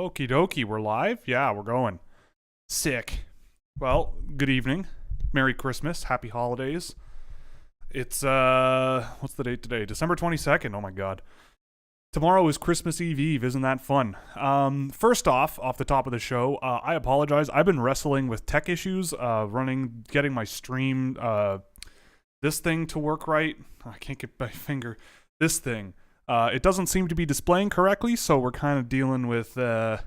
Okie dokie, we're live? Yeah, we're going. Sick. Well, good evening. Merry Christmas. Happy holidays. It's, what's the date today? December 22nd. Oh my god. Tomorrow is Christmas Eve. Isn't that fun? First off the top of the show, I apologize. I've been wrestling with tech issues, getting my stream, this thing to work right. I can't get my finger. This thing. It doesn't seem to be displaying correctly, so we're kind of dealing with a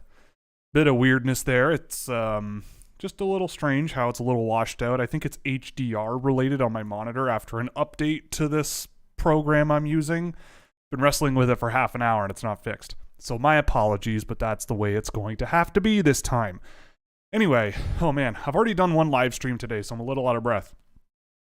bit of weirdness there. It's just a little strange how it's a little washed out. I think it's HDR related on my monitor after an update to this program I'm using. Been wrestling with it for half an hour and it's not fixed. So my apologies, but that's the way it's going to have to be this time. Anyway, oh man, I've already done one live stream today, so I'm a little out of breath.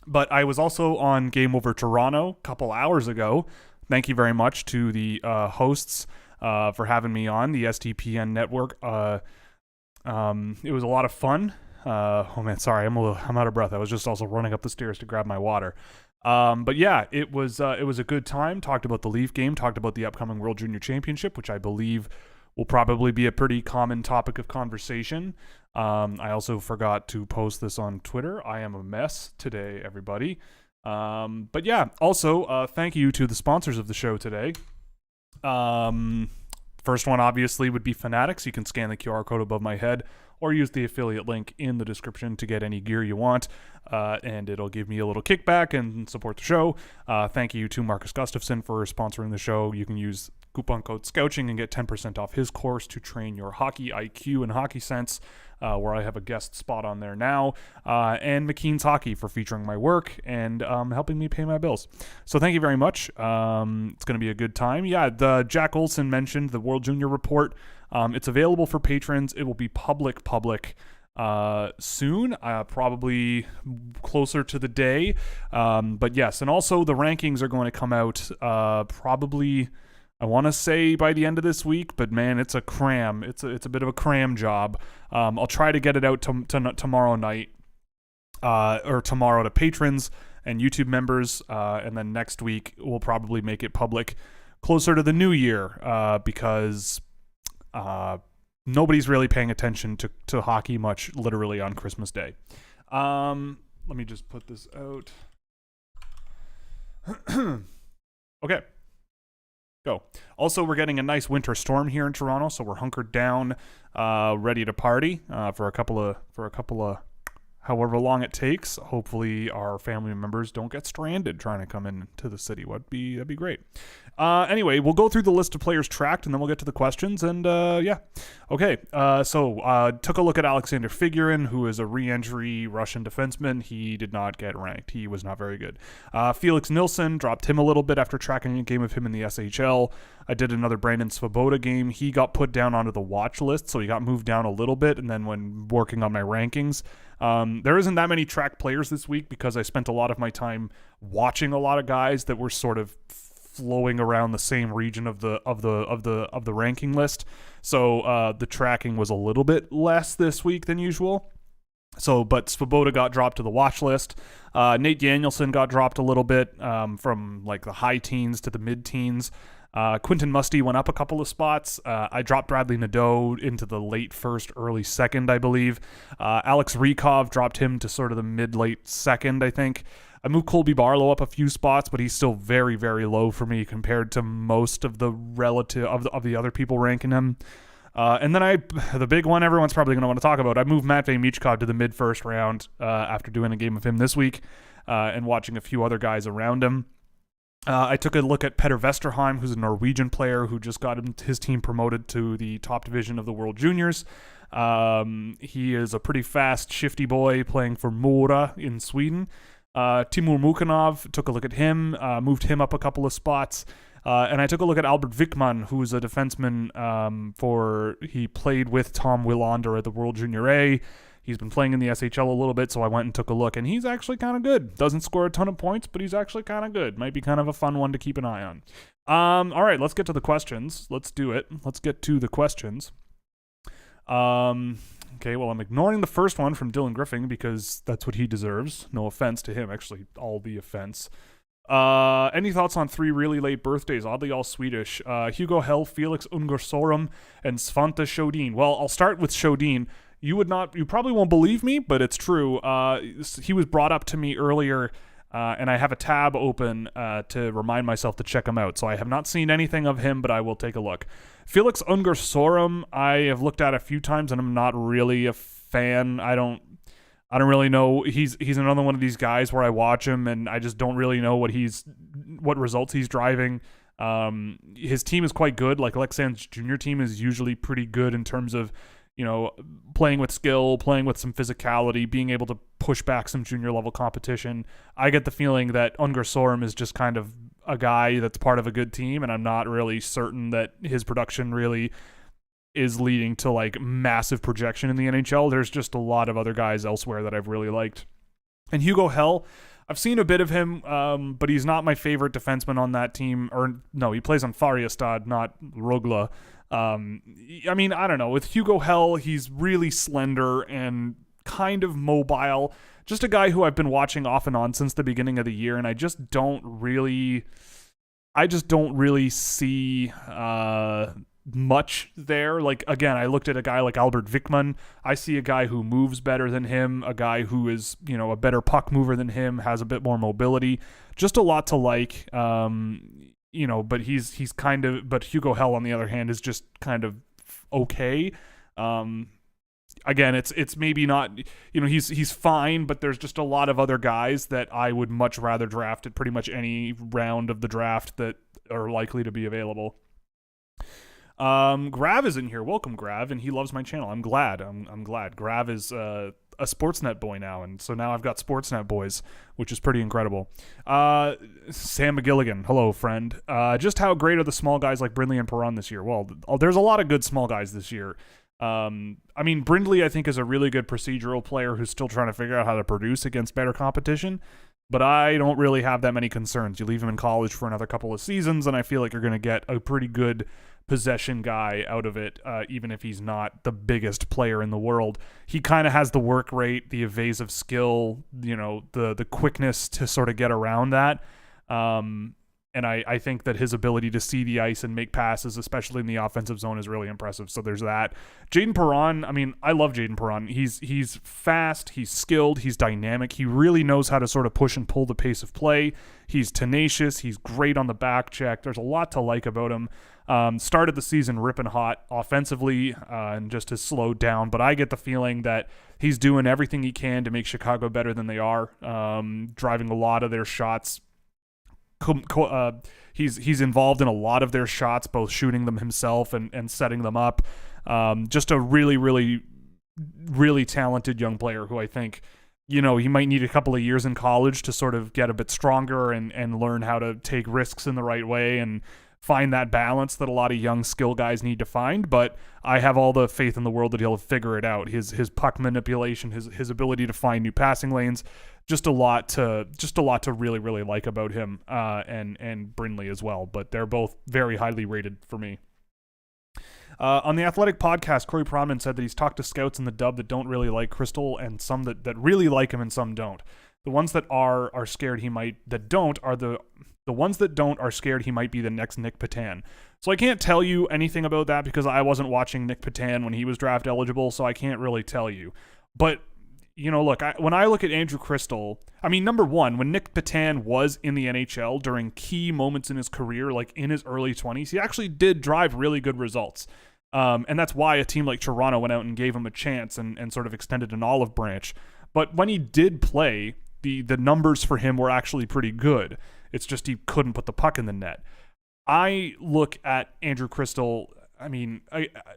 But I was also on Game Over Toronto a couple hours ago. Thank you very much to the hosts for having me on the STPN network. It was a lot of fun. Oh man, sorry, I'm out of breath. I was just also running up the stairs to grab my water. But yeah, it was a good time. Talked about the Leaf game. Talked about the upcoming World Junior Championship, which I believe will probably be a pretty common topic of conversation. I also forgot to post this on Twitter. I am a mess today, everybody. But yeah, also, thank you to the sponsors of the show today. First one obviously would be Fanatics. You can scan the QR code above my head or use the affiliate link in the description to get any gear you want. And it'll give me a little kickback and support the show. Thank you to Marcus Gustafson for sponsoring the show. You can use coupon code Scouching and get 10% off his course to train your hockey IQ and hockey sense, where I have a guest spot on there now, and McKean's Hockey for featuring my work and helping me pay my bills. So thank you very much. It's going to be a good time. Yeah, the Jack Olson mentioned the World Junior Report. It's available for patrons. It will be public soon, probably closer to the day. But yes, and also the rankings are going to come out probably, I want to say by the end of this week, but man, it's a cram. It's a bit of a cram job. I'll try to get it out tomorrow night, or tomorrow to patrons and YouTube members, and then next week we'll probably make it public closer to the new year, because nobody's really paying attention to hockey much, literally, on Christmas Day. Let me just put this out. Okay. Go. Also, we're getting a nice winter storm here in Toronto, so we're hunkered down, ready to party for a couple of however long it takes. Hopefully, our family members don't get stranded trying to come into the city. That'd be great. Anyway, we'll go through the list of players tracked, and then we'll get to the questions. And yeah, okay. So took a look at Alexander Figurin, who is a re-entry Russian defenseman. He did not get ranked. He was not very good. Felix Nilsson, dropped him a little bit after tracking a game of him in the SHL. I did another Brandon Svoboda game. He got put down onto the watch list, so he got moved down a little bit. And then when working on my rankings, there isn't that many tracked players this week because I spent a lot of my time watching a lot of guys that were sort of flowing around the same region of the ranking list. So the tracking was a little bit less this week than usual. So, but Svoboda got dropped to the watch list. Nate Danielson got dropped a little bit, from like the high teens to the mid teens. Quentin Musty went up a couple of spots. I dropped Bradley Nadeau into the late first, early second, I believe. Alex Rykov dropped him to sort of the mid-late second, I think. I moved Colby Barlow up a few spots, but he's still very, very low for me compared to most of the of the other people ranking him. And then the big one everyone's probably going to want to talk about, I moved Matvei Michkov to the mid-first round after doing a game of him this week and watching a few other guys around him. I took a look at Petter Vesterheim, who's a Norwegian player who just got his team promoted to the top division of the World Juniors. He is a pretty fast, shifty boy playing for Mora in Sweden. Timur Mukanov, took a look at him, moved him up a couple of spots. And I took a look at Albert Wickman, who's a defenseman he played with Tom Willander at the World Junior A. He's been playing in the SHL a little bit, so I went and took a look, and he's actually kind of good. Doesn't score a ton of points, but he's actually kind of good. Might be kind of a fun one to keep an eye on. All right, let's get to the questions. Let's do it. Let's get to the questions. Okay, well, I'm ignoring the first one from Dylan Griffin because that's what he deserves. No offense to him, actually, all the offense. Any thoughts on 3 really late birthdays? Oddly all Swedish. Hugo Hell, Felix Ungersorum, and Svante Shodin. Well, I'll start with Shodin. You probably won't believe me, but it's true. He was brought up to me earlier, and I have a tab open to remind myself to check him out. So I have not seen anything of him, but I will take a look. Felix Ungersorum, I have looked at a few times, and I'm not really a fan. I don't really know. He's another one of these guys where I watch him and I just don't really know what results he's driving. His team is quite good. Like Alexand's junior team is usually pretty good in terms of, playing with skill, playing with some physicality, being able to push back some junior level competition. I get the feeling that Ungersorum is just kind of a guy that's part of a good team, and I'm not really certain that his production really is leading to like massive projection in the NHL. There's just a lot of other guys elsewhere that I've really liked. And Hugo Hell, I've seen a bit of him, but he's not my favorite defenseman on that team. Or no, he plays on Färjestad, not Rögle. I mean, I don't know. With Hugo Hell, he's really slender and kind of mobile. Just a guy who I've been watching off and on since the beginning of the year, and I just don't really see much there. Like, again, I looked at a guy like Albert Wickman. I see a guy who moves better than him, a guy who is, a better puck mover than him, has a bit more mobility. Just a lot to like. But he's kind of, but Hugo Hell on the other hand is just kind of okay. Again, it's maybe not, he's fine, but there's just a lot of other guys that I would much rather draft at pretty much any round of the draft that are likely to be available. Grav is in here. Welcome, Grav, and he loves my channel. I'm glad. I'm glad. Grav is a Sportsnet boy now, and so now I've got Sportsnet boys, which is pretty incredible. Sam McGilligan, hello, friend. Just how great are the small guys like Brindley and Perron this year? Well, there's a lot of good small guys this year. I mean, Brindley, I think, is a really good procedural player who's still trying to figure out how to produce against better competition. But I don't really have that many concerns. You leave him in college for another couple of seasons, and I feel like you're going to get a pretty good possession guy out of it, even if he's not the biggest player in the world. He kind of has the work rate, the evasive skill, the quickness to sort of get around that. And I think that his ability to see the ice and make passes, especially in the offensive zone, is really impressive. So there's that. Jaden Perron, I mean, I love Jaden Perron. He's fast, he's skilled, he's dynamic. He really knows how to sort of push and pull the pace of play. He's tenacious. He's great on the back check. There's a lot to like about him. Started the season ripping hot offensively and just has slowed down. But I get the feeling that he's doing everything he can to make Chicago better than they are, driving a lot of their shots. He's involved in a lot of their shots, both shooting them himself and setting them up. Just a really, really, really talented young player who I think, he might need a couple of years in college to sort of get a bit stronger and learn how to take risks in the right way and find that balance that a lot of young skill guys need to find. But I have all the faith in the world that he'll figure it out. His puck manipulation, his ability to find new passing lanes, just a lot to really, really like about him, and Brindley as well. But they're both very highly rated for me. On the Athletic podcast, Corey Pronman said that he's talked to scouts in the dub that don't really like Crystal, and some that really like him and some don't. The ones that are scared he might that don't are the ones that don't are scared he might be the next Nick Petan. So I can't tell you anything about that because I wasn't watching Nick Petan when he was draft eligible, so I can't really tell you. But look, when I look at Andrew Crystal, I mean, number one, when Nick Petan was in the NHL during key moments in his career, like in his early 20s, he actually did drive really good results. And that's why a team like Toronto went out and gave him a chance and sort of extended an olive branch. But when he did play, the numbers for him were actually pretty good. It's just he couldn't put the puck in the net. I look at Andrew Crystal, I mean,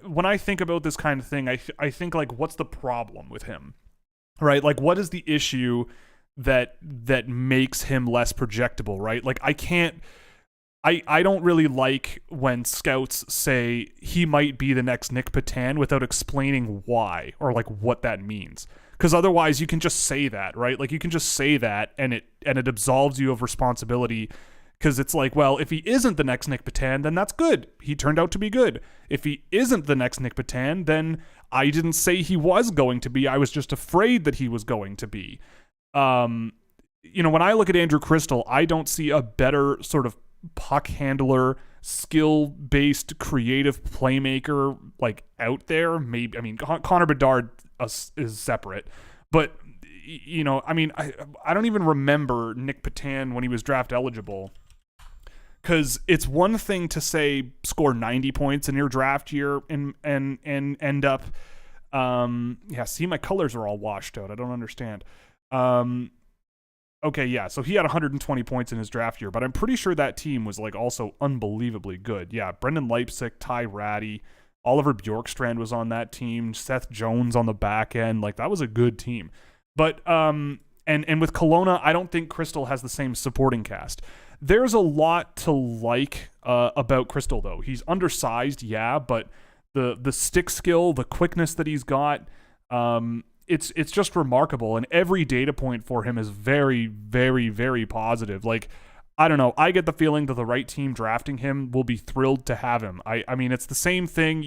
when I think about this kind of thing, I think, like, what's the problem with him? Right? Like, what is the issue that makes him less projectable, right? Like, I don't really like when scouts say he might be the next Nick Petan without explaining why or like what that means. Because otherwise you can just say that, right? Like, you can just say that and it absolves you of responsibility, because it's like, well, if he isn't the next Nick Petan, then that's good. He turned out to be good. If he isn't the next Nick Petan, then I didn't say he was going to be. I was just afraid that he was going to be. when I look at Andrew Crystal, I don't see a better sort of puck handler, skill-based, creative playmaker like out there. Maybe, I mean, Connor Bedard is separate, but I don't even remember Nick Petan when he was draft eligible. Because it's one thing to say score 90 points in your draft year and end up, see, my colors are all washed out. I don't understand. Okay, yeah, so he had 120 points in his draft year, but I'm pretty sure that team was like also unbelievably good. Yeah, Brendan Leipsic, Ty Ratty, Oliver Bjorkstrand was on that team, Seth Jones on the back end. Like, that was a good team. But and with Kelowna, I don't think Crystal has the same supporting cast. There's a lot to like about Crystal, though. He's undersized, yeah, but the stick skill, the quickness that he's got, it's just remarkable. And every data point for him is very, very, very positive. Like, I don't know. I get the feeling that the right team drafting him will be thrilled to have him. I mean, it's the same thing.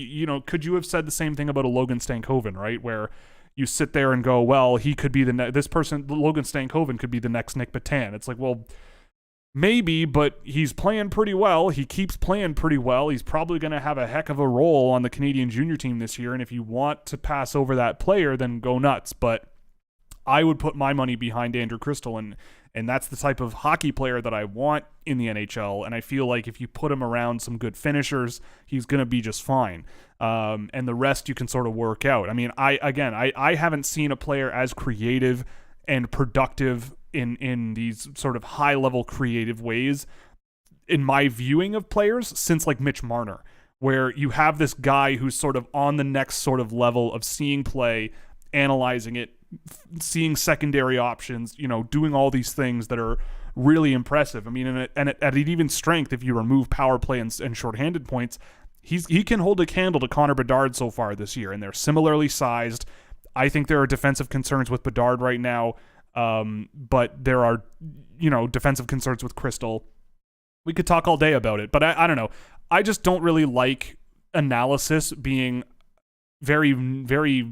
Could you have said the same thing about a Logan Stankoven, right? Where you sit there and go, well, he could be Logan Stankoven could be the next Nick Petan. It's like, well, maybe, but he's playing pretty well. He keeps playing pretty well. He's probably going to have a heck of a role on the Canadian junior team this year. And if you want to pass over that player, then go nuts. But I would put my money behind Andrew Crystal, and that's the type of hockey player that I want in the NHL. And I feel like if you put him around some good finishers, he's going to be just fine. And the rest you can sort of work out. I mean, I haven't seen a player as creative and productive in these sort of high-level creative ways in my viewing of players since like Mitch Marner, where you have this guy who's sort of on the next sort of level of seeing play, analyzing it, seeing secondary options, doing all these things that are really impressive. I mean, and at an even strength, if you remove power play and shorthanded points, he can hold a candle to Connor Bedard so far this year, and they're similarly sized. I think there are defensive concerns with Bedard right now. But there are, defensive concerns with Crystal. We could talk all day about it, but I don't know. I just don't really like analysis being very, very,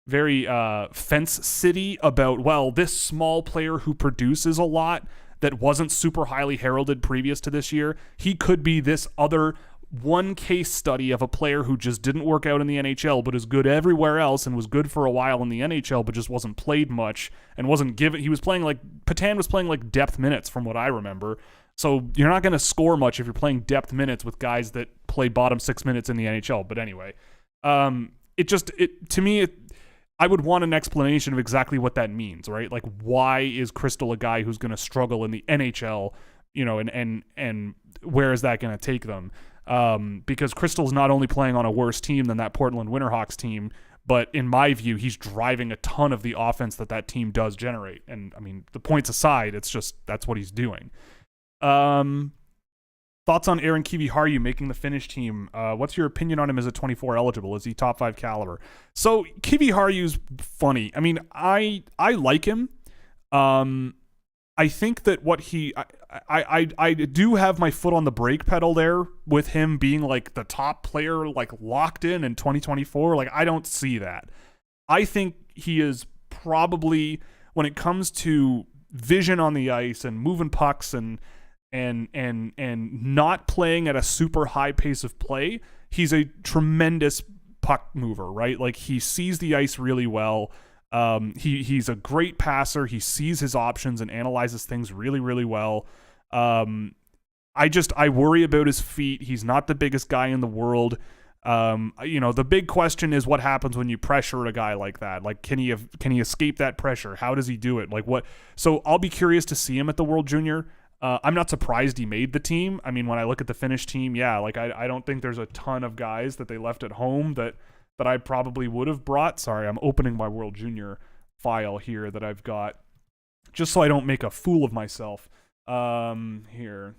very fence city about, well, this small player who produces a lot that wasn't super highly heralded previous to this year, he could be this other one case study of a player who just didn't work out in the NHL but is good everywhere else and was good for a while in the NHL but just wasn't played much and wasn't given. He was playing like Petan was playing like depth minutes from what I remember. So you're not going to score much if you're playing depth minutes with guys that play bottom 6 minutes in the NHL. But anyway, to me, I would want an explanation of exactly what that means, right? Like, why is Crystal a guy who's going to struggle in the NHL, and where is that going to take them? Because Crystal's not only playing on a worse team than that Portland Winterhawks team, but in my view, he's driving a ton of the offense that team does generate. And I mean, the points aside, it's just, that's what he's doing. Thoughts on Aaron Kiviharju making the Finnish team? What's your opinion on him as a 24 eligible? Is he top 5 caliber? So Kiviharju's funny. I mean, I like him. I think that I do have my foot on the brake pedal there with him being like the top player, like locked in 2024. Like, I don't see that. I think he is probably, when it comes to vision on the ice and moving pucks and not playing at a super high pace of play, he's a tremendous puck mover, right? Like, he sees the ice really well. He's a great passer. He sees his options and analyzes things really, really well. I worry about his feet. He's not the biggest guy in the world. The big question is what happens when you pressure a guy like that? Like, can he escape that pressure? How does he do it? Like, what? So I'll be curious to see him at the World Junior. I'm not surprised he made the team. I mean, when I look at the Finnish team, yeah, like I don't think there's a ton of guys that they left at home that I probably would have brought. Sorry, I'm opening my World Junior file here that I've got just so I don't make a fool of myself. There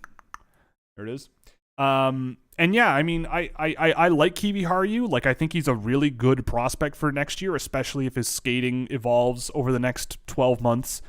it is. And yeah, I mean, I like Kiviharju. Like, I think he's a really good prospect for next year, especially if his skating evolves over the next 12 months,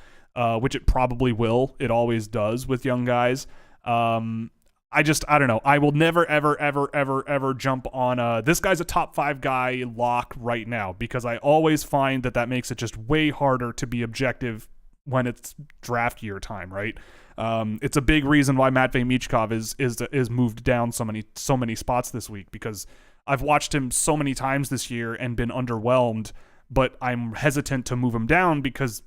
which it probably will. It always does with young guys. I don't know. I will never, ever, ever, ever, ever jump on this guy's a top 5 guy lock right now, because I always find that makes it just way harder to be objective when it's draft year time, right? It's a big reason why Matvei Michkov is moved down so many spots this week, because I've watched him so many times this year and been underwhelmed, but I'm hesitant to move him down because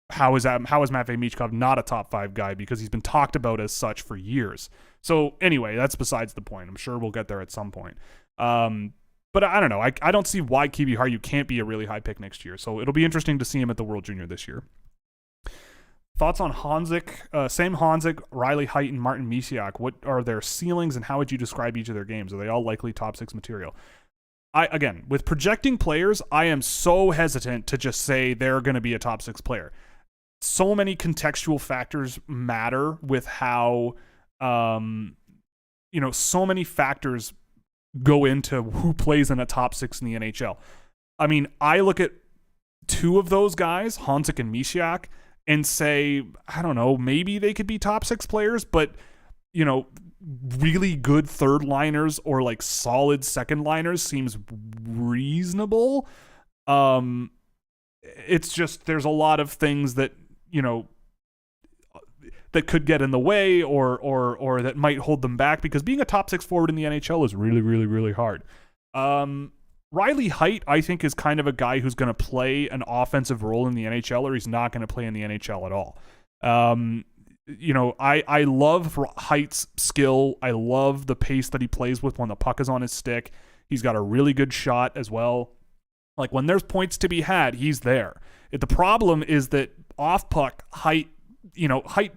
how is Matvei Michkov not a top 5 guy? Because he's been talked about as such for years. So anyway, that's besides the point. I'm sure we'll get there at some point. But I don't know. I don't see why Kiwi Haru can't be a really high pick next year. So it'll be interesting to see him at the World Junior this year. Thoughts on Honzik? Sam Honzik, Riley Heidt, and Martin Misiak. What are their ceilings, and how would you describe each of their games? Are they all likely top 6 material? Again, with projecting players, I am so hesitant to just say they're going to be a top 6 player. So many contextual factors matter with how, so many factors go into who plays in a top 6 in the NHL. I mean, I look at 2 of those guys, Honzik and Misiak, and say, I don't know, maybe they could be top 6 players, but, really good third liners or like solid second liners seems reasonable. It's just, there's a lot of things that, that could get in the way or that might hold them back, because being a top 6 forward in the NHL is really, really, really hard. Riley Heidt, I think, is kind of a guy who's going to play an offensive role in the NHL, or he's not going to play in the NHL at all. I love Height's skill. I love the pace that he plays with when the puck is on his stick. He's got a really good shot as well. Like, when there's points to be had, he's there. The problem is that off puck, Height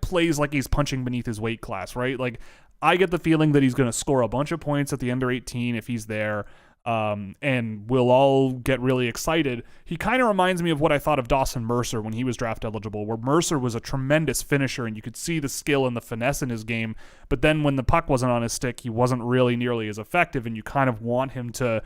plays like he's punching beneath his weight class, right? Like, I get the feeling that he's going to score a bunch of points at the under 18 if he's there. And we'll all get really excited. He kind of reminds me of what I thought of Dawson Mercer when he was draft eligible, where Mercer was a tremendous finisher and you could see the skill and the finesse in his game, but then when the puck wasn't on his stick, he wasn't really nearly as effective, and you kind of want him to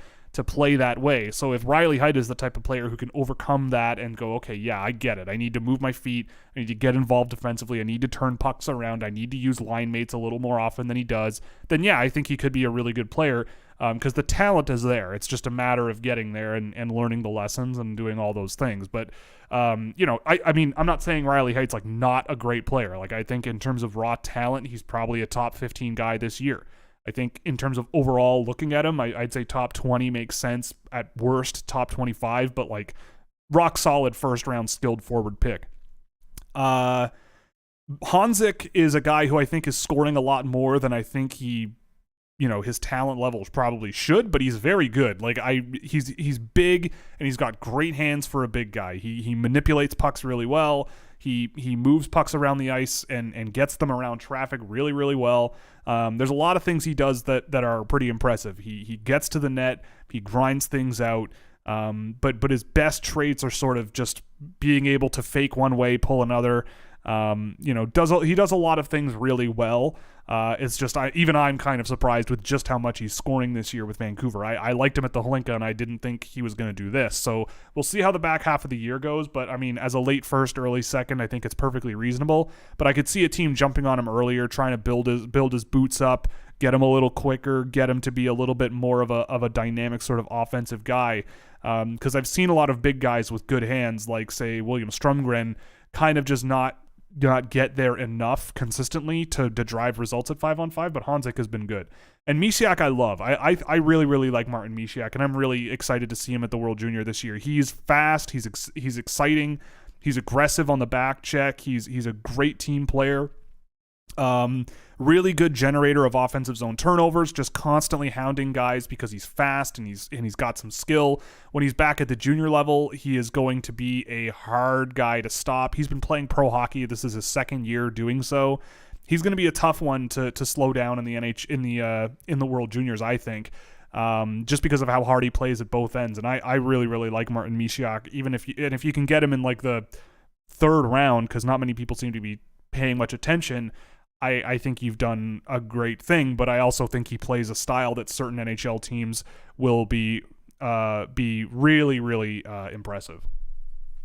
play that way. So if Riley Heidt is the type of player who can overcome that and go, okay, yeah, I get it. I need to move my feet. I need to get involved defensively. I need to turn pucks around. I need to use line mates a little more often than he does. Then yeah, I think he could be a really good player, because the talent is there. It's just a matter of getting there and learning the lessons and doing all those things. But, I mean, I'm not saying Riley Height's like not a great player. Like, I think in terms of raw talent, he's probably a top 15 guy this year. I think in terms of overall looking at him, I'd say top 20 makes sense. At worst, top 25, but like rock solid first round skilled forward pick. Honzik is a guy who I think is scoring a lot more than I think he, his talent levels probably should, but he's very good. Like, he's big and he's got great hands for a big guy. He manipulates pucks really well. He moves pucks around the ice and gets them around traffic really, really well. There's a lot of things he does that are pretty impressive. He gets to the net. He grinds things out. But his best traits are sort of just being able to fake one way, pull another. He does a lot of things really well. It's just I'm kind of surprised with just how much he's scoring this year with Vancouver. I liked him at the Hlinka, and I didn't think he was going to do this. So we'll see how the back half of the year goes. But I mean, as a late first, early second, I think it's perfectly reasonable. But I could see a team jumping on him earlier, trying to build his boots up, get him a little quicker, get him to be a little bit more of a dynamic sort of offensive guy. Because I've seen a lot of big guys with good hands, like say William Strumgren, kind of just not get there enough consistently to drive results at 5-on-5, but Honzik has been good. And Misiak I love. I really, really like Martin Misiak, and I'm really excited to see him at the World Junior this year. He's fast, he's exciting, he's aggressive on the back check, he's a great team player. Really good generator of offensive zone turnovers, just constantly hounding guys because he's fast and he's got some skill. When he's back at the junior level, he is going to be a hard guy to stop. He's been playing pro hockey. This is his second year doing so. He's going to be a tough one to slow down in the World Juniors, I think. Just because of how hard he plays at both ends. And I really, really like Martin Misiak, even if you can get him in like the third round, because not many people seem to be paying much attention. I think you've done a great thing, but I also think he plays a style that certain NHL teams will be really, really impressive,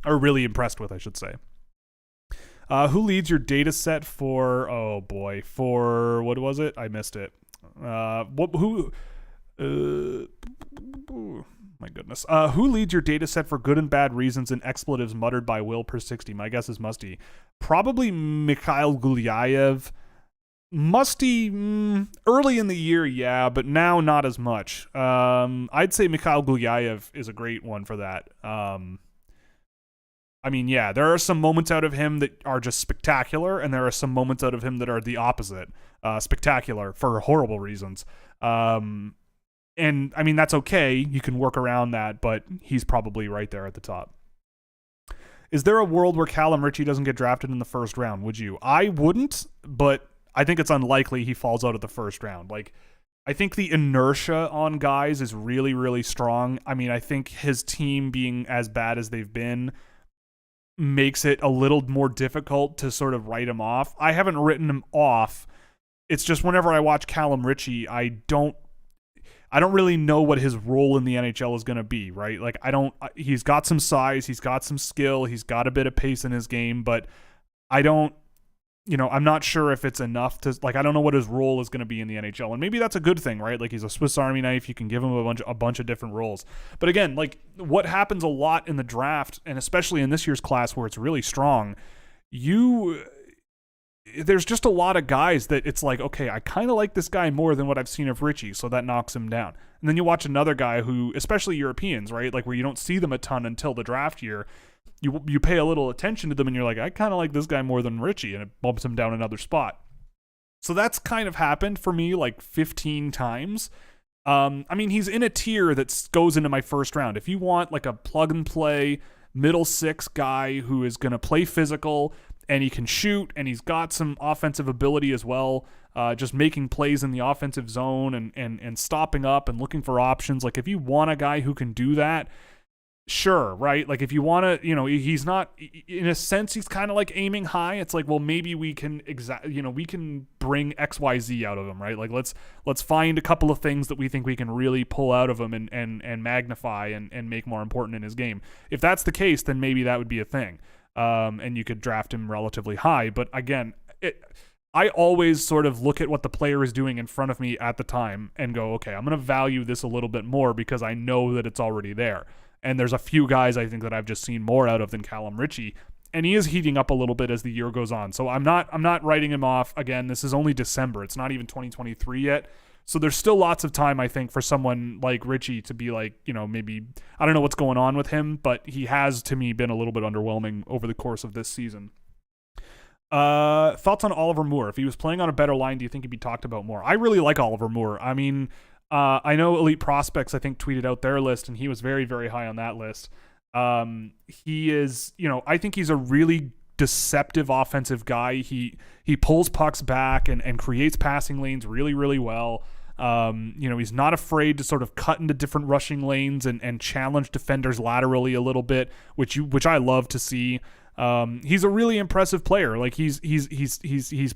or really impressed with, I should say. Who leads your data set for? Oh boy, for what was it? I missed it. Who? My goodness. Who leads your data set for good and bad reasons and expletives muttered by Will per 60? My guess is Musty. Probably Mikhail Gulyayev. Musty, early in the year, yeah, but now not as much. I'd say Mikhail Gulyayev is a great one for that. I mean, yeah, there are some moments out of him that are just spectacular, and there are some moments out of him that are the opposite. Spectacular for horrible reasons. And, I mean, that's okay. You can work around that, but he's probably right there at the top. Is there a world where Callum Ritchie doesn't get drafted in the first round? Would you? I wouldn't, but I think it's unlikely he falls out of the first round. Like, I think the inertia on guys is really, really strong. I mean, I think his team being as bad as they've been makes it a little more difficult to sort of write him off. I haven't written him off. It's just whenever I watch Callum Ritchie, I don't really know what his role in the NHL is going to be, right? Like, he's got some size, he's got some skill, he's got a bit of pace in his game, but I'm not sure if it's enough to, like, I don't know what his role is going to be in the NHL. And maybe that's a good thing, right? Like, he's a Swiss Army knife. You can give him a bunch of different roles. But again, like, what happens a lot in the draft, and especially in this year's class where it's really strong, there's just a lot of guys that it's like, okay, I kind of like this guy more than what I've seen of Ritchie, so that knocks him down. And then you watch another guy who, especially Europeans, right? Like, where you don't see them a ton until the draft year, you pay a little attention to them and you're like, I kind of like this guy more than Ritchie, and it bumps him down another spot. So that's kind of happened for me like 15 times. I mean, he's in a tier that goes into my first round. If you want like a plug and play middle six guy who is going to play physical and he can shoot and he's got some offensive ability as well, just making plays in the offensive zone and stopping up and looking for options. Like, if you want a guy who can do that, sure, right? Like, if you want to, he's not, in a sense, he's kind of like aiming high. It's like, well, maybe we can we can bring XYZ out of him, right? Like, let's find a couple of things that we think we can really pull out of him and magnify and make more important in his game. If that's the case, then maybe that would be a thing. And you could draft him relatively high. But again, I always sort of look at what the player is doing in front of me at the time and go, okay, I'm going to value this a little bit more because I know that it's already there. And there's a few guys I think that I've just seen more out of than Callum Ritchie, and he is heating up a little bit as the year goes on. So I'm not writing him off. Again, this is only December. It's not even 2023 yet. So there's still lots of time, I think, for someone like Ritchie to be like, maybe, I don't know what's going on with him, but he has, to me, been a little bit underwhelming over the course of this season. Thoughts on Oliver Moore? If he was playing on a better line, do you think he'd be talked about more? I really like Oliver Moore. I mean, I know Elite Prospects, I think, tweeted out their list, and he was very, very high on that list. He is, I think he's a really deceptive offensive guy. He pulls pucks back and creates passing lanes really, really well. He's not afraid to sort of cut into different rushing lanes and challenge defenders laterally a little bit, which I love to see. He's a really impressive player. Like, he's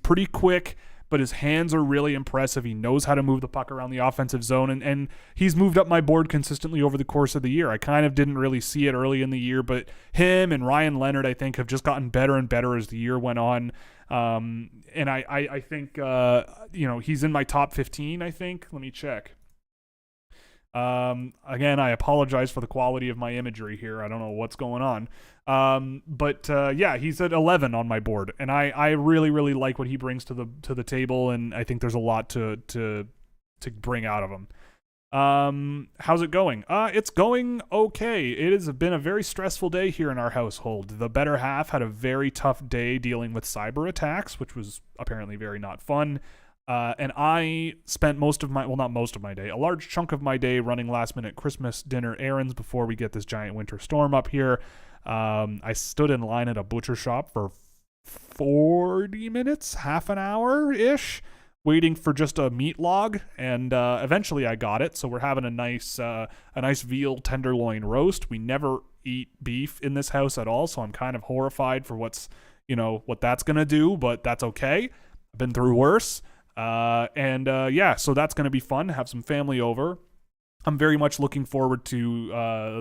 pretty quick, but his hands are really impressive. He knows how to move the puck around the offensive zone, and he's moved up my board consistently over the course of the year. I kind of didn't really see it early in the year, but him and Ryan Leonard, I think, have just gotten better and better as the year went on. And I think, he's in my top 15, I think. Let me check. Again, I apologize for the quality of my imagery here. I don't know what's going on. But he's at 11 on my board, and I really, really like what he brings to the table, and I think there's a lot to bring out of him. How's it going? It's going okay. It has been a very stressful day here in our household. The better half had a very tough day dealing with cyber attacks, which was apparently very not fun. And I spent a large chunk of my day running last minute Christmas dinner errands before we get this giant winter storm up here. I stood in line at a butcher shop for 40 minutes, half an hour-ish, waiting for just a meat log, and eventually I got it. So we're having a nice veal tenderloin roast. We never eat beef in this house at all, so I'm kind of horrified for what that's gonna do, but that's okay. I've been through worse. So that's going to be fun. Have some family over. I'm very much looking forward to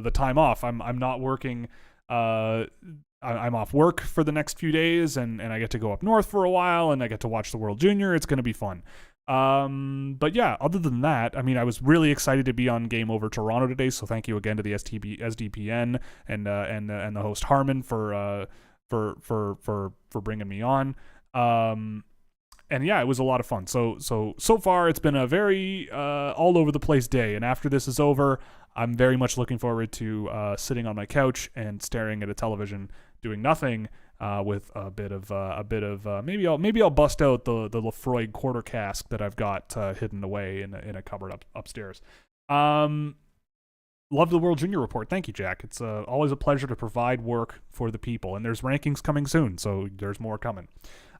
the time off. I'm not working. I'm off work for the next few days, and I get to go up north for a while, and I get to watch the World Junior. It's going to be fun. But yeah, other than that, I mean, I was really excited to be on Game Over Toronto today. So thank you again to the SDPN and the host Harmon for bringing me on. And yeah, it was a lot of fun. So far it's been a very all over the place day. And after this is over, I'm very much looking forward to sitting on my couch and staring at a television, doing nothing. With a bit of maybe I'll bust out the Lefroy quarter cask that I've got hidden away in a cupboard upstairs. Love the World Junior Report. Thank you, Jack. It's always a pleasure to provide work for the people, and there's rankings coming soon, so there's more coming.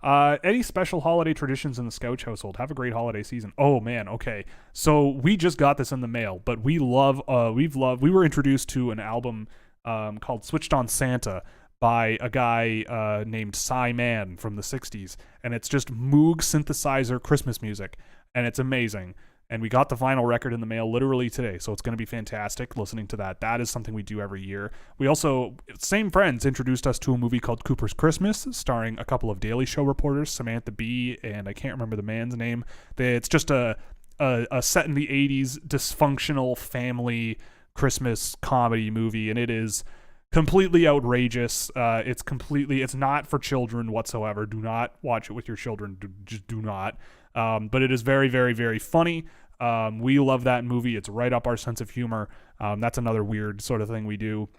Any special holiday traditions in the Scouch household? Have a great holiday season. Oh man, okay. So we just got this in the mail, but we were introduced to an album called Switched on Santa by a guy named Cy Man from the 60s, and it's just Moog synthesizer Christmas music, and it's amazing. And we got the vinyl record in the mail literally today, so it's going to be fantastic listening to that. That is something we do every year. We also, same friends, introduced us to a movie called Cooper's Christmas, starring a couple of Daily Show reporters, Samantha Bee, and I can't remember the man's name. It's just a set in the 80s dysfunctional family Christmas comedy movie, and it is completely outrageous. It's not for children whatsoever. Do not watch it with your children. Just do not. But it is very, very, very funny. We love that movie. It's right up our sense of humor. That's another weird sort of thing we do.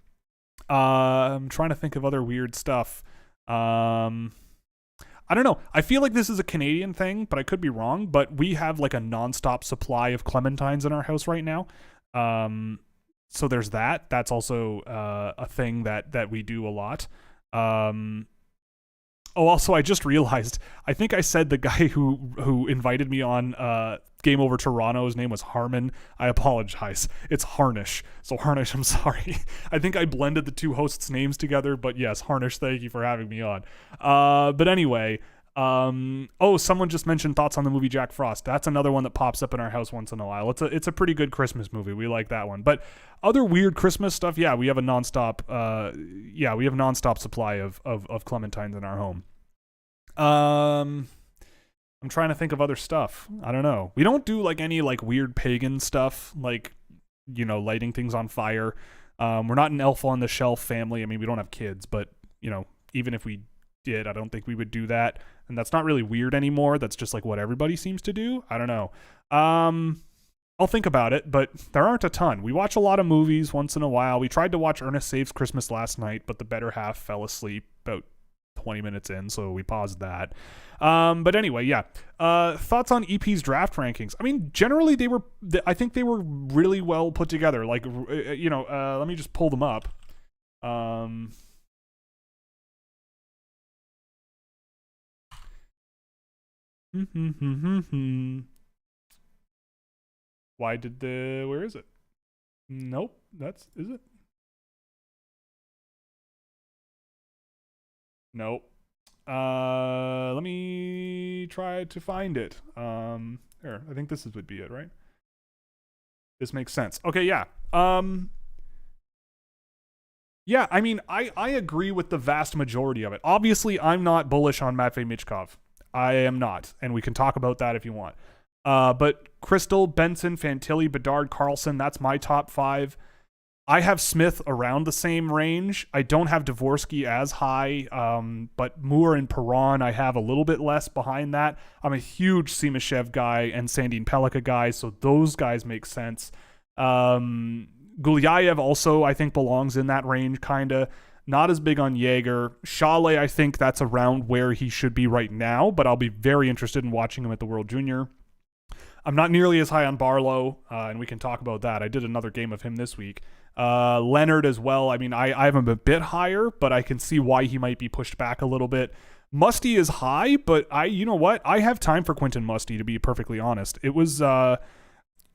I'm trying to think of other weird stuff. I don't know. I feel like this is a Canadian thing, but I could be wrong. But we have like a nonstop supply of clementines in our house right now. So there's that. That's also a thing that we do a lot. Also, I just realized, I think I said the guy who invited me on Game Over Toronto, his name was Harmon. I apologize. It's Harnish. So Harnish, I'm sorry. I think I blended the two hosts' names together, but yes, Harnish, thank you for having me on. But anyway, someone just mentioned thoughts on the movie Jack Frost. That's another one that pops up in our house once in a while. It's a pretty good Christmas movie. We like that one. But other weird Christmas stuff, yeah, we have a nonstop supply of clementines in our home. I'm trying to think of other stuff. I don't know. We don't do like any like weird pagan stuff, like, you know, lighting things on fire. We're not an Elf on the Shelf family. I mean, we don't have kids, but you know, even if we did, I don't think we would do that. And that's not really weird anymore. That's just like what everybody seems to do. I don't know. I'll think about it, but there aren't a ton. We watch a lot of movies once in a while. We tried to watch Ernest Saves Christmas last night, but the better half fell asleep about 20 minutes in, so we paused that. But anyway, yeah. Thoughts on EP's draft rankings? I mean, generally I think they were really well put together. Like, you know, let me just pull them up. Where is it? Nope, is it? Nope. Let me try to find it. Here, I think this would be it, right? This makes sense. Okay, yeah. Yeah, I mean, I agree with the vast majority of it. Obviously, I'm not bullish on Matvei Michkov. I am not, and we can talk about that if you want. But Crystal, Benson, Fantilli, Bedard, Carlson, that's my top 5. I have Smith around the same range. I don't have Dvorsky as high, but Moore and Perron I have a little bit less behind that. I'm a huge Simashev guy and Sandin Pellikka guy, so those guys make sense. Gulyayev also, I think, belongs in that range, kind of. Not as big on Jaeger. Chalet, I think that's around where he should be right now, but I'll be very interested in watching him at the World Junior. I'm not nearly as high on Barlow, and we can talk about that. I did another game of him this week. Leonard as well. I mean, I have him a bit higher, but I can see why he might be pushed back a little bit. Musty is high, but you know what? I have time for Quentin Musty, to be perfectly honest. It was,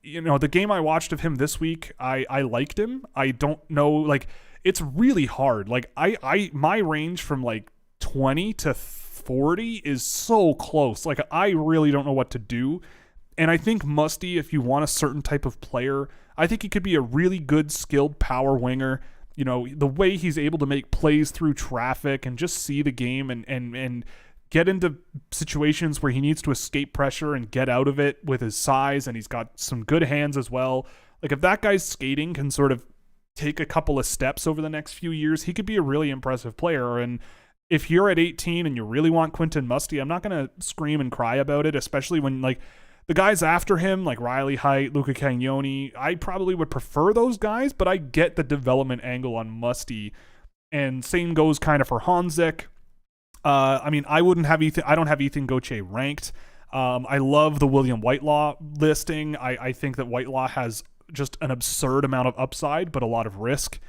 you know, the game I watched of him this week, I liked him. I don't know, like, it's really hard. Like, my range from like 20 to 40 is so close. Like, I really don't know what to do. And I think Musty, if you want a certain type of player, I think he could be a really good, skilled power winger. You know, the way he's able to make plays through traffic and just see the game and get into situations where he needs to escape pressure and get out of it with his size, and he's got some good hands as well. Like, if that guy's skating can sort of take a couple of steps over the next few years, he could be a really impressive player. And if you're at 18 and you really want Quentin Musty, I'm not going to scream and cry about it, especially when, like, the guys after him, like Riley Heidt, Luca Cagnoni, I probably would prefer those guys, but I get the development angle on Musty. And same goes kind of for Honzek. I mean, I don't have Ethan Gauthier ranked. I love the William Whitelaw listing. I think that Whitelaw has just an absurd amount of upside, but a lot of risk.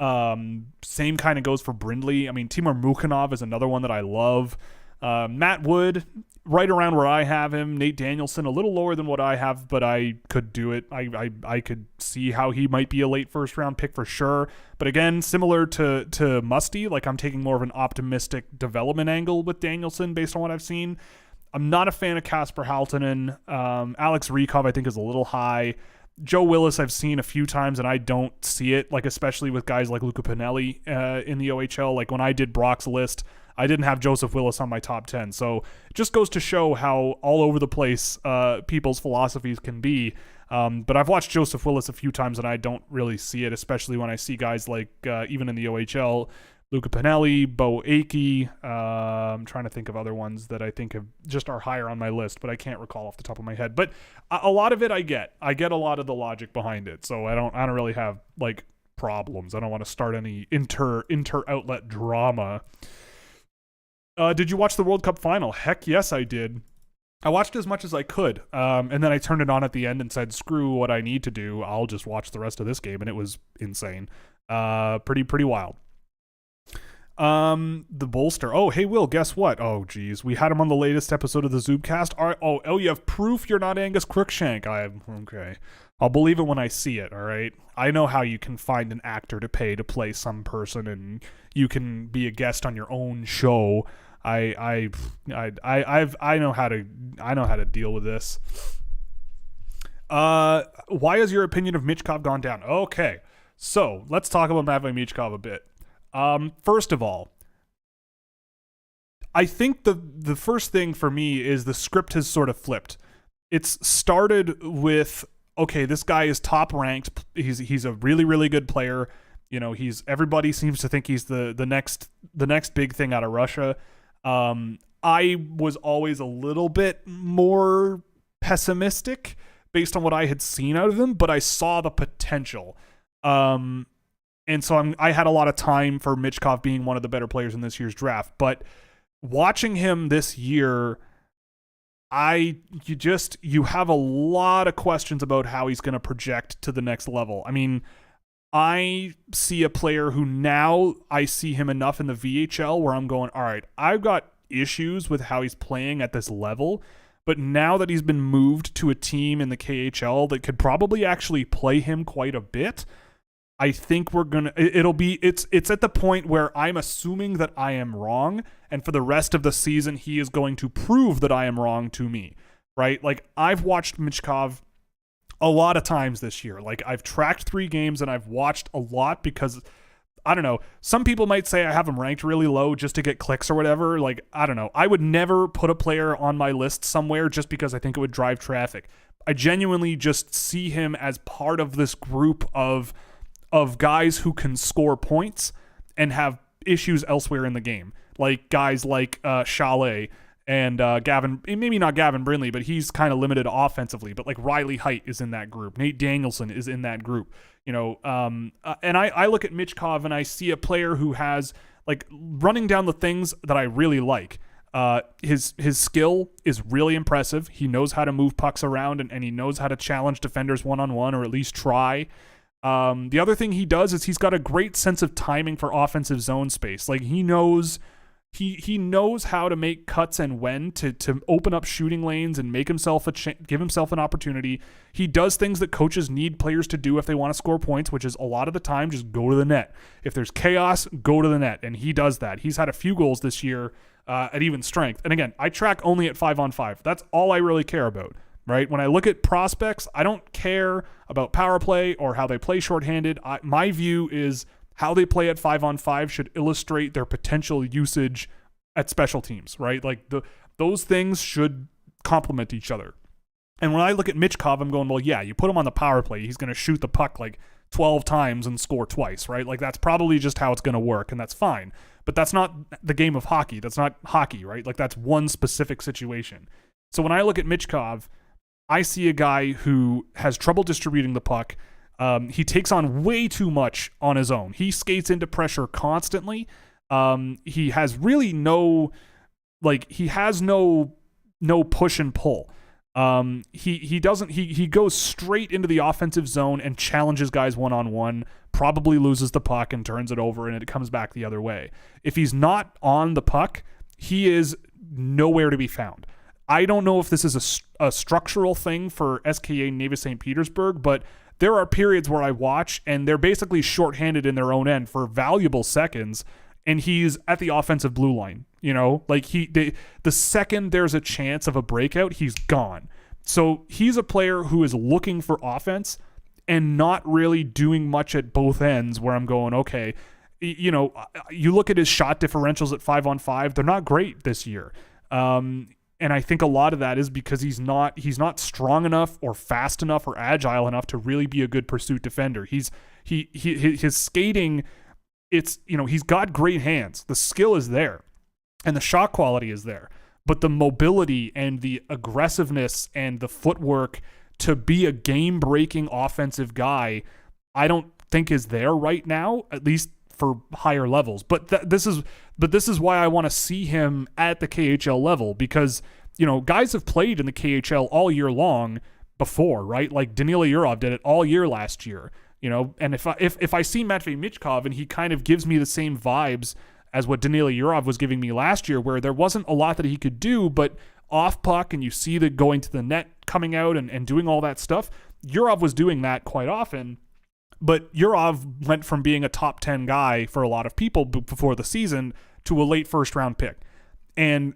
Same kind of goes for Brindley. I mean, Timur Mukhanov is another one that I love. Matt Wood, right around where I have him. Nate Danielson, a little lower than what I have, but I could do it. I could see how he might be a late first round pick for sure. But again, similar to Musty, like, I'm taking more of an optimistic development angle with Danielson based on what I've seen. I'm not a fan of Kasper Halttunen. Alex Rykov, I think, is a little high. Joe Willis I've seen a few times, and I don't see it, like, especially with guys like Luca Pinelli in the OHL. Like, when I did Brock's list, I didn't have Joseph Willis on my top 10. So it just goes to show how all over the place people's philosophies can be. But I've watched Joseph Willis a few times, and I don't really see it, especially when I see guys like, even in the OHL, Luca Pinelli, Bo Akey. I'm trying to think of other ones that I think are higher on my list, but I can't recall off the top of my head. But a lot of it I get a lot of the logic behind it. So I don't really have, like, problems. I don't want to start any inter outlet drama. Did you watch the World Cup final? Heck yes, I did. I watched as much as I could, and then I turned it on at the end and said, screw what I need to do. I'll just watch the rest of this game, and it was insane. Pretty wild. The bolster. Oh, hey, Will, guess what? Oh, geez. We had him on the latest episode of the Zoobcast. You have proof you're not Angus Crookshank. Okay. I'll believe it when I see it, all right? I know how you can find an actor to pay to play some person, and you can be a guest on your own show. I know how to deal with this. Why has your opinion of Michkov gone down? Okay, so let's talk about Matvei Michkov a bit. First of all, I think the first thing for me is the script has sort of flipped. It's started with, okay, this guy is top ranked. He's a really, really good player. You know, everybody seems to think he's the next big thing out of Russia. I was always a little bit more pessimistic based on what I had seen out of him, but I saw the potential. And so I had a lot of time for Michkov being one of the better players in this year's draft. But watching him this year, you have a lot of questions about how he's going to project to the next level. I mean, I see a player who now I see him enough in the VHL where I'm going, all right, I've got issues with how he's playing at this level, but now that he's been moved to a team in the KHL that could probably actually play him quite a bit, I think it's at the point where I'm assuming that I am wrong, and for the rest of the season, he is going to prove that I am wrong to me, right? Like, I've watched Michkov a lot of times this year. Like, I've tracked 3 games and I've watched a lot because, I don't know, some people might say I have him ranked really low just to get clicks or whatever. Like, I don't know. I would never put a player on my list somewhere just because I think it would drive traffic. I genuinely just see him as part of this group of guys who can score points and have issues elsewhere in the game. Like guys like Chalet and Gavin, maybe not Gavin Brindley, but he's kind of limited offensively. But like Riley Heidt is in that group. Nate Danielson is in that group. You know, and I look at Michkov and I see a player who has, like, running down the things that I really like. His skill is really impressive. He knows how to move pucks around and he knows how to challenge defenders one-on-one, or at least try. The other thing he does is he's got a great sense of timing for offensive zone space. Like, he knows how to make cuts and when to open up shooting lanes and make himself give himself an opportunity. He does things that coaches need players to do if they want to score points, which is a lot of the time just go to the net. If there's chaos, go to the net, and he does that. He's had a few goals this year at even strength. And again, I track only at 5-on-5. That's all I really care about, right? When I look at prospects, I don't care about power play or how they play shorthanded. My view is how they play at 5-on-5 should illustrate their potential usage at special teams, right? Like those things should complement each other. And when I look at Michkov, I'm going, well, yeah, you put him on the power play, he's going to shoot the puck like 12 times and score twice, right? Like that's probably just how it's going to work, and that's fine. But that's not the game of hockey. That's not hockey, right? Like that's one specific situation. So when I look at Michkov, I see a guy who has trouble distributing the puck. He takes on way too much on his own. He skates into pressure constantly. He has really no push and pull. He goes straight into the offensive zone and challenges guys one-on-one, probably loses the puck and turns it over, and it comes back the other way. If he's not on the puck, he is nowhere to be found. I don't know if this is a structural thing for SKA Neva St. Petersburg, but there are periods where I watch and they're basically shorthanded in their own end for valuable seconds, and he's at the offensive blue line. You know, like the second there's a chance of a breakout, he's gone. So he's a player who is looking for offense and not really doing much at both ends, where I'm going, okay, you know, you look at his shot differentials at 5-on-5, they're not great this year. And I think a lot of that is because he's not strong enough or fast enough or agile enough to really be a good pursuit defender. His skating, it's, you know, he's got great hands. The skill is there and the shot quality is there, but the mobility and the aggressiveness and the footwork to be a game-breaking offensive guy, I don't think is there right now, at least for higher levels. But this is why I want to see him at the KHL level, because, you know, guys have played in the KHL all year long before, right? Like Danila Yurov did it all year last year, you know. And if I see Matvei Michkov and he kind of gives me the same vibes as what Danila Yurov was giving me last year, where there wasn't a lot that he could do, but off puck and you see the going to the net coming out and doing all that stuff, Yurov was doing that quite often. But Yurov went from being a top 10 guy for a lot of people before the season to a late first round pick. And,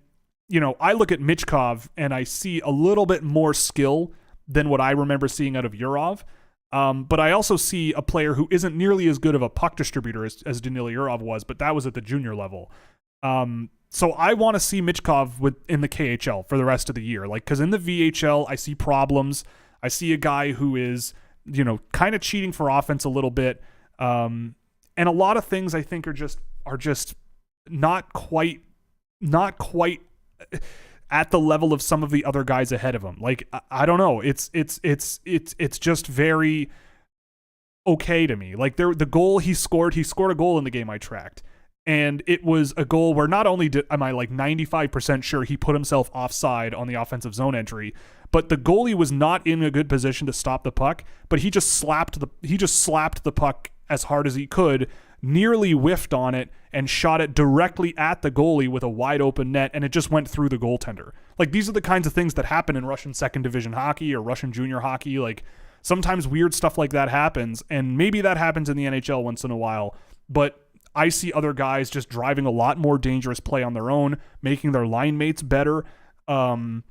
you know, I look at Michkov and I see a little bit more skill than what I remember seeing out of Yurov. But I also see a player who isn't nearly as good of a puck distributor as Danila Yurov was, but that was at the junior level. So I want to see Michkov in the KHL for the rest of the year. Like, because in the VHL, I see problems. I see a guy who is, you know, kind of cheating for offense a little bit. And a lot of things I think are just not quite at the level of some of the other guys ahead of him. Like, I don't know. It's just very okay to me. Like the goal he scored a goal in the game I tracked. And it was a goal where not only am I like 95% sure he put himself offside on the offensive zone entry, but the goalie was not in a good position to stop the puck, but he just slapped the puck as hard as he could, nearly whiffed on it, and shot it directly at the goalie with a wide open net, and it just went through the goaltender. Like, these are the kinds of things that happen in Russian second division hockey or Russian junior hockey. Like, sometimes weird stuff like that happens, and maybe that happens in the NHL once in a while, but I see other guys just driving a lot more dangerous play on their own, making their line mates better. And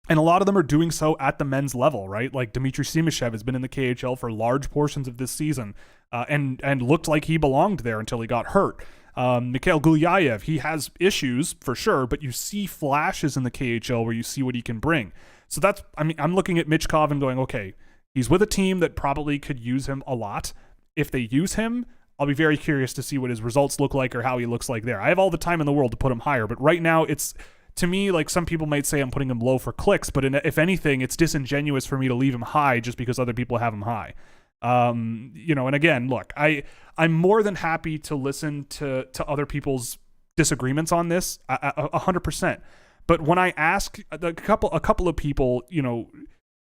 a lot of them are doing so at the men's level, right? Like Dmitry Simashev has been in the KHL for large portions of this season and looked like he belonged there until he got hurt. Mikhail Gulyayev, he has issues for sure, but you see flashes in the KHL where you see what he can bring. So I'm looking at Michkov and going, okay, he's with a team that probably could use him a lot. If they use him, I'll be very curious to see what his results look like or how he looks like there. I have all the time in the world to put him higher, but right now it's, to me, like some people might say I'm putting him low for clicks, but if anything, it's disingenuous for me to leave him high just because other people have him high. You know, and again, look, I'm more than happy to listen to other people's disagreements on this, 100%. But when I ask a couple of people, you know,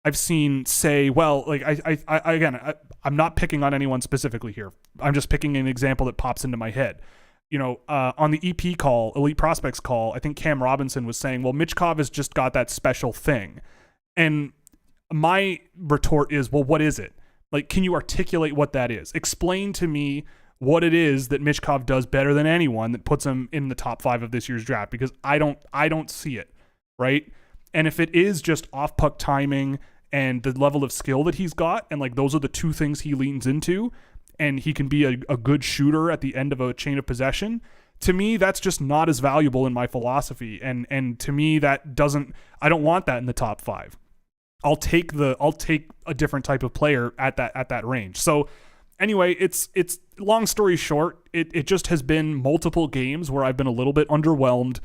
I've seen say, well, like I'm not picking on anyone specifically here. I'm just picking an example that pops into my head. You know, on the EP call, Elite Prospects call, I think Cam Robinson was saying, well, Michkov has just got that special thing. And my retort is, well, what is it? Like, can you articulate what that is? Explain to me what it is that Michkov does better than anyone that puts him in the top 5 of this year's draft, because I don't see it, right? And if it is just off-puck timing and the level of skill that he's got, and like those are the two things he leans into, and he can be a good shooter at the end of a chain of possession, to me, that's just not as valuable in my philosophy. And to me, I don't want that in the top 5. I'll take a different type of player at that range. So anyway, it's long story short, it just has been multiple games where I've been a little bit underwhelmed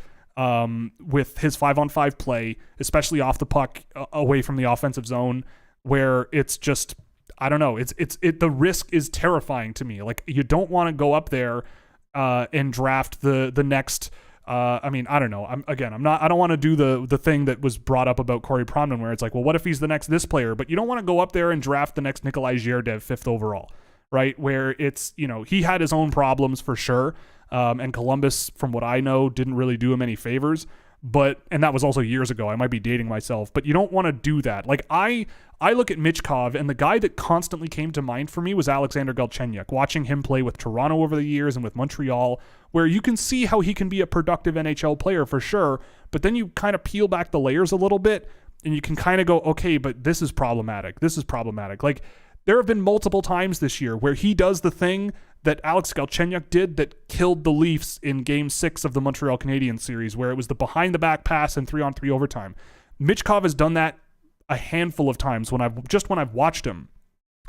with his 5-on-5 play, especially off the puck, away from the offensive zone, where it's just, I don't know, the risk is terrifying to me. Like, you don't want to go up there and draft the next. I mean, I don't know. I don't want to do the thing that was brought up about Corey Pronman, where it's like, well, what if he's the next this player? But you don't want to go up there and draft the next Nikolai Zherdev 5th overall, right? Where it's, he had his own problems for sure. And Columbus, from what I know, didn't really do him any favors. And that was also years ago. I might be dating myself, but you don't want to do that. Like, I look at Michkov, and the guy that constantly came to mind for me was Alexander Galchenyuk, watching him play with Toronto over the years and with Montreal, where you can see how he can be a productive NHL player for sure, but then you kind of peel back the layers a little bit, and you can kind of go, okay, but this is problematic. Like, there have been multiple times this year where he does the thing that Alex Galchenyuk did that killed the Leafs in Game 6 of the Montreal Canadiens series, where it was the behind-the-back pass and 3-on-3 overtime. Michkov has done that a handful of times when I've watched him,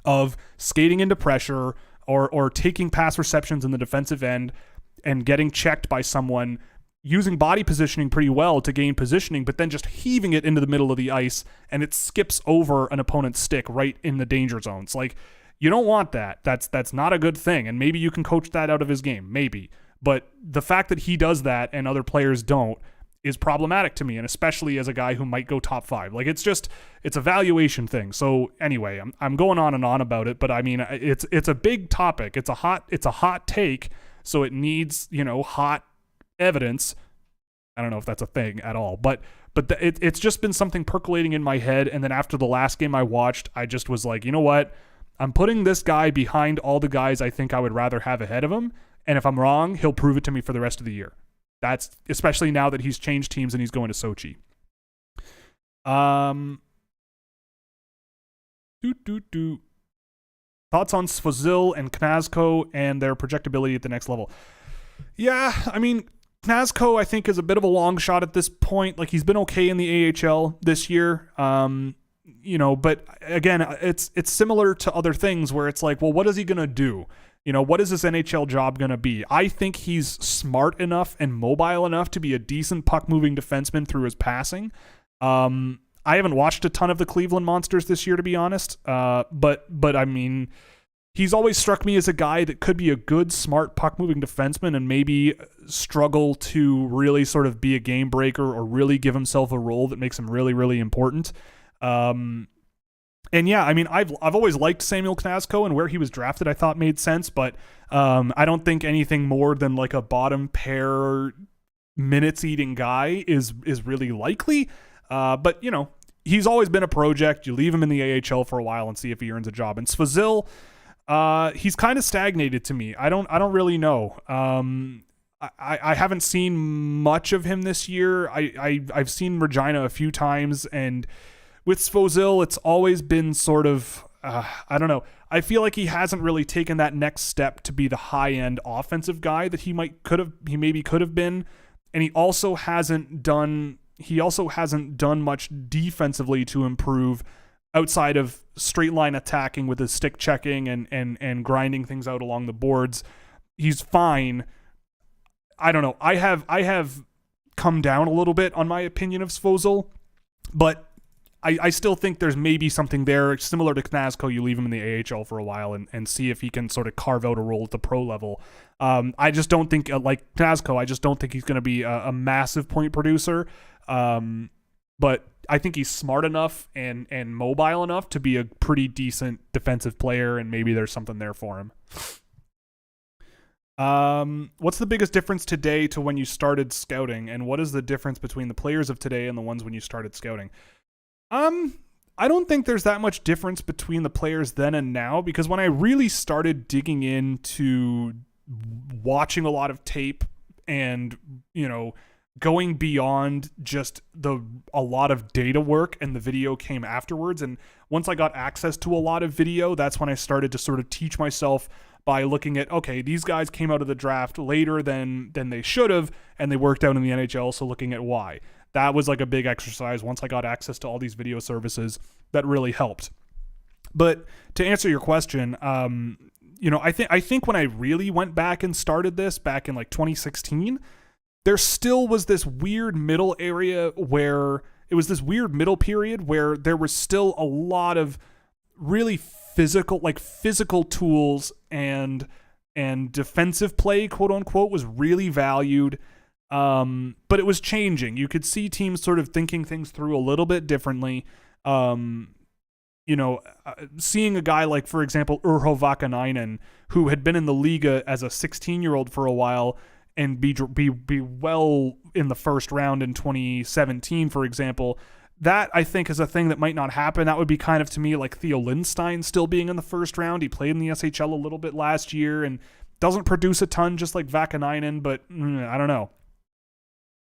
of skating into pressure or taking pass receptions in the defensive end and getting checked by someone, using body positioning pretty well to gain positioning, but then just heaving it into the middle of the ice, and it skips over an opponent's stick right in the danger zones. Like, you don't want that. That's not a good thing, and maybe you can coach that out of his game, maybe. But the fact that he does that and other players don't is problematic to me, and especially as a guy who might go top 5. Like, it's a valuation thing. So anyway, I'm going on and on about it, but I mean, it's a big topic. It's a hot take, so it needs, hot evidence. I don't know if that's a thing at all, but it's just been something percolating in my head. And then after the last game I watched, I just was like, you know what? I'm putting this guy behind all the guys I think I would rather have ahead of him. And if I'm wrong, he'll prove it to me for the rest of the year. That's especially now that he's changed teams and he's going to Sochi. Thoughts on Svozil and Knazko and their projectability at the next level? Yeah, I mean, Knazko, I think, is a bit of a long shot at this point. Like, he's been okay in the AHL this year. But again, it's similar to other things where it's like, well, what is he going to do? What is this NHL job going to be? I think he's smart enough and mobile enough to be a decent puck-moving defenseman through his passing. I haven't watched a ton of the Cleveland Monsters this year, to be honest. But I mean, he's always struck me as a guy that could be a good, smart puck-moving defenseman and maybe struggle to really sort of be a game breaker or really give himself a role that makes him really, really important. And yeah, I mean, I've always liked Samuel Knazko, and where he was drafted I thought made sense, but I don't think anything more than like a bottom pair minutes eating guy is really likely. But he's always been a project. You leave him in the AHL for a while and see if he earns a job. And Svozil, he's kind of stagnated to me. I don't really know. I haven't seen much of him this year. I've seen Regina a few times, and with Svozil, it's always been sort of, I don't know. I feel like he hasn't really taken that next step to be the high-end offensive guy that he maybe could have been. And he also hasn't done much defensively to improve outside of straight line attacking with his stick checking and grinding things out along the boards. He's fine. I don't know. I have come down a little bit on my opinion of Svozil, but I still think there's maybe something there similar to Knazko. You leave him in the AHL for a while and see if he can sort of carve out a role at the pro level. I just don't think, like Knazko, I just don't think he's going to be a massive point producer. But I think he's smart enough and mobile enough to be a pretty decent defensive player, and maybe there's something there for him. What's the biggest difference today to when you started scouting, and what is the difference between the players of today and the ones when you started scouting? I don't think there's that much difference between the players then and now, because when I really started digging into watching a lot of tape and, going beyond just a lot of data work, and the video came afterwards. And once I got access to a lot of video, that's when I started to sort of teach myself by looking at, okay, these guys came out of the draft later than they should have, and they worked out in the NHL, so looking at why. That was like a big exercise once I got access to all these video services that really helped. But to answer your question, I think when I really went back and started this back in like 2016, there still was this weird middle area where it was this weird middle period where there was still a lot of really physical tools and defensive play, quote unquote, was really valued. But it was changing. You could see teams sort of thinking things through a little bit differently. Seeing a guy like, for example, Urho Vakanainen, who had been in the league as a 16-year-old for a while and be well in the first round in 2017, for example, that I think is a thing that might not happen. That would be kind of, to me, like Theo Lindstein still being in the first round. He played in the SHL a little bit last year and doesn't produce a ton, just like Vakanainen, but I don't know.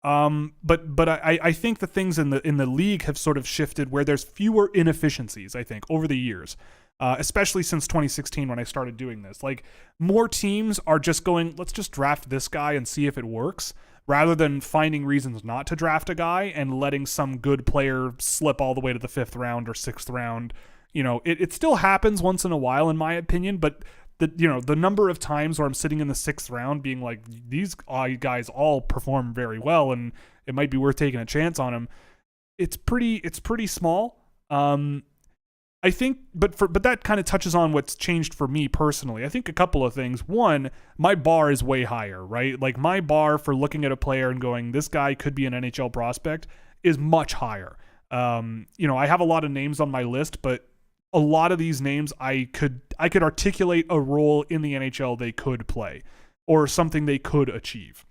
But I think the things in the league have sort of shifted where there's fewer inefficiencies, I think, over the years, especially since 2016 when I started doing this. Like, more teams are just going, let's just draft this guy and see if it works, rather than finding reasons not to draft a guy and letting some good player slip all the way to the 5th round or 6th round. It still happens once in a while, in my opinion, but the number of times where I'm sitting in the 6th round being like, these guys all perform very well and it might be worth taking a chance on them, it's pretty small. I think, but that kind of touches on what's changed for me personally. I think a couple of things. One, my bar is way higher, right? Like, my bar for looking at a player and going, this guy could be an NHL prospect, is much higher. I have a lot of names on my list, but a lot of these names I could articulate a role in the NHL they could play or something they could achieve.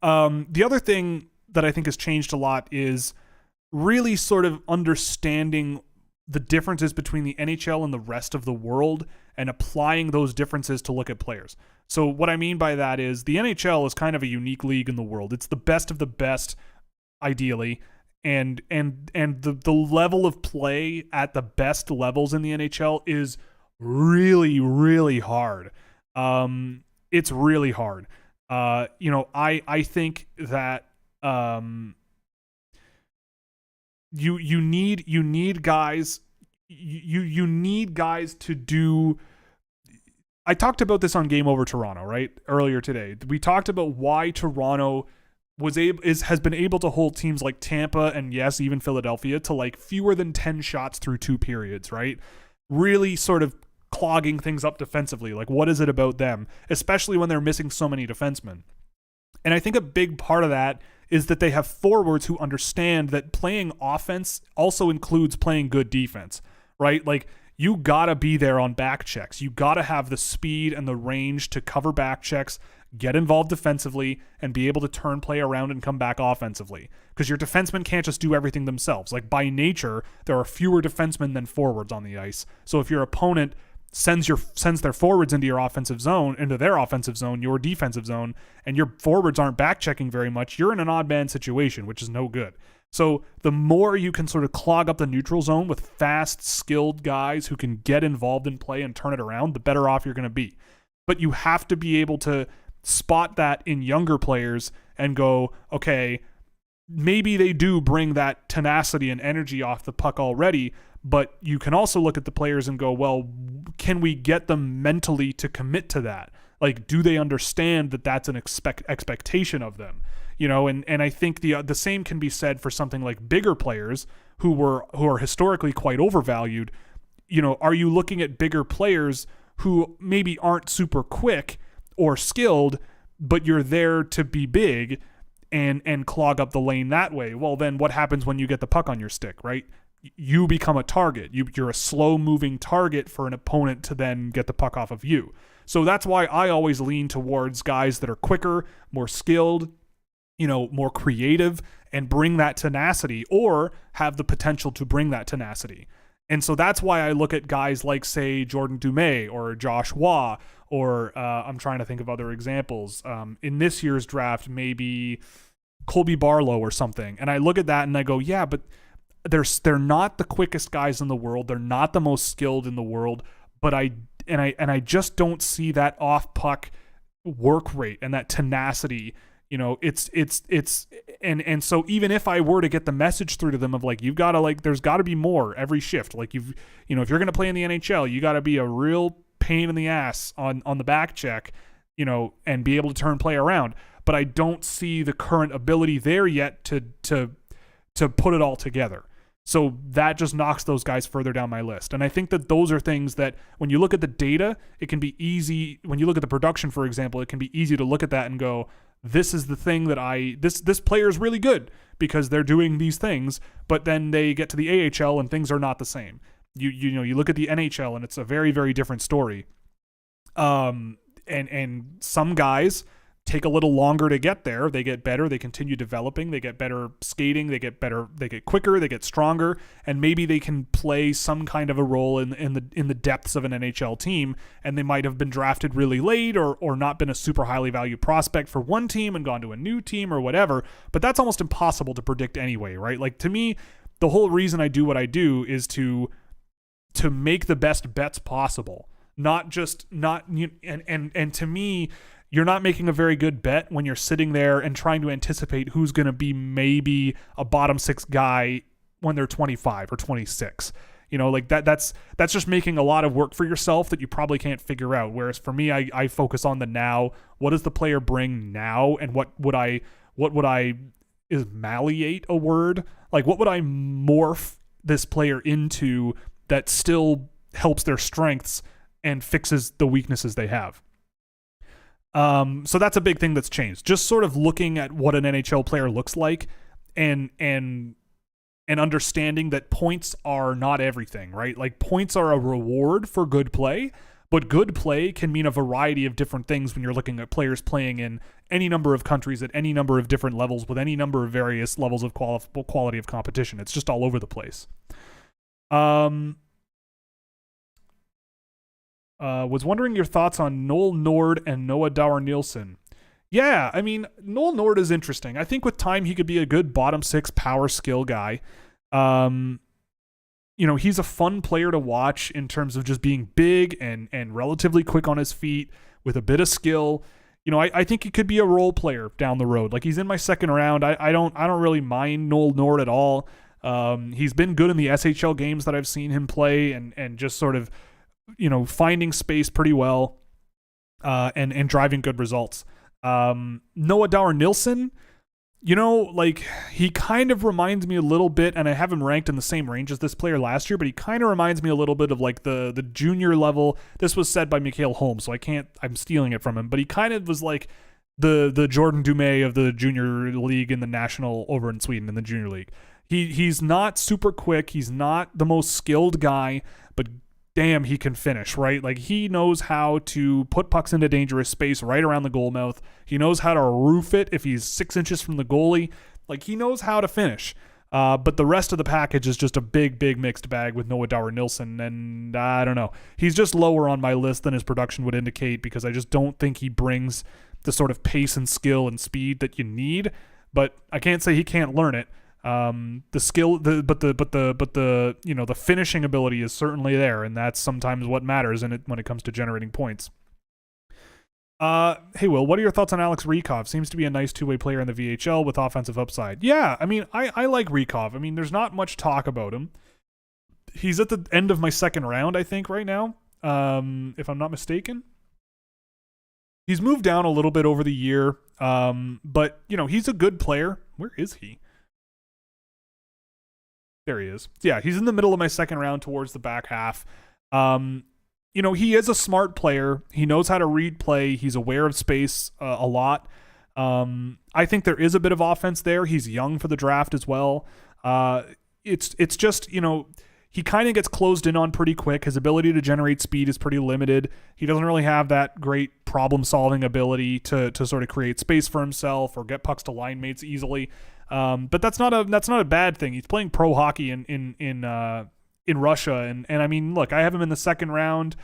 The other thing that I think has changed a lot is really sort of understanding the differences between the NHL and the rest of the world and applying those differences to look at players. So what I mean by that is the NHL is kind of a unique league in the world. It's the best of the best, ideally. And the level of play at the best levels in the NHL is really, really hard. It's really hard. I think that you need guys. You need guys to do. I talked about this on Game Over Toronto, right, earlier today. We talked about why Toronto has been able to hold teams like Tampa and, yes, even Philadelphia to like fewer than 10 shots through 2 periods, right? Really sort of clogging things up defensively. Like, what is it about them, especially when they're missing so many defensemen? And I think a big part of that is that they have forwards who understand that playing offense also includes playing good defense, right? Like, you gotta be there on back checks. You gotta have the speed and the range to cover back checks, get involved defensively, and be able to turn play around and come back offensively. Because your defensemen can't just do everything themselves. Like, by nature, there are fewer defensemen than forwards on the ice. So if your opponent sends their forwards into their offensive zone, your defensive zone, and your forwards aren't back checking very much, you're in an odd man situation, which is no good. So the more you can sort of clog up the neutral zone with fast, skilled guys who can get involved in play and turn it around, the better off you're going to be. But you have to be able to spot that in younger players and go, okay, maybe they do bring that tenacity and energy off the puck already, but you can also look at the players and go, well, can we get them mentally to commit to that? Like, do they understand that that's an expectation of them? And I think the same can be said for something like bigger players who are historically quite overvalued. Are you looking at bigger players who maybe aren't super quick or skilled, but you're there to be big and clog up the lane that way? Well, then what happens when you get the puck on your stick, right? You become a target. You're a slow-moving target for an opponent to then get the puck off of you. So that's why I always lean towards guys that are quicker, more skilled, more creative, and bring that tenacity, or have the potential to bring that tenacity. And so that's why I look at guys like, say, Jordan Dumais or Josh Waugh, or I'm trying to think of other examples. In this year's draft, maybe Colby Barlow or something. And I look at that and I go, yeah, but they're not the quickest guys in the world. They're not the most skilled in the world. But and I just don't see that off puck work rate and that tenacity. You know, it's and so even if I were to get the message through to them of like, you've got to like, there's got to be more every shift. Like if you're going to play in the NHL, you got to be a real pain in the ass on the back check, you know, and be able to turn play around. But I don't see the current ability there yet to put it all together. So that just knocks those guys further down my list. And I think that those are things that when you look at the data, it can be easy. When you look at the production, for example, it can be easy to look at that and go, this is the thing that this player is really good because they're doing these things, but then they get to the AHL and things are not the same. You look at the NHL and it's a very, very different story. And some guys take a little longer to get there. They get better, they continue developing, they get better skating, they get better, they get quicker, they get stronger, and maybe they can play some kind of a role in the depths of an NHL team, and they might have been drafted really late or not been a super highly valued prospect for one team and gone to a new team or whatever, but that's almost impossible to predict anyway, right? Like, to me, the whole reason I do what I do is to make the best bets possible, and to me, you're not making a very good bet when you're sitting there and trying to anticipate who's going to be maybe a bottom six guy when they're 25 or 26. You know, like that's just making a lot of work for yourself that you probably can't figure out. Whereas for me, I focus on the now. What does the player bring now? And what would I is malleate a word? Like, what would I morph this player into that still helps their strengths and fixes the weaknesses they have? So that's a big thing that's changed. Just sort of looking at what an NHL player looks like and understanding that points are not everything, right? Like, points are a reward for good play, but good play can mean a variety of different things when you're looking at players playing in any number of countries at any number of different levels with any number of various levels of quality of competition. It's just all over the place. Was wondering your thoughts on Noel Nord and Noah Dower-Nielsen. Yeah, I mean, Noel Nord is interesting. I think with time he could be a good bottom six power skill guy. He's a fun player to watch in terms of just being big and relatively quick on his feet with a bit of skill. You know, I think he could be a role player down the road. Like, he's in my second round. I don't really mind Noel Nord at all. He's been good in the SHL games that I've seen him play and just sort of, finding space pretty well, and driving good results. Noah Dower-Nielsen, he kind of reminds me a little bit, and I have him ranked in the same range as this player last year, but he kind of reminds me a little bit of like the junior level. This was said by Mikhail Holmes, so I'm stealing it from him, but he kind of was like the Jordan Dumais of the junior league in the national over in Sweden in the junior league. He's not super quick. He's not the most skilled guy, but damn, he can finish, right? Like, he knows how to put pucks into dangerous space right around the goal mouth. He knows how to roof it if he's 6 inches from the goalie. Like, he knows how to finish. But the rest of the package is just a big, big mixed bag with Noah Dower-Nielsen, and I don't know. He's just lower on my list than his production would indicate because I just don't think he brings the sort of pace and skill and speed that you need. But I can't say he can't learn it. The skill, but the finishing ability is certainly there, and that's sometimes what matters when it comes to generating points. Hey Will, what are your thoughts on Alex Rykov? Seems to be a nice two-way player in the VHL with offensive upside. Yeah, I mean, I like Rykov. I mean, there's not much talk about him. He's at the end of my second round, I think, right now, if I'm not mistaken. He's moved down a little bit over the year, but he's a good player. Where is he? There he is. Yeah, he's in the middle of my second round towards the back half. He is a smart player. He knows how to read play. He's aware of space a lot. I think there is a bit of offense there. He's young for the draft as well. It's just, he kind of gets closed in on pretty quick. His ability to generate speed is pretty limited. He doesn't really have that great problem-solving ability to sort of create space for himself or get pucks to line mates easily. But that's not a bad thing. He's playing pro hockey in Russia, and I mean, look, I have him in the second round.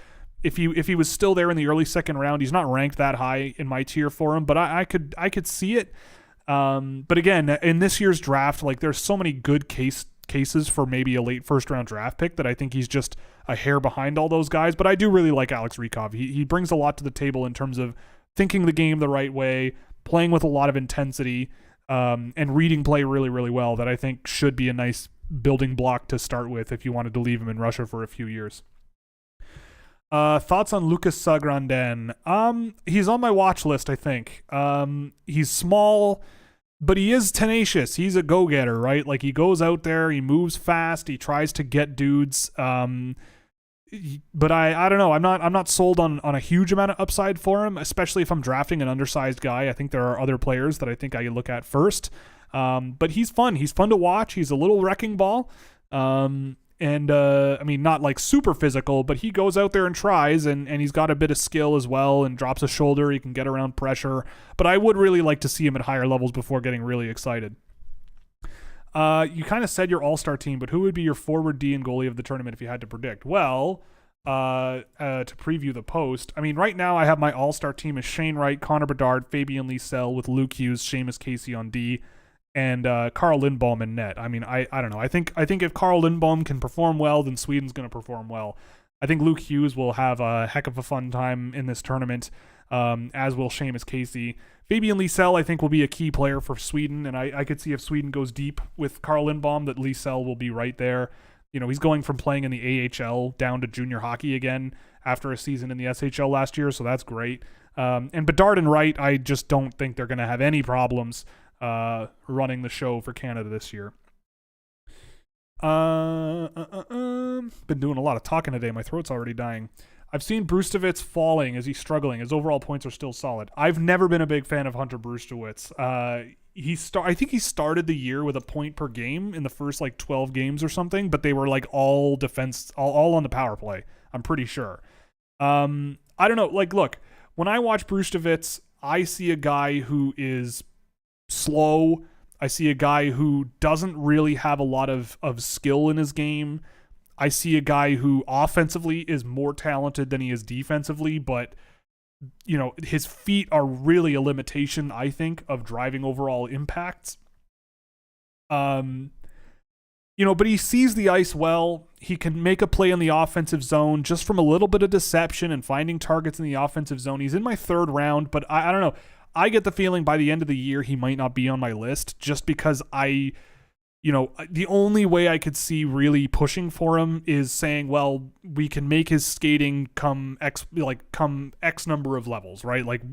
If he was still there in the early second round, he's not ranked that high in my tier for him, but I could see it. But again, in this year's draft, like, there's so many good case cases for maybe a late first round draft pick, that I think he's just a hair behind all those guys. But I do really like Alex Rykov. He brings a lot to the table in terms of thinking the game the right way, playing with a lot of intensity, and reading play really, really well, that I think should be a nice building block to start with if you wanted to leave him in Russia for a few years. Thoughts on Lucas Sagranden? He's on my watch list, I think. He's small, but he is tenacious. He's a go-getter, right? Like, he goes out there, he moves fast, he tries to get dudes. But I don't know. I'm not sold on a huge amount of upside for him, especially if I'm drafting an undersized guy. I think there are other players that I think I look at first. But he's fun. He's fun to watch. He's a little wrecking ball. I mean, not like super physical, but he goes out there and tries, and he's got a bit of skill as well, and drops a shoulder. He can get around pressure. But I would really like to see him at higher levels before getting really excited. You kind of said your all-star team, but who would be your forward, D, and goalie of the tournament if you had to predict? Well, to preview the post, I mean, right now I have my all-star team as Shane Wright, Connor Bedard, Fabian Lysell with Luke Hughes, Seamus Casey on D, and Carl Lindbaum in net. I mean, I don't know. I think if Carl Lindbaum can perform well, then Sweden's going to perform well. I think Luke Hughes will have a heck of a fun time in this tournament, as will Seamus Casey. Fabian Lysell, I think, will be a key player for Sweden, and I could see if Sweden goes deep with Carl Lindbaum that Lysell will be right there. You know, he's going from playing in the AHL down to junior hockey again after a season in the SHL last year, so that's great. And Bedard and Wright, I just don't think they're going to have any problems running the show for Canada this year. Been doing a lot of talking today. My throat's already dying. I've seen Brustewitz falling. Is he struggling? His overall points are still solid. I've never been a big fan of Hunter Brustewitz. I think he started the year with a point per game in the first like 12 games or something, but they were like all defense, all on the power play. I'm pretty sure. I don't know. Like, look, when I watch Brustewitz, I see a guy who is slow. I see a guy who doesn't really have a lot of skill in his game. I see a guy who offensively is more talented than he is defensively, but you know, his feet are really a limitation, I think, of driving overall impacts. You know, but he sees the ice well. He can make a play in the offensive zone just from a little bit of deception and finding targets in the offensive zone. He's in my third round, but I don't know. I get the feeling by the end of the year he might not be on my list, just because the only way I could see really pushing for him is saying, well, we can make his skating come X number of levels, right? Like,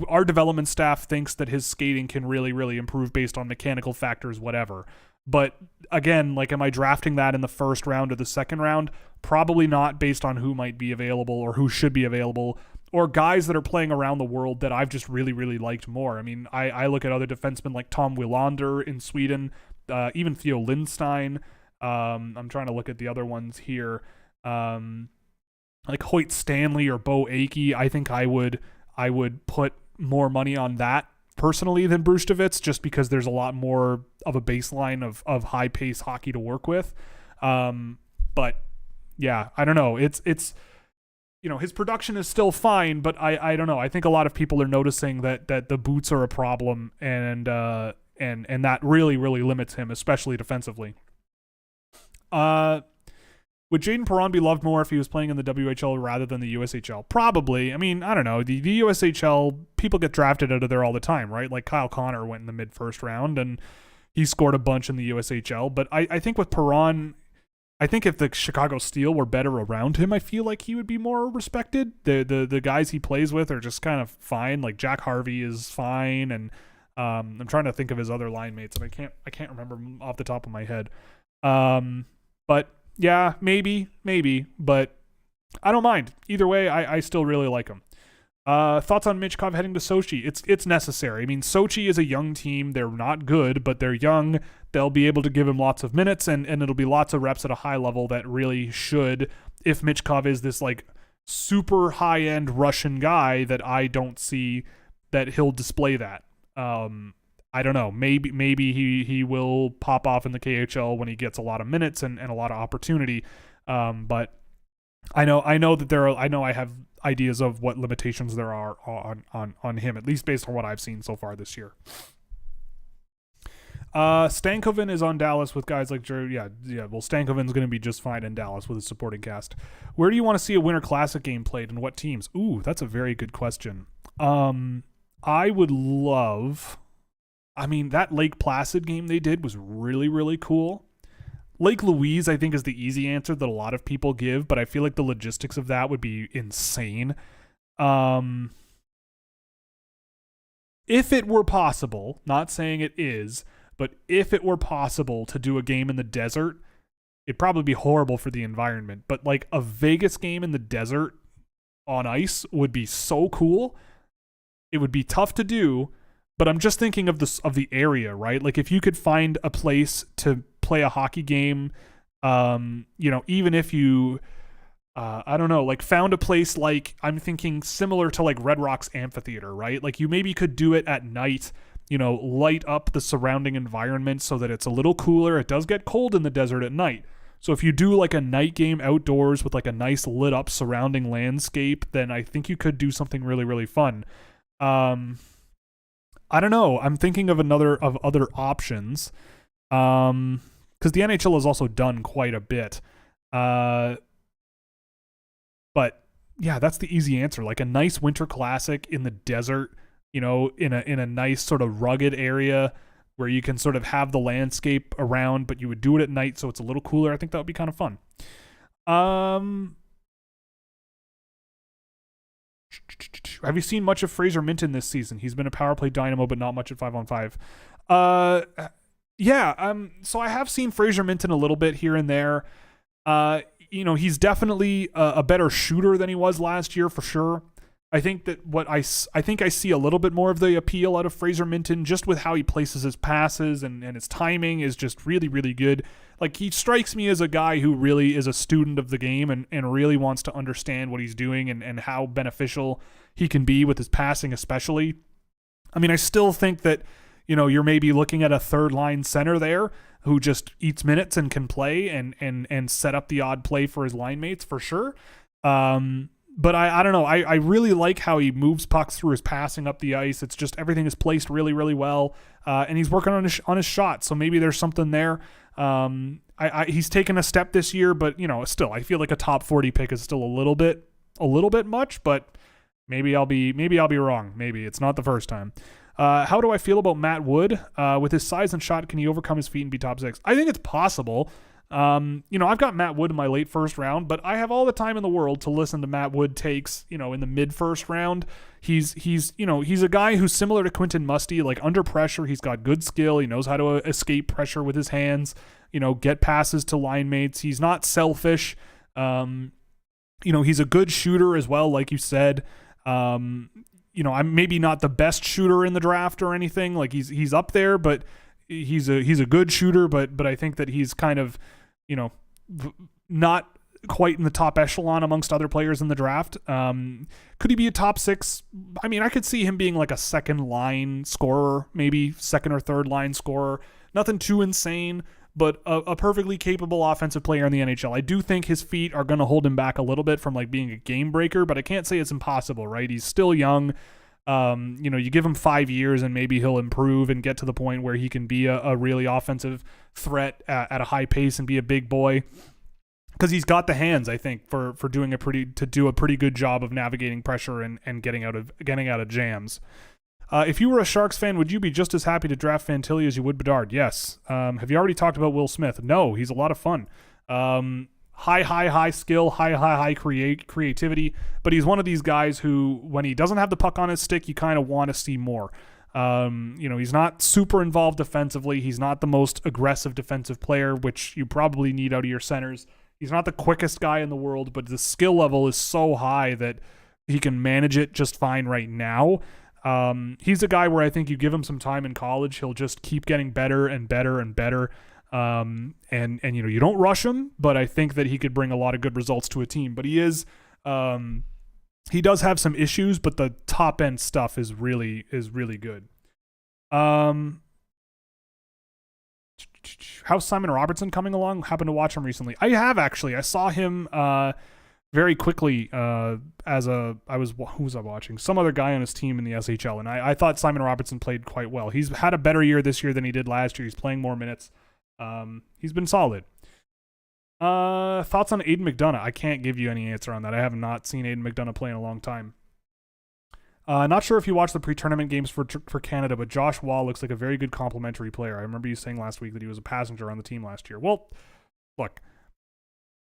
our development staff thinks that his skating can really, really improve based on mechanical factors, whatever. But again, like, am I drafting that in the first round or the second round? Probably not, based on who might be available or who should be available, or guys that are playing around the world that I've just really, really liked more. I mean, I look at other defensemen like Tom Wilander in Sweden, even Theo Lindstein. I'm trying to look at the other ones here. Like Hoyt Stanley or Bo Akey. I think I would put more money on that personally than Brustewitz, just because there's a lot more of a baseline of high pace hockey to work with. But yeah, I don't know. It's you know, his production is still fine, but I don't know. I think a lot of people are noticing that the boots are a problem, and that really, really limits him, especially defensively. Would Jaden Perron be loved more if he was playing in the WHL rather than the USHL? Probably. I mean, I don't know. The USHL, people get drafted out of there all the time, right? Like Kyle Connor went in the mid-first round, and he scored a bunch in the USHL. But I think with Perron, I think if the Chicago Steel were better around him, I feel like he would be more respected. The guys he plays with are just kind of fine. Like Jack Harvey is fine, and I'm trying to think of his other line mates, and I can't remember off the top of my head. But yeah, maybe, but I don't mind. Either way, I still really like him. Thoughts on Michkov heading to Sochi? It's necessary. I mean, Sochi is a young team. They're not good, but they're young. They'll be able to give him lots of minutes, and it'll be lots of reps at a high level that really should, if Michkov is this like super high-end Russian guy, that I don't see that he'll display that. I don't know. Maybe he will pop off in the KHL when he gets a lot of minutes and a lot of opportunity. But I know that I have ideas of what limitations there are on him, at least based on what I've seen so far this year. Stankoven is on Dallas with guys like Drew. Yeah. Well, Stankoven's going to be just fine in Dallas with his supporting cast. Where do you want to see a Winter Classic game played and what teams? Ooh, that's a very good question. I would love. I mean, that Lake Placid game they did was really, really cool. Lake Louise, I think, is the easy answer that a lot of people give, but I feel like the logistics of that would be insane. If it were possible, not saying it is, but if it were possible to do a game in the desert, it'd probably be horrible for the environment. But like a Vegas game in the desert on ice would be so cool. It would be tough to do, but I'm just thinking of the area, right? Like if you could find a place to play a hockey game, even if you I don't know, like found a place like, I'm thinking similar to like Red Rocks Amphitheater, right? Like you maybe could do it at night, light up the surrounding environment so that it's a little cooler. It does get cold in the desert at night. So if you do like a night game outdoors with like a nice lit up surrounding landscape, then I think you could do something really, really fun. I don't know. I'm thinking of other options. Because the NHL has also done quite a bit. But yeah, that's the easy answer. Like a nice Winter Classic in the desert, in a nice sort of rugged area where you can sort of have the landscape around, but you would do it at night so it's a little cooler. I think that would be kind of fun. Have you seen much of Fraser Minton this season? He's been a power play dynamo, but not much at 5-on-5. Yeah. So I have seen Fraser Minton a little bit here and there. He's definitely a better shooter than he was last year for sure. I think that I see a little bit more of the appeal out of Fraser Minton just with how he places his passes and his timing is just really, really good. Like he strikes me as a guy who really is a student of the game and really wants to understand what he's doing and how beneficial he can be with his passing especially. I mean, I still think that, you're maybe looking at a third line center there who just eats minutes and can play and set up the odd play for his line mates for sure. But I don't know. I really like how he moves pucks through his passing up the ice. It's just everything is placed really, really well. And he's working on his shot. So maybe there's something there. He's taken a step this year, but still, I feel like a top 40 pick is still a little bit much, but maybe I'll be wrong. Maybe it's not the first time. How do I feel about Matt Wood? With his size and shot, can he overcome his feet and be top 6? I think it's possible. I've got Matt Wood in my late first round, but I have all the time in the world to listen to Matt Wood takes, in the mid first round. He's a guy who's similar to Quentin Musty, like under pressure. He's got good skill. He knows how to escape pressure with his hands, get passes to line mates. He's not selfish. He's a good shooter as well. Like you said, I'm maybe not the best shooter in the draft or anything. Like he's up there, but he's a good shooter. But I think that he's kind of, not quite in the top echelon amongst other players in the draft. Could he be a top 6? I mean, I could see him being like a second line scorer, maybe second or third line scorer. Nothing too insane, but a perfectly capable offensive player in the NHL. I do think his feet are going to hold him back a little bit from like being a game breaker, but I can't say it's impossible, right? He's still young. You give him 5 years and maybe he'll improve and get to the point where he can be a really offensive threat at a high pace and be a big boy. Because he's got the hands, I think, for doing a pretty good job of navigating pressure and getting out of jams. If you were a Sharks fan, would you be just as happy to draft Fantilli as you would Bedard? Yes. Have you already talked about Will Smith? No, he's a lot of fun. High skill, high creativity, but he's one of these guys who, when he doesn't have the puck on his stick, you kind of want to see more. He's not super involved defensively. He's not the most aggressive defensive player, which you probably need out of your centers. He's not the quickest guy in the world, but the skill level is so high that he can manage it just fine right now. He's a guy where I think you give him some time in college, he'll just keep getting better and better and better. And you don't rush him, but I think that he could bring a lot of good results to a team. But he does have some issues, but the top end stuff is really good. How's Simon Robertson coming along? Happened to watch him recently. I have actually. I saw him very quickly, who was I watching? Some other guy on his team in the SHL, and I thought Simon Robertson played quite well. He's had a better year this year than he did last year. He's playing more minutes. He's been solid. Thoughts on Aiden McDonough? I can't give you any answer on that. I have not seen Aiden McDonough play in a long time. Not sure if you watched the pre-tournament games for Canada, but Josh Waugh looks like a very good complementary player. I remember you saying last week that he was a passenger on the team last year. Well, look,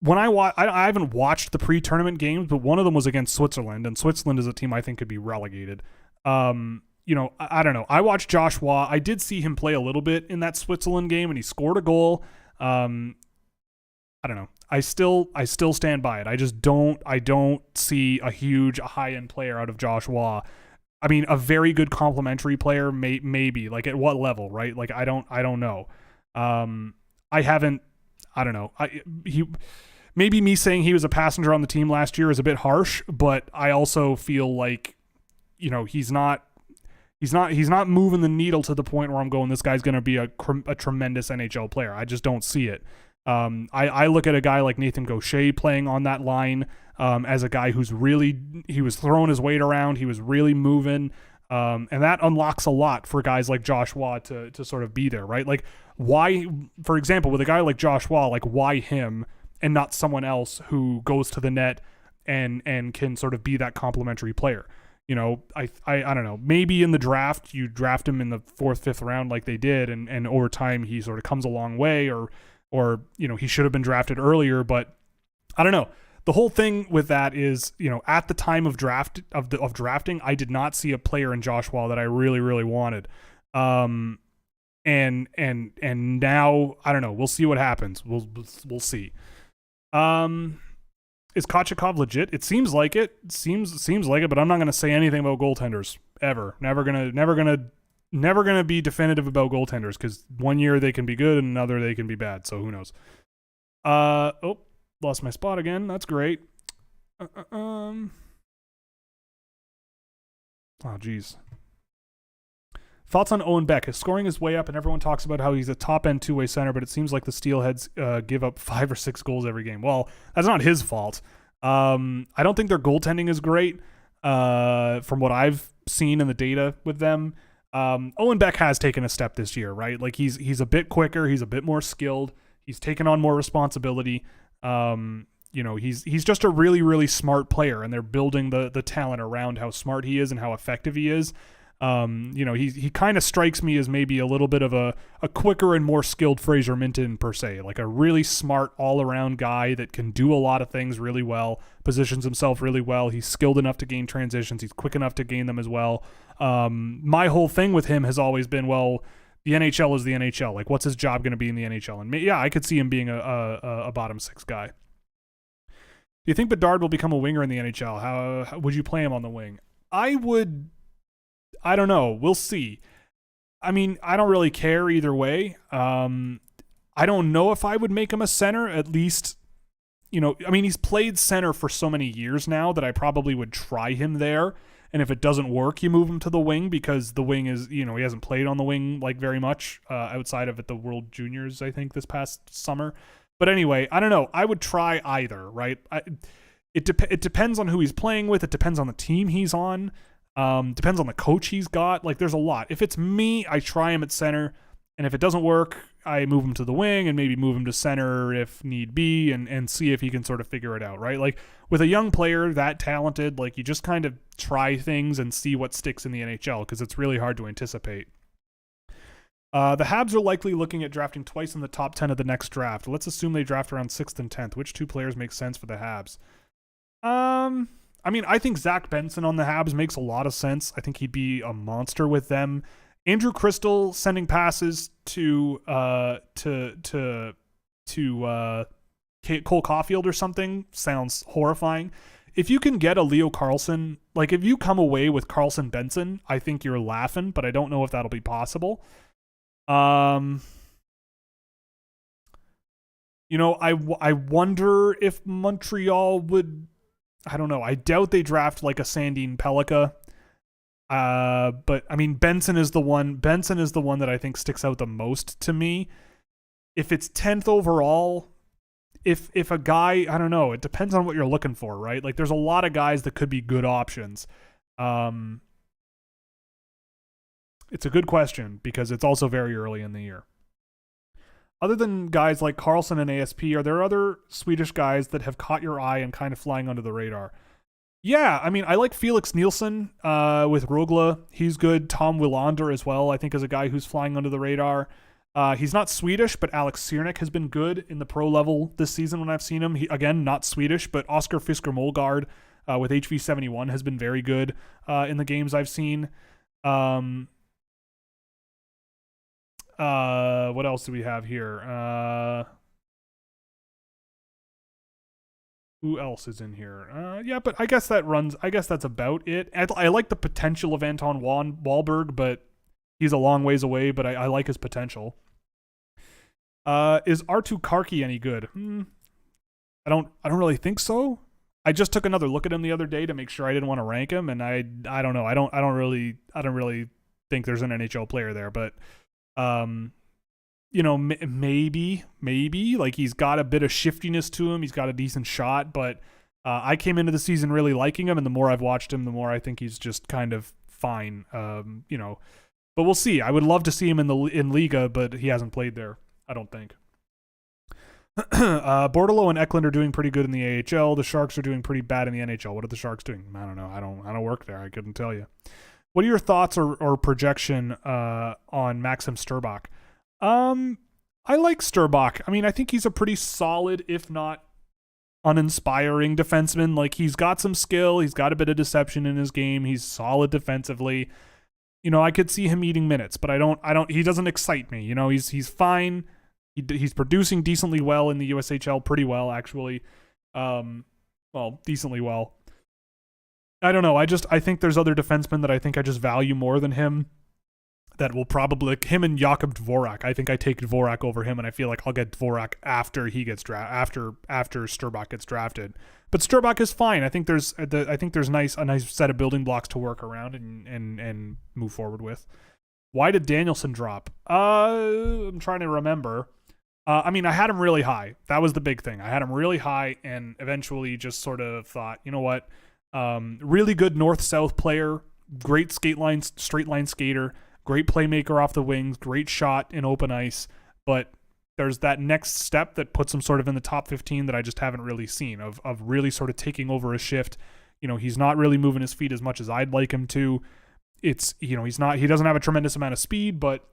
when I haven't watched the pre-tournament games, but one of them was against Switzerland, and Switzerland is a team I think could be relegated. I don't know. I watched Josh Waugh. I did see him play a little bit in that Switzerland game, and he scored a goal. I don't know. I still stand by it. I don't see a huge high-end player out of Josh Waugh. I mean, a very good complementary player, maybe. Like, at what level, right? Like, I don't know. Maybe me saying he was a passenger on the team last year is a bit harsh, but I also feel like, he's not moving the needle to the point where I'm going, this guy's going to be a tremendous NHL player. I just don't see it. I look at a guy like Nathan Gaucher playing on that line as a guy who's he was throwing his weight around. He was really moving. And that unlocks a lot for guys like Josh Waugh to sort of be there, right? Like, why, for example, with a guy like Josh Waugh, like, why him and not someone else who goes to the net and can sort of be that complementary player? I don't know. Maybe in the draft, you draft him in the 4th, 5th round like they did, and over time he sort of comes a long way, or he should have been drafted earlier, but I don't know. The whole thing with that is, at the time of drafting, I did not see a player in Josh Waugh that I really, really wanted. And now, I don't know. We'll see what happens. We'll see. Is Kochetkov legit? It seems like it. Seems like it, but I'm not going to say anything about goaltenders ever. Never gonna be definitive about goaltenders, because one year they can be good and another they can be bad. So who knows? Lost my spot again. That's great. Oh geez. Thoughts on Owen Beck? His scoring is way up, and everyone talks about how he's a top-end two-way center, but it seems like the Steelheads give up 5 or 6 goals every game. Well, that's not his fault. I don't think their goaltending is great from what I've seen in the data with them. Owen Beck has taken a step this year, right? Like, he's a bit quicker. He's a bit more skilled. He's taken on more responsibility. He's just a really, really smart player, and they're building the talent around how smart he is and how effective he is. He kind of strikes me as maybe a little bit of a quicker and more skilled Fraser Minton per se, like a really smart all-around guy that can do a lot of things really well, positions himself really well. He's skilled enough to gain transitions. He's quick enough to gain them as well. My whole thing with him has always been, well, the NHL is the NHL. Like, what's his job going to be in the NHL? And I could see him being a bottom 6 guy. Do you think Bedard will become a winger in the NHL? How would you play him on the wing? I would. I don't know. We'll see. I mean, I don't really care either way. I don't know if I would make him a center, at least, he's played center for so many years now that I probably would try him there. And if it doesn't work, you move him to the wing, because the wing is, he hasn't played on the wing like very much outside of at the World Juniors, I think, this past summer. But anyway, I don't know. I would try either, right? It depends on who he's playing with. It depends on the team he's on. Depends on the coach he's got. Like, there's a lot. If it's me, I try him at center, and if it doesn't work, I move him to the wing and maybe move him to center if need be, and see if he can sort of figure it out, right? Like, with a young player that talented, like, you just kind of try things and see what sticks in the NHL, because it's really hard to anticipate. The Habs are likely looking at drafting twice in the top 10 of the next draft. Let's assume they draft around 6th and 10th. Which 2 players make sense for the Habs? I think Zach Benson on the Habs makes a lot of sense. I think he'd be a monster with them. Andrew Crystal sending passes to Cole Caulfield or something sounds horrifying. If you can get a Leo Carlson, like, if you come away with Carlson Benson, I think you're laughing, but I don't know if that'll be possible. I wonder if Montreal would. I don't know. I doubt they draft like a Sandin Pellikka. But I mean, Benson is the one that I think sticks out the most to me. If it's 10th overall, if a guy, I don't know, it depends on what you're looking for, right? Like there's a lot of guys that could be good options. It's a good question because it's also very early in the year. Other than guys like Carlson and ASP, are there other Swedish guys that have caught your eye and kind of flying under the radar? Yeah, I mean, I like Felix Nielsen with Rogla. He's good. Tom Willander as well, I think, is a guy who's flying under the radar. He's not Swedish, but Alex Siernik has been good in the pro level this season when I've seen him. He, again, not Swedish, but Oscar Fisker-Molgaard with HV71 has been very good in the games I've seen. What else do we have here? Who else is in here? Yeah, but I guess that's about it. I like the potential of Anton Wahlberg, but he's a long ways away, but I like his potential. Is Arttu Karki any good? I don't really think so. I just took another look at him the other day to make sure I didn't want to rank him, and I don't know. I don't really think there's an NHL player there, but you know, maybe like he's got a bit of shiftiness to him. He's got a decent shot, but I came into the season really liking him, and the more I've watched him, the more I think he's just kind of fine. You know, but we'll see. I would love to see him in Liga, but he hasn't played there, I don't think. Bordelot and Eklund are doing pretty good in the AHL. The Sharks are doing pretty bad in the NHL. What are the Sharks doing? I don't know. I don't work there. I couldn't tell you. What are your thoughts or projection on Maxim Sturbach? I like Sturbach. I mean, I think he's a pretty solid, if not uninspiring defenseman. Like, he's got some skill. He's got a bit of deception in his game. He's solid defensively. You know, I could see him eating minutes, but he doesn't excite me. You know, he's fine. He's producing decently well in the USHL, pretty well, actually. Well, decently well. I don't know. I think there's other defensemen that I think I just value more than him that will probably, like him and Jakub Dvorak. I think I take Dvorak over him, and I feel like I'll get Dvorak after he gets after Sturbach gets drafted. But Sturbach is fine. I think there's a nice set of building blocks to work around and move forward with. Why did Danielson drop? I'm trying to remember. I mean, I had him really high. That was the big thing. I had him really high, and eventually just sort of thought, you know what? Really good north-south player, great straight line skater, great playmaker off the wings, great shot in open ice, but there's that next step that puts him sort of in the top 15 that I just haven't really seen of really sort of taking over a shift. You know, he's not really moving his feet as much as I'd like him to. It's, you know, he doesn't have a tremendous amount of speed, but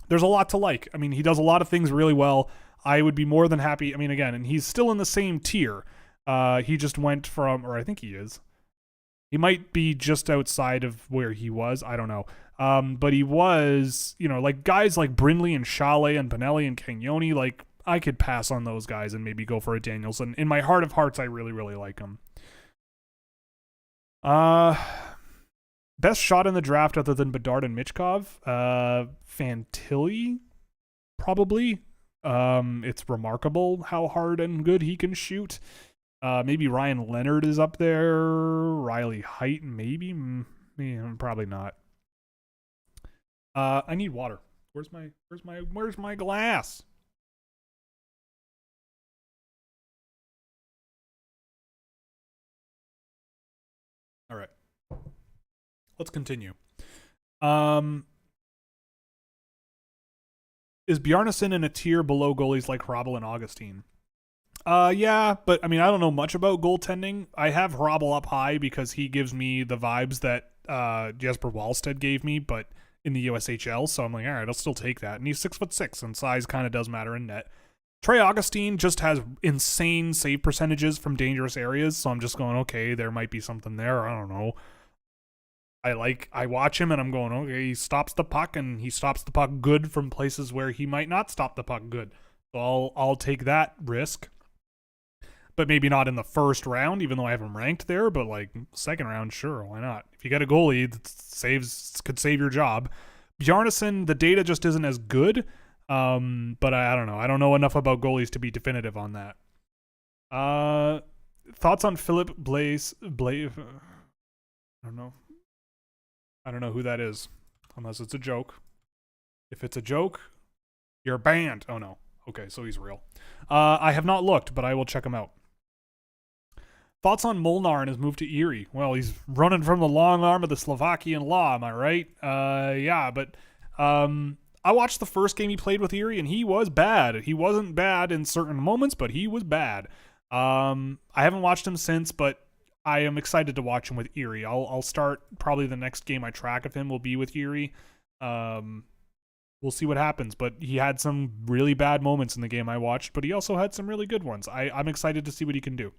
there's a lot to like. I mean, he does a lot of things really well. I would be more than happy. I mean, again, and he's still in the same tier. He just went from, or I think he is. He might be just outside of where he was. I don't know. But he was, you know, like guys like Brindley and Chalet and Benelli and Cagnoni, like I could pass on those guys and maybe go for a Danielson. In my heart of hearts, I really, really like him. Best shot in the draft other than Bedard and Michkov? Fantilli, probably. It's remarkable how hard and good he can shoot. Maybe Ryan Leonard is up there. Riley Height, maybe. Probably not. I need water. Where's my glass? All right. Let's continue. Is Bjarnason in a tier below goalies like Hrabal and Augustine? Yeah, but I mean, I don't know much about goaltending. I have Hrabal up high because he gives me the vibes that Jesper Wallstedt gave me, but in the USHL. So I'm like, all right, I'll still take that. And he's 6'6", and size kind of does matter in net. Trey Augustine just has insane save percentages from dangerous areas, so I'm just going, okay, there might be something there. I don't know. I watch him and I'm going, okay, he stops the puck, and he stops the puck good from places where he might not stop the puck good. So I'll take that risk. But maybe not in the first round, even though I have him ranked there. But like second round, sure, why not? If you get a goalie that could save your job. Bjarnason, the data just isn't as good. But I don't know. I don't know enough about goalies to be definitive on that. Thoughts on Philip Blaise? I don't know. I don't know who that is, unless it's a joke. If it's a joke, you're banned. Oh no. Okay, so he's real. I have not looked, but I will check him out. Thoughts on Molnar and his move to Erie? Well, he's running from the long arm of the Slovakian law, am I right? Yeah, but I watched the first game he played with Erie, and he was bad. He wasn't bad in certain moments, but he was bad. I haven't watched him since, but I am excited to watch him with Erie. I'll start, probably the next game I track of him will be with Erie. We'll see what happens, but he had some really bad moments in the game I watched, but he also had some really good ones. I'm excited to see what he can do.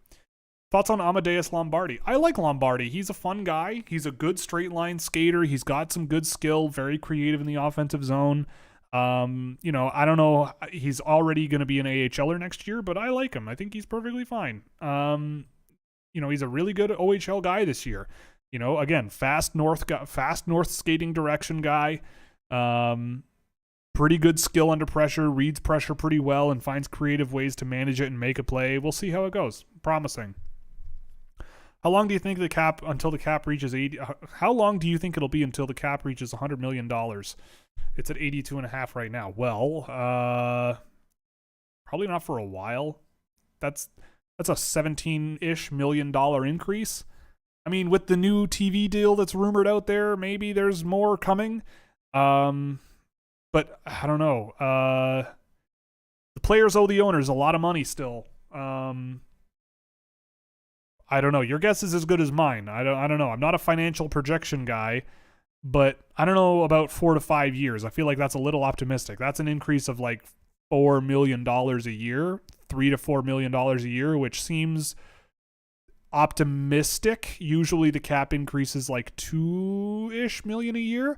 Thoughts on Amadeus Lombardi? I like Lombardi. He's a fun guy. He's a good straight line skater. He's got some good skill, very creative in the offensive zone. I don't know. He's already going to be an AHLer next year, but I like him. I think he's perfectly fine. He's a really good OHL guy this year. Again, fast north skating direction guy. Pretty good skill under pressure, reads pressure pretty well, and finds creative ways to manage it and make a play. We'll see how it goes. Promising. How long do you think until the cap reaches 80? How long do you think it'll be until the cap reaches $100 million? It's at 82.5 right now. Well, probably not for a while. That's a $17-ish million increase. I mean, with the new TV deal that's rumored out there, maybe there's more coming. But I don't know. The players owe the owners a lot of money still. I don't know. Your guess is as good as mine. I don't know. I'm not a financial projection guy, but I don't know about 4 to 5 years. I feel like that's a little optimistic. That's an increase of like $4 million a year, $3 to $4 million a year, which seems optimistic. Usually the cap increases like 2-ish million a year,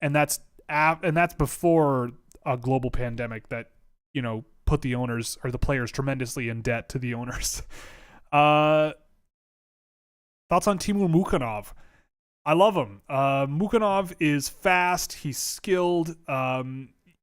and that's before a global pandemic that put the owners or the players tremendously in debt to the owners. Thoughts on Timur Mukhanov? I love him. Mukhanov is fast. He's skilled.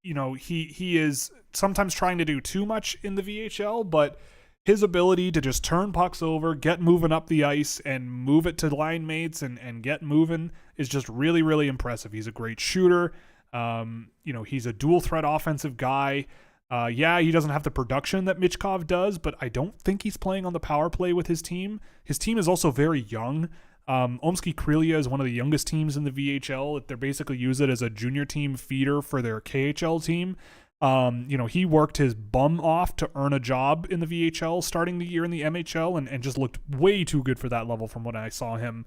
He is sometimes trying to do too much in the VHL, but his ability to just turn pucks over, get moving up the ice, and move it to line mates and get moving is just really, really impressive. He's a great shooter. He's a dual threat offensive guy. He doesn't have the production that Michkov does, but I don't think he's playing on the power play with his team. His team is also very young. Omsky Krylia is one of the youngest teams in the VHL. They basically use it as a junior team feeder for their KHL team. He worked his bum off to earn a job in the VHL starting the year in the MHL and just looked way too good for that level from when I saw him.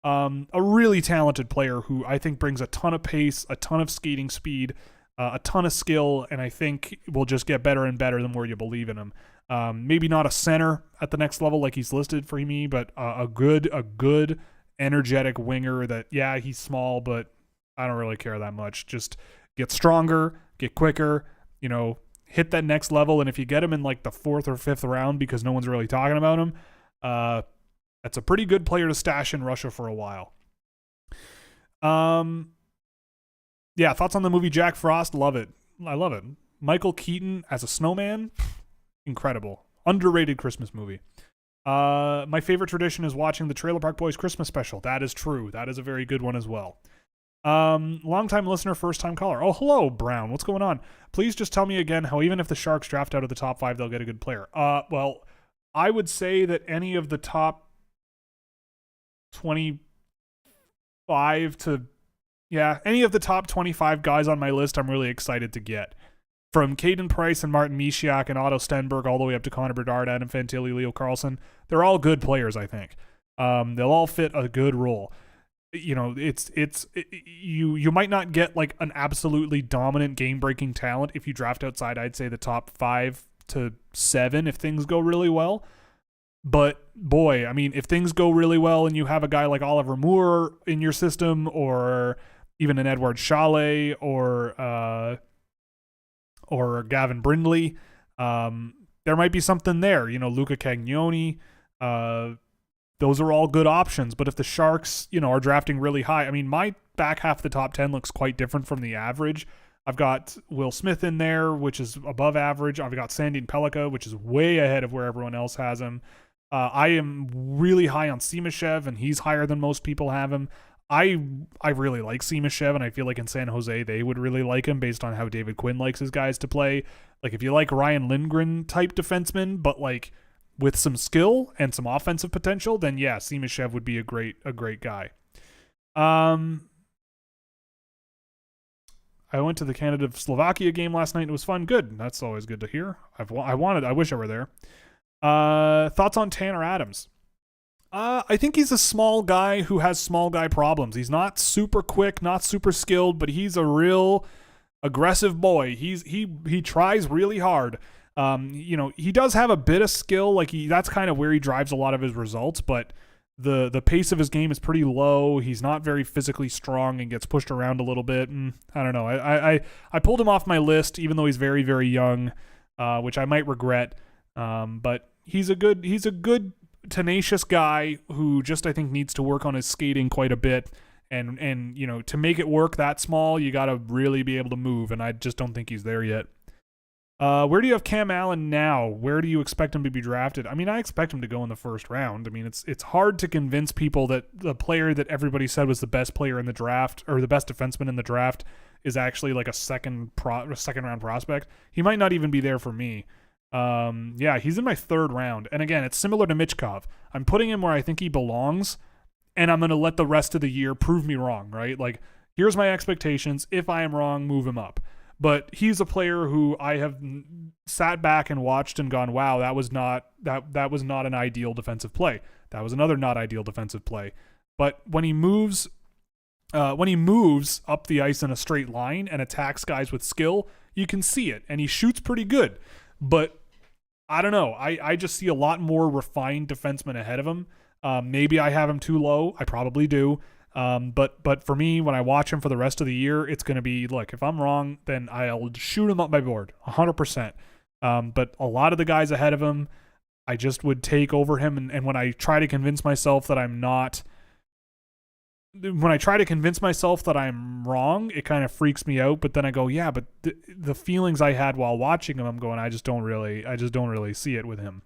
A really talented player who I think brings a ton of pace, a ton of skating speed, a ton of skill, and I think will just get better and better the more you believe in him. Maybe not a center at the next level like he's listed for me, but a good energetic winger that, he's small, but I don't really care that much. Just get stronger, get quicker, hit that next level, and if you get him in like the 4th or 5th round because no one's really talking about him, that's a pretty good player to stash in Russia for a while. Thoughts on the movie Jack Frost? Love it. I love it. Michael Keaton as a snowman, incredible. Underrated Christmas movie. My favorite tradition is watching the Trailer Park Boys Christmas special. That is true. That is a very good one as well. Long-time listener, first-time caller. Oh, hello, Brown. What's going on? Please just tell me again how even if the Sharks draft out of the top 5, they'll get a good player. Well, I would say that any of the top 25 to... any of the top 25 guys on my list I'm really excited to get. From Caden Price and Martin Mishiak and Otto Stenberg all the way up to Connor Bedard, Adam Fantilli, Leo Carlson. They're all good players, I think. They'll all fit a good role. You might not get like an absolutely dominant game-breaking talent if you draft outside, I'd say, the top 5 to 7 if things go really well. But boy, I mean, if things go really well and you have a guy like Oliver Moore in your system, or even an Edward Chalet or Gavin Brindley, there might be something there. Luca Cagnoni, those are all good options. But if the Sharks, are drafting really high, I mean, my back half of the top 10 looks quite different from the average. I've got Will Smith in there, which is above average. I've got Sandin Pellikka, which is way ahead of where everyone else has him. I am really high on Simashev, and he's higher than most people have him. I really like Simashev, and I feel like in San Jose they would really like him based on how David Quinn likes his guys to play. Like if you like Ryan Lindgren type defenseman, but like with some skill and some offensive potential, then yeah, Simashev would be a great guy. I went to the Canada-Slovakia game last night. It was fun. Good. That's always good to hear. I wish I were there. Thoughts on Tanner Adams? I think he's a small guy who has small guy problems. He's not super quick, not super skilled, but he's a real aggressive boy. He tries really hard. He does have a bit of skill. Like that's kind of where he drives a lot of his results, but the pace of his game is pretty low. He's not very physically strong and gets pushed around a little bit. And I don't know. I pulled him off my list, even though he's very, very young, which I might regret. But he's a good tenacious guy who just I think needs to work on his skating quite a bit. And to make it work that small, you got to really be able to move. And I just don't think he's there yet. Where do you have Cam Allen now? Where do you expect him to be drafted? I mean, I expect him to go in the first round. I mean, it's hard to convince people that the player that everybody said was the best player in the draft or the best defenseman in the draft is actually like a second round prospect. He might not even be there for me. He's in my third round. And again, it's similar to Michkov. I'm putting him where I think he belongs, and I'm going to let the rest of the year prove me wrong, right? Like, here's my expectations. If I am wrong, move him up. But he's a player who I have sat back and watched and gone, wow, that was not an ideal defensive play. That was another not ideal defensive play. But when he moves up the ice in a straight line and attacks guys with skill, you can see it, and he shoots pretty good. But I don't know. I just see a lot more refined defensemen ahead of him. Maybe I have him too low. I probably do. But for me, when I watch him for the rest of the year, it's going to be, look, if I'm wrong, then I'll shoot him up my board 100%. But a lot of the guys ahead of him, I just would take over him. And when I try to convince myself that I'm wrong, it kind of freaks me out. But then I go, yeah, but the feelings I had while watching him, I'm going, I just don't really see it with him.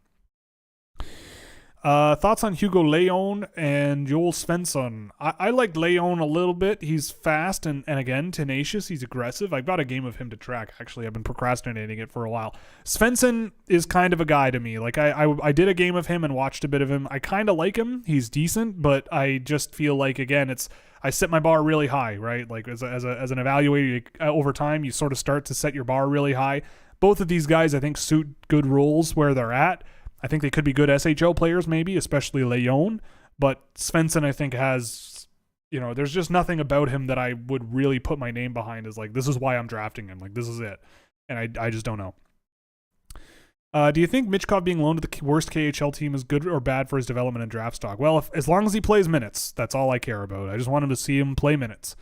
Thoughts on Hugo Leon and Joel Svensson? I like Leon a little bit. He's fast and again, tenacious. He's aggressive. I've got a game of him to track, actually. I've been procrastinating it for a while. Svensson is kind of a guy to me. Like, I did a game of him and watched a bit of him. I kind of like him. He's decent, but I just feel like, again, I set my bar really high, right? Like, as an evaluator, over time, you sort of start to set your bar really high. Both of these guys, I think, suit good roles where they're at. I think they could be good SHL players, maybe, especially Leon. But Svensson, I think, has, there's just nothing about him that I would really put my name behind as like, this is why I'm drafting him. Like, this is it. And I just don't know. Do you think Michkov being loaned to the worst KHL team is good or bad for his development and draft stock? Well, as long as he plays minutes, that's all I care about. I just want him to see him play minutes.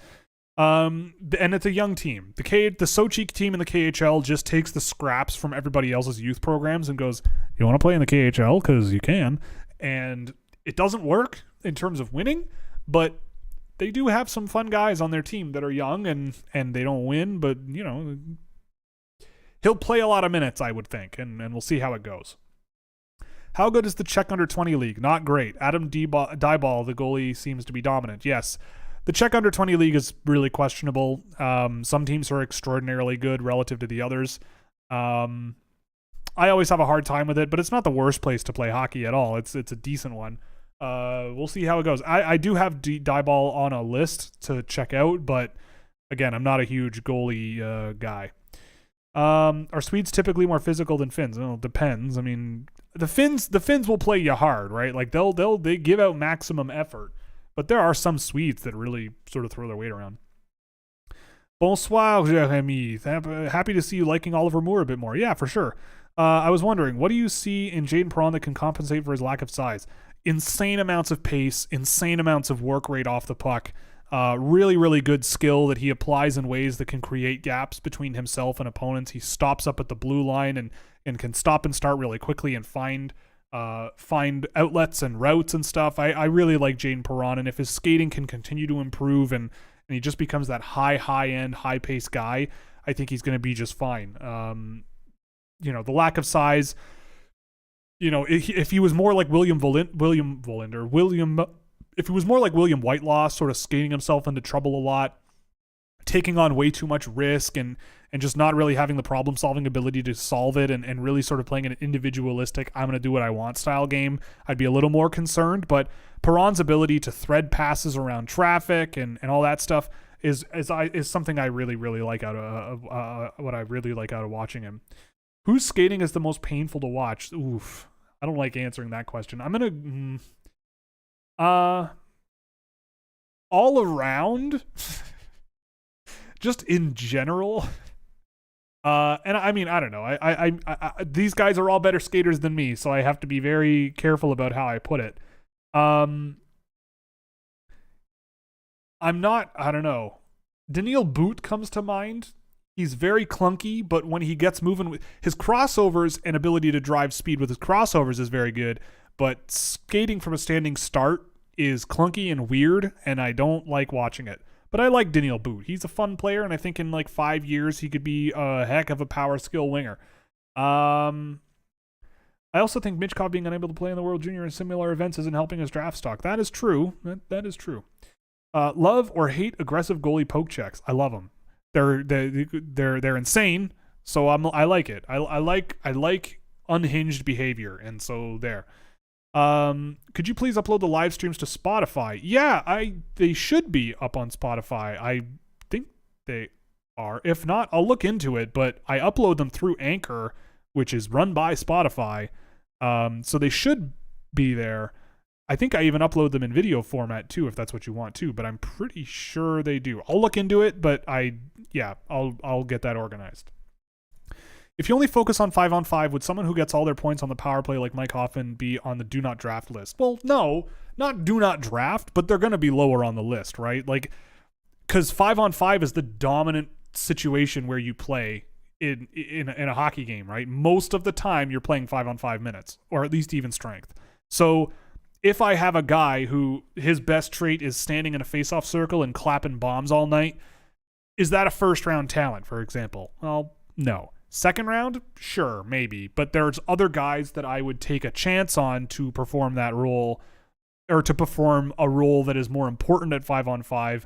And it's a young team. The Sochi team in the KHL just takes the scraps from everybody else's youth programs and goes, you want to play in the KHL? Because you can. And it doesn't work in terms of winning, but they do have some fun guys on their team that are young and they don't win, but, he'll play a lot of minutes, I would think, and we'll see how it goes. How good is the Czech under-20 league? Not great. Adam Dybal, the goalie, seems to be dominant. Yes. The Czech under-20 league is really questionable. Some teams are extraordinarily good relative to the others. I always have a hard time with it, but it's not the worst place to play hockey at all. It's a decent one. We'll see how it goes. I do have Dybal on a list to check out, but again, I'm not a huge goalie guy. Are Swedes typically more physical than Finns? Well, it depends. I mean, the Finns will play you hard, right? Like they give out maximum effort. But there are some Swedes that really sort of throw their weight around. Bonsoir, Jeremy. Happy to see you liking Oliver Moore a bit more. Yeah, for sure. I was wondering, what do you see in Jaden Perron that can compensate for his lack of size? Insane amounts of pace, insane amounts of work rate off the puck. Really, really good skill that he applies in ways that can create gaps between himself and opponents. He stops up at the blue line and can stop and start really quickly and find outlets and routes and stuff. I really like Jaden Perron, and if his skating can continue to improve and he just becomes that high-end, high-paced guy, I think he's going to be just fine. The lack of size, if he was more like William If he was more like William Whitelaw, sort of skating himself into trouble a lot, taking on way too much risk and just not really having the problem-solving ability to solve it and really sort of playing an individualistic, I'm going to do what I want style game, I'd be a little more concerned. But Perron's ability to thread passes around traffic and all that stuff is something I really, really like out of what I really like out of watching him. Whose skating is the most painful to watch? Oof. I don't like answering that question. I'm going to... all around... just in general... and I mean, I don't know. I these guys are all better skaters than me, so I have to be very careful about how I put it. I'm not, I don't know. Daniil Boot comes to mind. He's very clunky, but when he gets moving with his crossovers and ability to drive speed with his crossovers is very good, but skating from a standing start is clunky and weird, and I don't like watching it. But I like Daniil Boot. He's a fun player, and I think in like 5 years he could be a heck of a power skill winger. I also think Michkov being unable to play in the World Junior and similar events isn't helping his draft stock. That is true. That is true. Love or hate aggressive goalie poke checks. I love them. They're insane. So I like it. I like unhinged behavior, and so there. Could you please upload the live streams to Spotify? Yeah, they should be up on Spotify. I think they are. If not, I'll look into it, but I upload them through Anchor, which is run by Spotify. So they should be there. I think I even upload them in video format too, if that's what you want to, but I'm pretty sure they do. I'll look into it, but I'll get that organized. If you only focus on 5-on-5, would someone who gets all their points on the power play like Mike Hoffman be on the do not draft list? Well, no, not do not draft, but they're going to be lower on the list, right? Like, because 5-on-5 is the dominant situation where you play in a hockey game, right? Most of the time you're playing 5-on-5 minutes, or at least even strength. So if I have a guy who his best trait is standing in a face-off circle and clapping bombs all night, is that a first-round talent, for example? Well, no. Second round? Sure, maybe. But there's other guys that I would take a chance on to perform that role, or to perform a role that is more important at 5-on-5,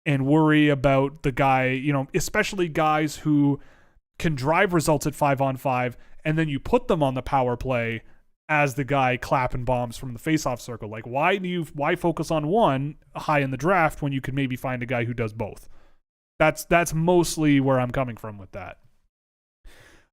and worry about the guy, especially guys who can drive results at 5-on-5, and then you put them on the power play as the guy clapping bombs from the face-off circle. Like, why focus on one high in the draft when you could maybe find a guy who does both? That's mostly where I'm coming from with that.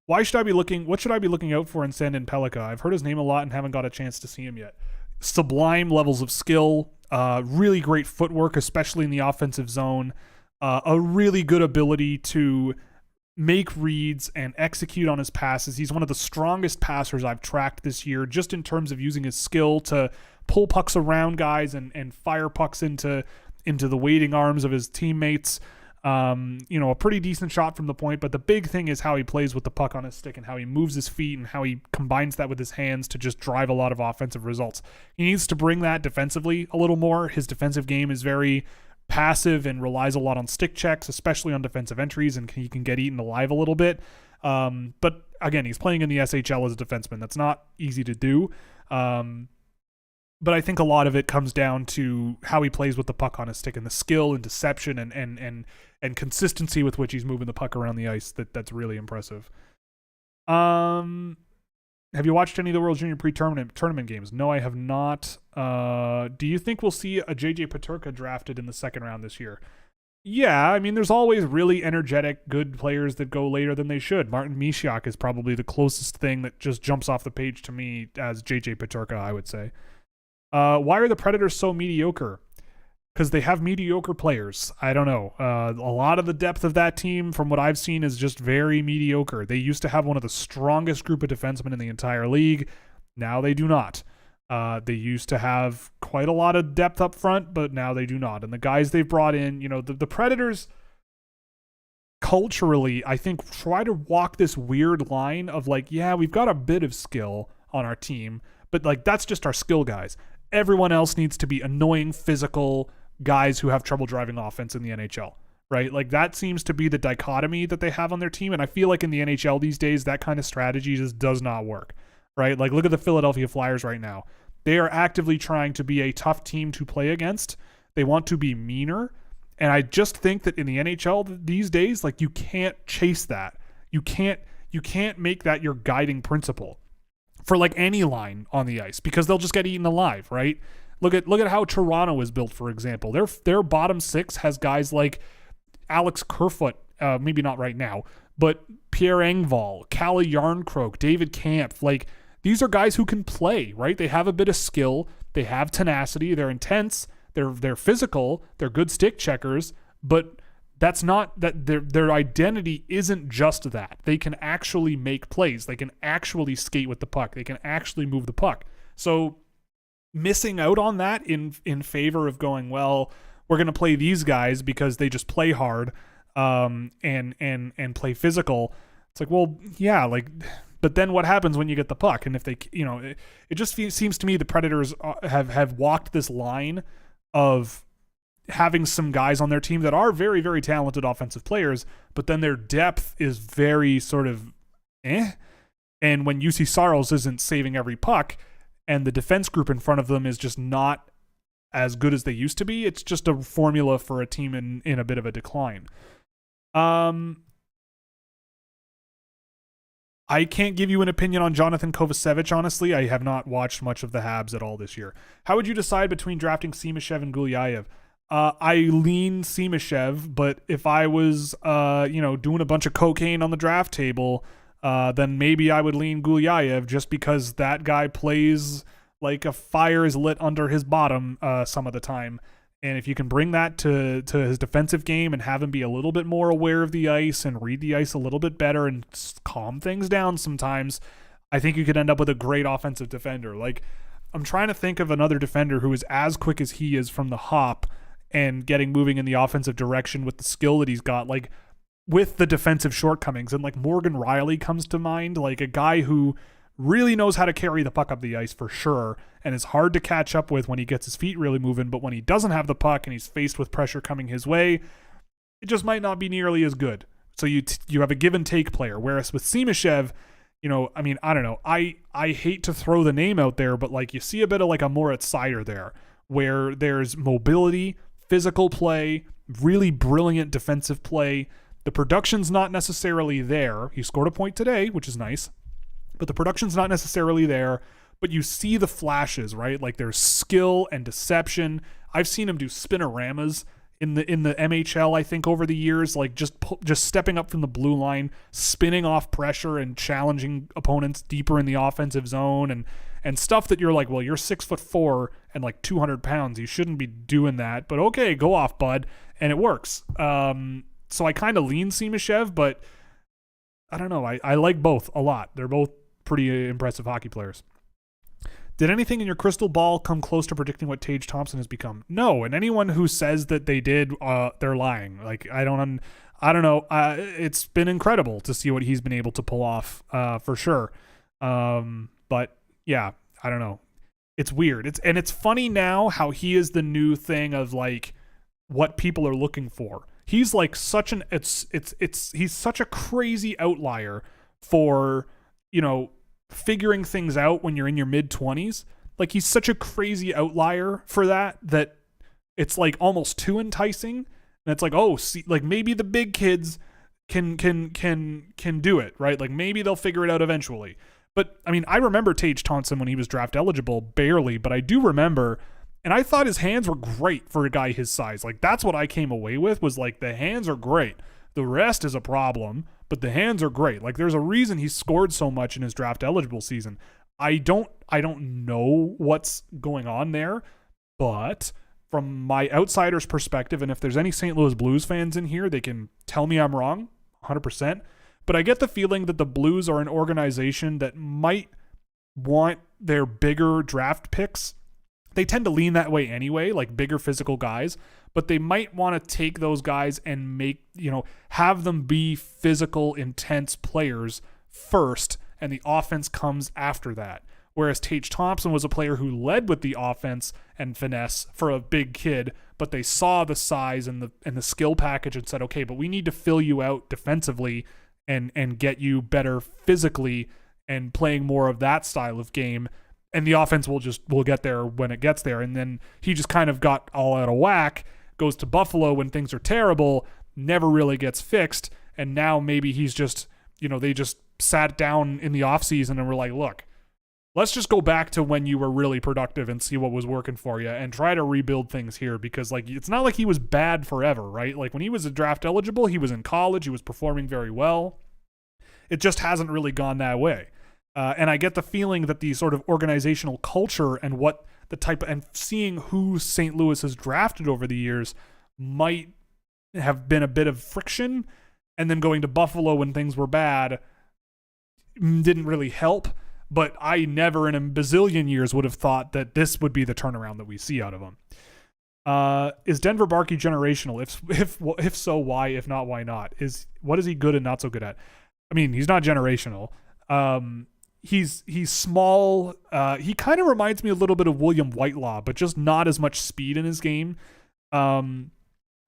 What should I be looking out for in Sandin Pellikka? I've heard his name a lot and haven't got a chance to see him yet. Sublime levels of skill, really great footwork, especially in the offensive zone, a really good ability to make reads and execute on his passes. He's one of the strongest passers I've tracked this year, just in terms of using his skill to pull pucks around guys and fire pucks into the waiting arms of his teammates. A pretty decent shot from the point, but the big thing is how he plays with the puck on his stick and how he moves his feet and how he combines that with his hands to just drive a lot of offensive results. He needs to bring that defensively a little more. His defensive game is very passive and relies a lot on stick checks, especially on defensive entries, and he can get eaten alive a little bit. But again, he's playing in the SHL as a defenseman. That's not easy to do. But I think a lot of it comes down to how he plays with the puck on his stick and the skill and deception and consistency with which he's moving the puck around the ice. That's really impressive. Have you watched any of the World Junior tournament games? No, I have not. Do you think we'll see a JJ Peterka drafted in the second round this year? Yeah, I mean, there's always really energetic, good players that go later than they should. Martin Misiak is probably the closest thing that just jumps off the page to me as JJ Peterka, I would say. Why are the Predators so mediocre? Because they have mediocre players. I don't know. A lot of the depth of that team, from what I've seen, is just very mediocre. They used to have one of the strongest group of defensemen in the entire league. Now they do not. They used to have quite a lot of depth up front, but now they do not. And the guys they've brought in, the Predators culturally, I think, try to walk this weird line of like, yeah, we've got a bit of skill on our team, but like that's just our skill guys. Everyone else needs to be annoying, physical guys who have trouble driving offense in the NHL, right? Like that seems to be the dichotomy that they have on their team. And I feel like in the NHL these days, that kind of strategy just does not work, right? Like look at the Philadelphia Flyers right now. They are actively trying to be a tough team to play against. They want to be meaner. And I just think that in the NHL these days, like, you can't chase that. You can't make that your guiding principle for like any line on the ice, because they'll just get eaten alive, right? Look at how Toronto is built, for example. Their bottom six has guys like Alex Kerfoot, maybe not right now, but Pierre Engvall, Calle Yarncroke, David Kampf. Like, these are guys who can play, right? They have a bit of skill, they have tenacity, they're intense, they're physical, they're good stick checkers, but that's not that their identity isn't just that. They can actually make plays. They can actually skate with the puck. They can actually move the puck. So missing out on that in favor of going, well, we're going to play these guys because they just play hard and play physical. It's like, well, yeah, like, but then what happens when you get the puck? And if they, it just seems to me the Predators have walked this line of having some guys on their team that are very, very talented offensive players, but then their depth is very sort of And when UC Saros isn't saving every puck and the defense group in front of them is just not as good as they used to be, it's just a formula for a team in a bit of a decline. I can't give you an opinion on Jonathan Kovacevic, honestly. I have not watched much of the Habs at all this year. How would you decide between drafting Simashev and Gulyayev? I lean Simashev, but if I was, doing a bunch of cocaine on the draft table, then maybe I would lean Gulyayev, just because that guy plays like a fire is lit under his bottom some of the time. And if you can bring that to his defensive game and have him be a little bit more aware of the ice and read the ice a little bit better and calm things down sometimes, I think you could end up with a great offensive defender. Like, I'm trying to think of another defender who is as quick as he is from the hop and getting moving in the offensive direction with the skill that he's got, like, with the defensive shortcomings. And like Morgan Riley comes to mind, like a guy who really knows how to carry the puck up the ice for sure, and is hard to catch up with when he gets his feet really moving, but when he doesn't have the puck and he's faced with pressure coming his way, it just might not be nearly as good. So you have a give and take player, whereas with Simashev, I don't know. I hate to throw the name out there, but like you see a bit of like a Moritz Seider there, where there's mobility, physical play, really brilliant defensive play. The production's not necessarily there. He scored a point today, which is nice, but the production's not necessarily there. But you see the flashes, right? Like, there's skill and deception. I've seen him do spinoramas in the MHL, I think, over the years, like just stepping up from the blue line, spinning off pressure and challenging opponents deeper in the offensive zone, and stuff that you're like, well, you're 6'4" and like 200 pounds. You shouldn't be doing that, but okay, go off, bud. And it works. So I kind of lean Simashev, but I don't know. I like both a lot. They're both pretty impressive hockey players. Did anything in your crystal ball come close to predicting what Tage Thompson has become? No, and anyone who says that they did, they're lying. Like, I don't know. It's been incredible to see what he's been able to pull off, for sure. But yeah, I don't know. It's weird. It's funny now how he is the new thing of like what people are looking for. He's like such he's such a crazy outlier for, figuring things out when you're in your mid-20s. Like, he's such a crazy outlier for that it's like almost too enticing. And it's like, oh, see, like maybe the big kids can do it, right? Like maybe they'll figure it out eventually. But I mean, I remember Tage Thompson when he was draft eligible, barely, but I do remember, and I thought his hands were great for a guy his size. Like, that's what I came away with, was like, the hands are great. The rest is a problem, but the hands are great. Like, there's a reason he scored so much in his draft eligible season. I don't know what's going on there, but from my outsider's perspective, and if there's any St. Louis Blues fans in here, they can tell me I'm wrong, 100%. But I get the feeling that the Blues are an organization that might want their bigger draft picks. They tend to lean that way anyway, like bigger physical guys, but they might want to take those guys and make, have them be physical, intense players first, and the offense comes after that. Whereas Tage Thompson was a player who led with the offense and finesse for a big kid, but they saw the size and the skill package and said, okay, but we need to fill you out defensively and get you better physically and playing more of that style of game. and the offense will get there when it gets there. And then he just kind of got all out of whack, goes to Buffalo when things are terrible, never really gets fixed, and now maybe he's just, they just sat down in the offseason and were like, look, let's just go back to when you were really productive and see what was working for you and try to rebuild things here, because it's not like he was bad forever, right? Like when he was draft eligible, he was in college, he was performing very well. It just hasn't really gone that way. And I get the feeling that the sort of organizational culture and what the type and seeing who St. Louis has drafted over the years might have been a bit of friction, and then going to Buffalo when things were bad didn't really help. But I never in a bazillion years would have thought that this would be the turnaround that we see out of him. Is Denver Barkey generational? If so, why? If not, why not? What is he good and not so good at? I mean, he's not generational. He's small. He kind of reminds me a little bit of William Whitelaw, but just not as much speed in his game.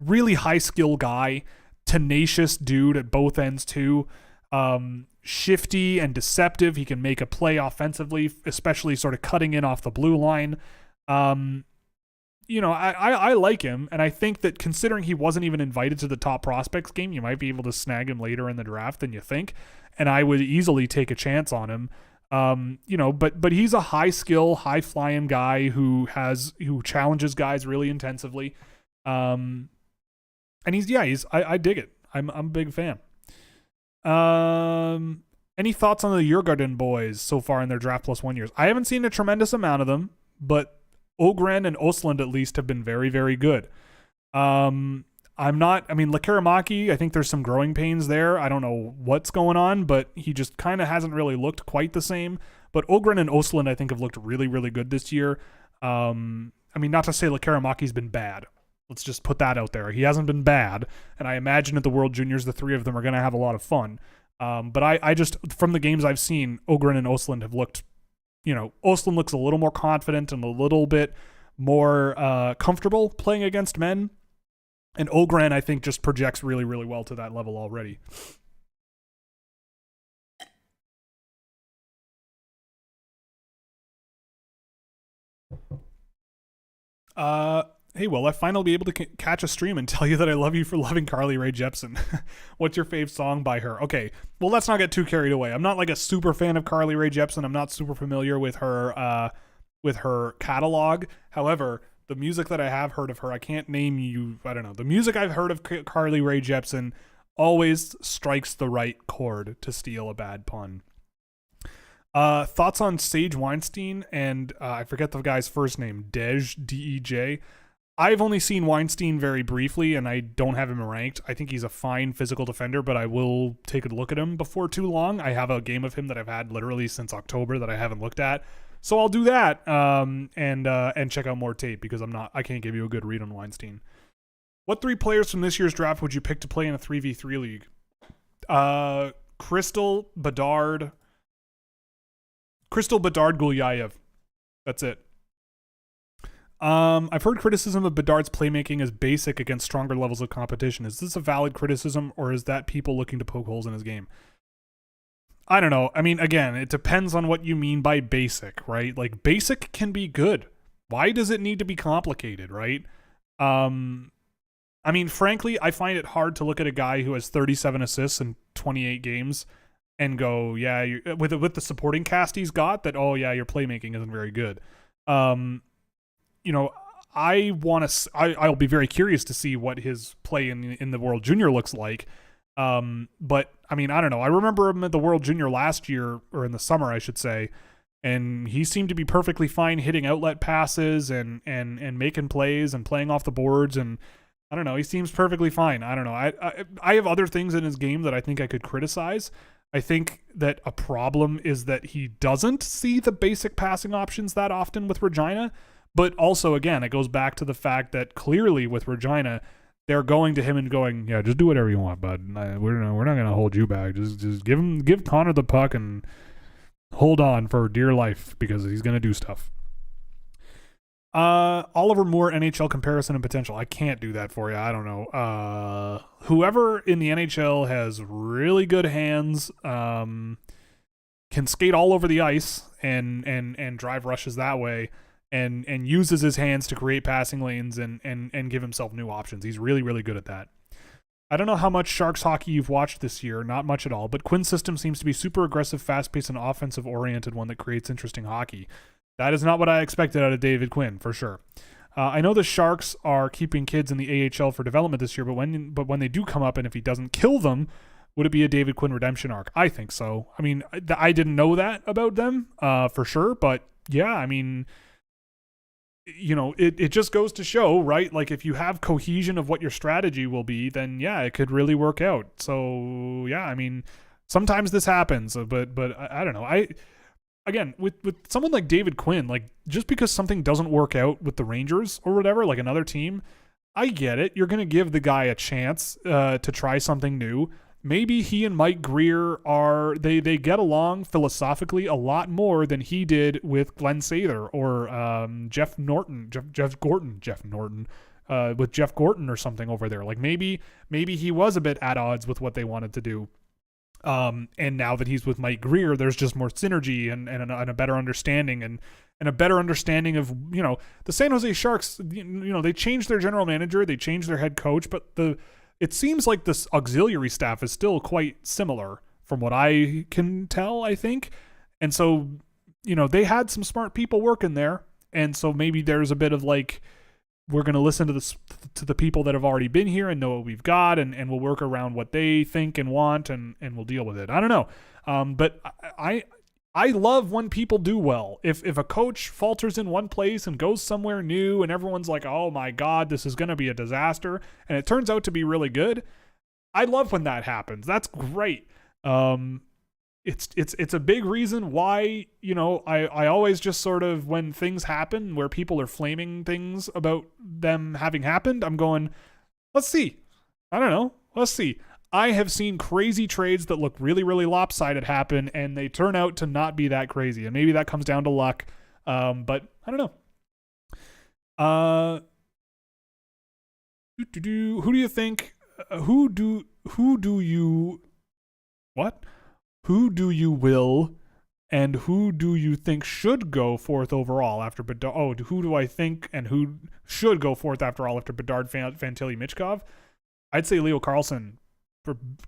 Really high skill guy, tenacious dude at both ends too. Shifty and deceptive. He can make a play offensively, especially sort of cutting in off the blue line. I like him, and I think that considering he wasn't even invited to the top prospects game, you might be able to snag him later in the draft than you think, and I would easily take a chance on him. But he's a high skill, high flying guy who challenges guys really intensively. And I dig it. I'm a big fan. Any thoughts on the Djurgården boys so far in their draft plus 1 years? I haven't seen a tremendous amount of them, but Ogren and Östlund at least have been very, very good. Lekaramaki, I think there's some growing pains there. I don't know what's going on, but he just kind of hasn't really looked quite the same. But Ogren and Östlund, I think, have looked really, really good this year. Not to say Lekaramaki's been bad. Let's just put that out there. He hasn't been bad, and I imagine at the World Juniors, the three of them are going to have a lot of fun. But I just, from the games I've seen, Ogren and Östlund have looked, Östlund looks a little more confident and a little bit more comfortable playing against men. And Ogren, I think, just projects really, really well to that level already. Hey, will I finally be able to catch a stream and tell you that I love you for loving Carly Rae Jepsen? What's your fave song by her? Okay, well, let's not get too carried away. I'm not like a super fan of Carly Rae Jepsen. I'm not super familiar with her catalog. However, the music that I have heard of her, I can't name you. I don't know. The music I've heard of Carly Rae Jepsen always strikes the right chord, to steal a bad pun. Thoughts on Sage Weinstein and I forget the guy's first name, Dej, D-E-J. I've only seen Weinstein very briefly, and I don't have him ranked. I think he's a fine physical defender, but I will take a look at him before too long. I have a game of him that I've had literally since October that I haven't looked at, so I'll do that and check out more tape, because I can't give you a good read on Weinstein. What three players from this year's draft would you pick to play in a 3v3 league? Crystal, Bedard, Gulyayev. That's it. I've heard criticism of Bedard's playmaking as basic against stronger levels of competition. Is this a valid criticism, or is that people looking to poke holes in his game? I don't know. I mean, again, it depends on what you mean by basic, right? Like, basic can be good. Why does it need to be complicated, right? Frankly, I find it hard to look at a guy who has 37 assists in 28 games and go, yeah, with the supporting cast he's got, that, oh yeah, your playmaking isn't very good. I'll be very curious to see what his play in the World Junior looks like. But I don't know. I remember him at the World Junior last year, or in the summer, I should say, and he seemed to be perfectly fine hitting outlet passes and making plays and playing off the boards. And I don't know, he seems perfectly fine. I don't know. I have other things in his game that I think I could criticize. I think that a problem is that he doesn't see the basic passing options that often with Regina. But also, again, it goes back to the fact that clearly with Regina, they're going to him and going, yeah, just do whatever you want, bud. We're not going to hold you back. Just give Connor the puck and hold on for dear life, because he's going to do stuff. Oliver Moore NHL comparison and potential. I can't do that for you. I don't know. Whoever in the NHL has really good hands, can skate all over the ice and drive rushes that way, and uses his hands to create passing lanes and give himself new options. He's really, really good at that. I don't know how much Sharks hockey you've watched this year, not much at all, but Quinn's system seems to be super aggressive, fast-paced, and offensive-oriented one that creates interesting hockey. That is not what I expected out of David Quinn, for sure. I know the Sharks are keeping kids in the AHL for development this year, but when they do come up, and if he doesn't kill them, would it be a David Quinn redemption arc? I think so. I mean, I didn't know that about them, for sure, but yeah, I mean, you know, it just goes to show, right? Like, if you have cohesion of what your strategy will be, then yeah, it could really work out. So yeah, I mean, sometimes this happens, but I don't know. Again, with someone like David Quinn, like, just because something doesn't work out with the Rangers or whatever, like another team, I get it. You're going to give the guy a chance to try something new. Maybe he and Mike Greer they get along philosophically a lot more than he did with Glenn Sather or Jeff Gorton with Jeff Gorton or something over there. Like, maybe he was a bit at odds with what they wanted to do. And now that he's with Mike Greer, there's just more synergy and a better understanding and a better understanding of, you know, the San Jose Sharks. You know, they changed their general manager, they changed their head coach, but it seems like this auxiliary staff is still quite similar from what I can tell, I think. And so, you know, they had some smart people working there. And so maybe there's a bit of like, we're going to listen to the people that have already been here and know what we've got, and we'll work around what they think and want, and we'll deal with it. I don't know. But I love when people do well. If a coach falters in one place and goes somewhere new and everyone's like, oh my God, this is going to be a disaster, and it turns out to be really good, I love when that happens. That's great. It's a big reason why, you know, I always just sort of, when things happen where people are flaming things about them having happened, I'm going, let's see. I don't know. Let's see. I have seen crazy trades that look really, really lopsided happen, and they turn out to not be that crazy. And maybe that comes down to luck. But I don't know. Who do you think? Who do you will, and who do you think should go fourth overall after Bedard? Oh, who do I think and who should go fourth after all after Bedard, Fantilli, Michkov? I'd say Leo Carlsson.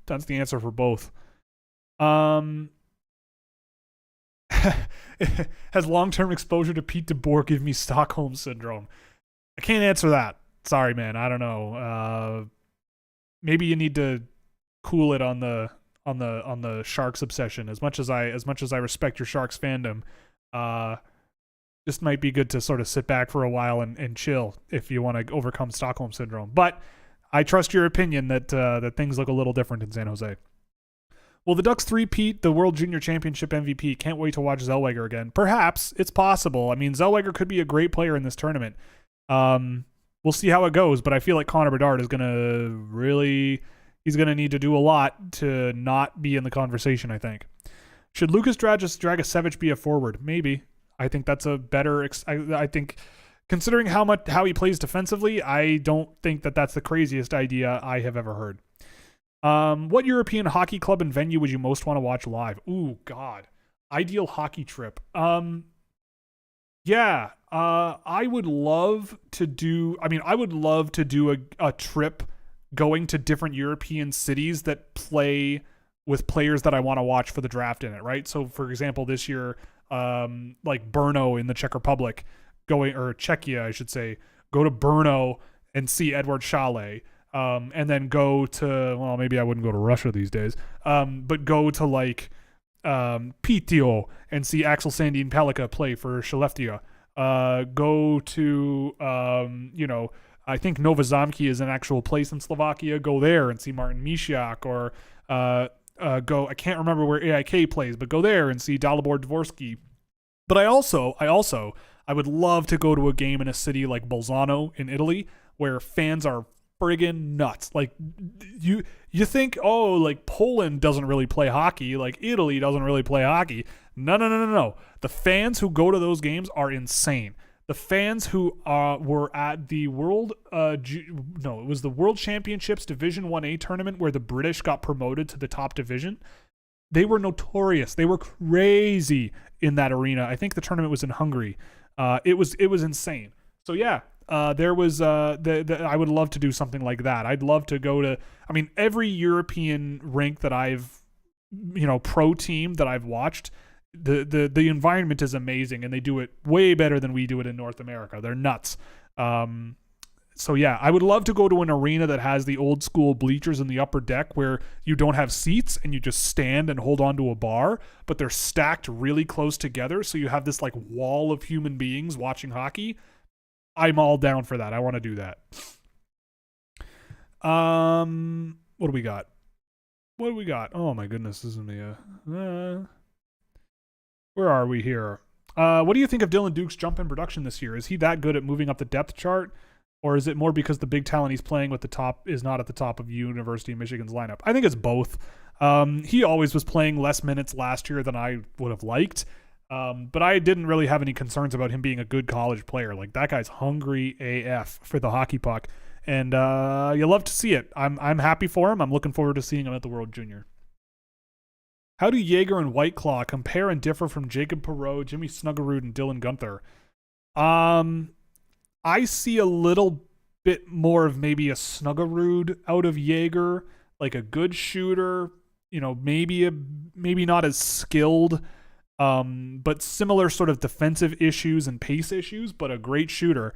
That's the answer for both. Has long-term exposure to Pete DeBoer give me Stockholm syndrome? I can't answer that. Sorry, man. I don't know. Maybe you need to cool it on the Sharks obsession. As much as I respect your Sharks fandom, this might be good to sort of sit back for a while and chill if you want to overcome Stockholm syndrome. But I trust your opinion that things look a little different in San Jose. Will the Ducks three-peat the World Junior Championship MVP? Can't wait to watch Zellweger again. Perhaps. It's possible. I mean, Zellweger could be a great player in this tournament. We'll see how it goes, but I feel like Connor Bedard is going to he's going to need to do a lot to not be in the conversation, I think. Should Lucas Dragicevic be a forward? Maybe. I think that's a better... I think... Considering how he plays defensively, I don't think that's the craziest idea I have ever heard. What European hockey club and venue would you most want to watch live? Ooh, God. Ideal hockey trip. I would love to do... I would love to do a trip going to different European cities that play with players that I want to watch for the draft in it, right? So, for example, this year, like Brno in the Czech Republic... Czechia, I should say, go to Brno and see Edward Chalet, and then go to, well, maybe I wouldn't go to Russia these days, but go to like Piteå and see Axel Sandin Pellikka play for Skellefteå. Go to, I think Nova Zamki is an actual place in Slovakia. Go there and see Martin Misiak, or I can't remember where AIK plays, but go there and see Dalibor Dvorsky. But I would love to go to a game in a city like Bolzano in Italy, where fans are friggin' nuts. Like, you think, oh, like Poland doesn't really play hockey, like Italy doesn't really play hockey. No. The fans who go to those games are insane. The fans who were at the World Championships Division 1A tournament where the British got promoted to the top division. They were notorious. They were crazy in that arena. I think the tournament was in Hungary. It was insane. So yeah, there was I would love to do something like that. I'd love to go to, I mean, every European rink that I've, pro team that I've watched, the environment is amazing, and they do it way better than we do it in North America. They're nuts. So yeah, I would love to go to an arena that has the old school bleachers in the upper deck where you don't have seats and you just stand and hold on to a bar, but they're stacked really close together, so you have this like wall of human beings watching hockey. I'm all down for that. I want to do that. What do we got? Oh my goodness, this is me. Where are we here? What do you think of Dylan Duke's jump in production this year? Is he that good at moving up the depth chart? Or is it more because the big talent he's playing with the top is not at the top of University of Michigan's lineup? I think it's both. He always was playing less minutes last year than I would have liked. But I didn't really have any concerns about him being a good college player. Like, that guy's hungry AF for the hockey puck. And you love to see it. I'm happy for him. I'm looking forward to seeing him at the World Junior. How do Jaeger and Whiteclaw compare and differ from Jacob Perreault, Jimmy Snuggerud, and Dylan Guenther? I see a little bit more of maybe a Snuggerud out of Jaeger, like a good shooter, maybe not as skilled, but similar sort of defensive issues and pace issues, but a great shooter.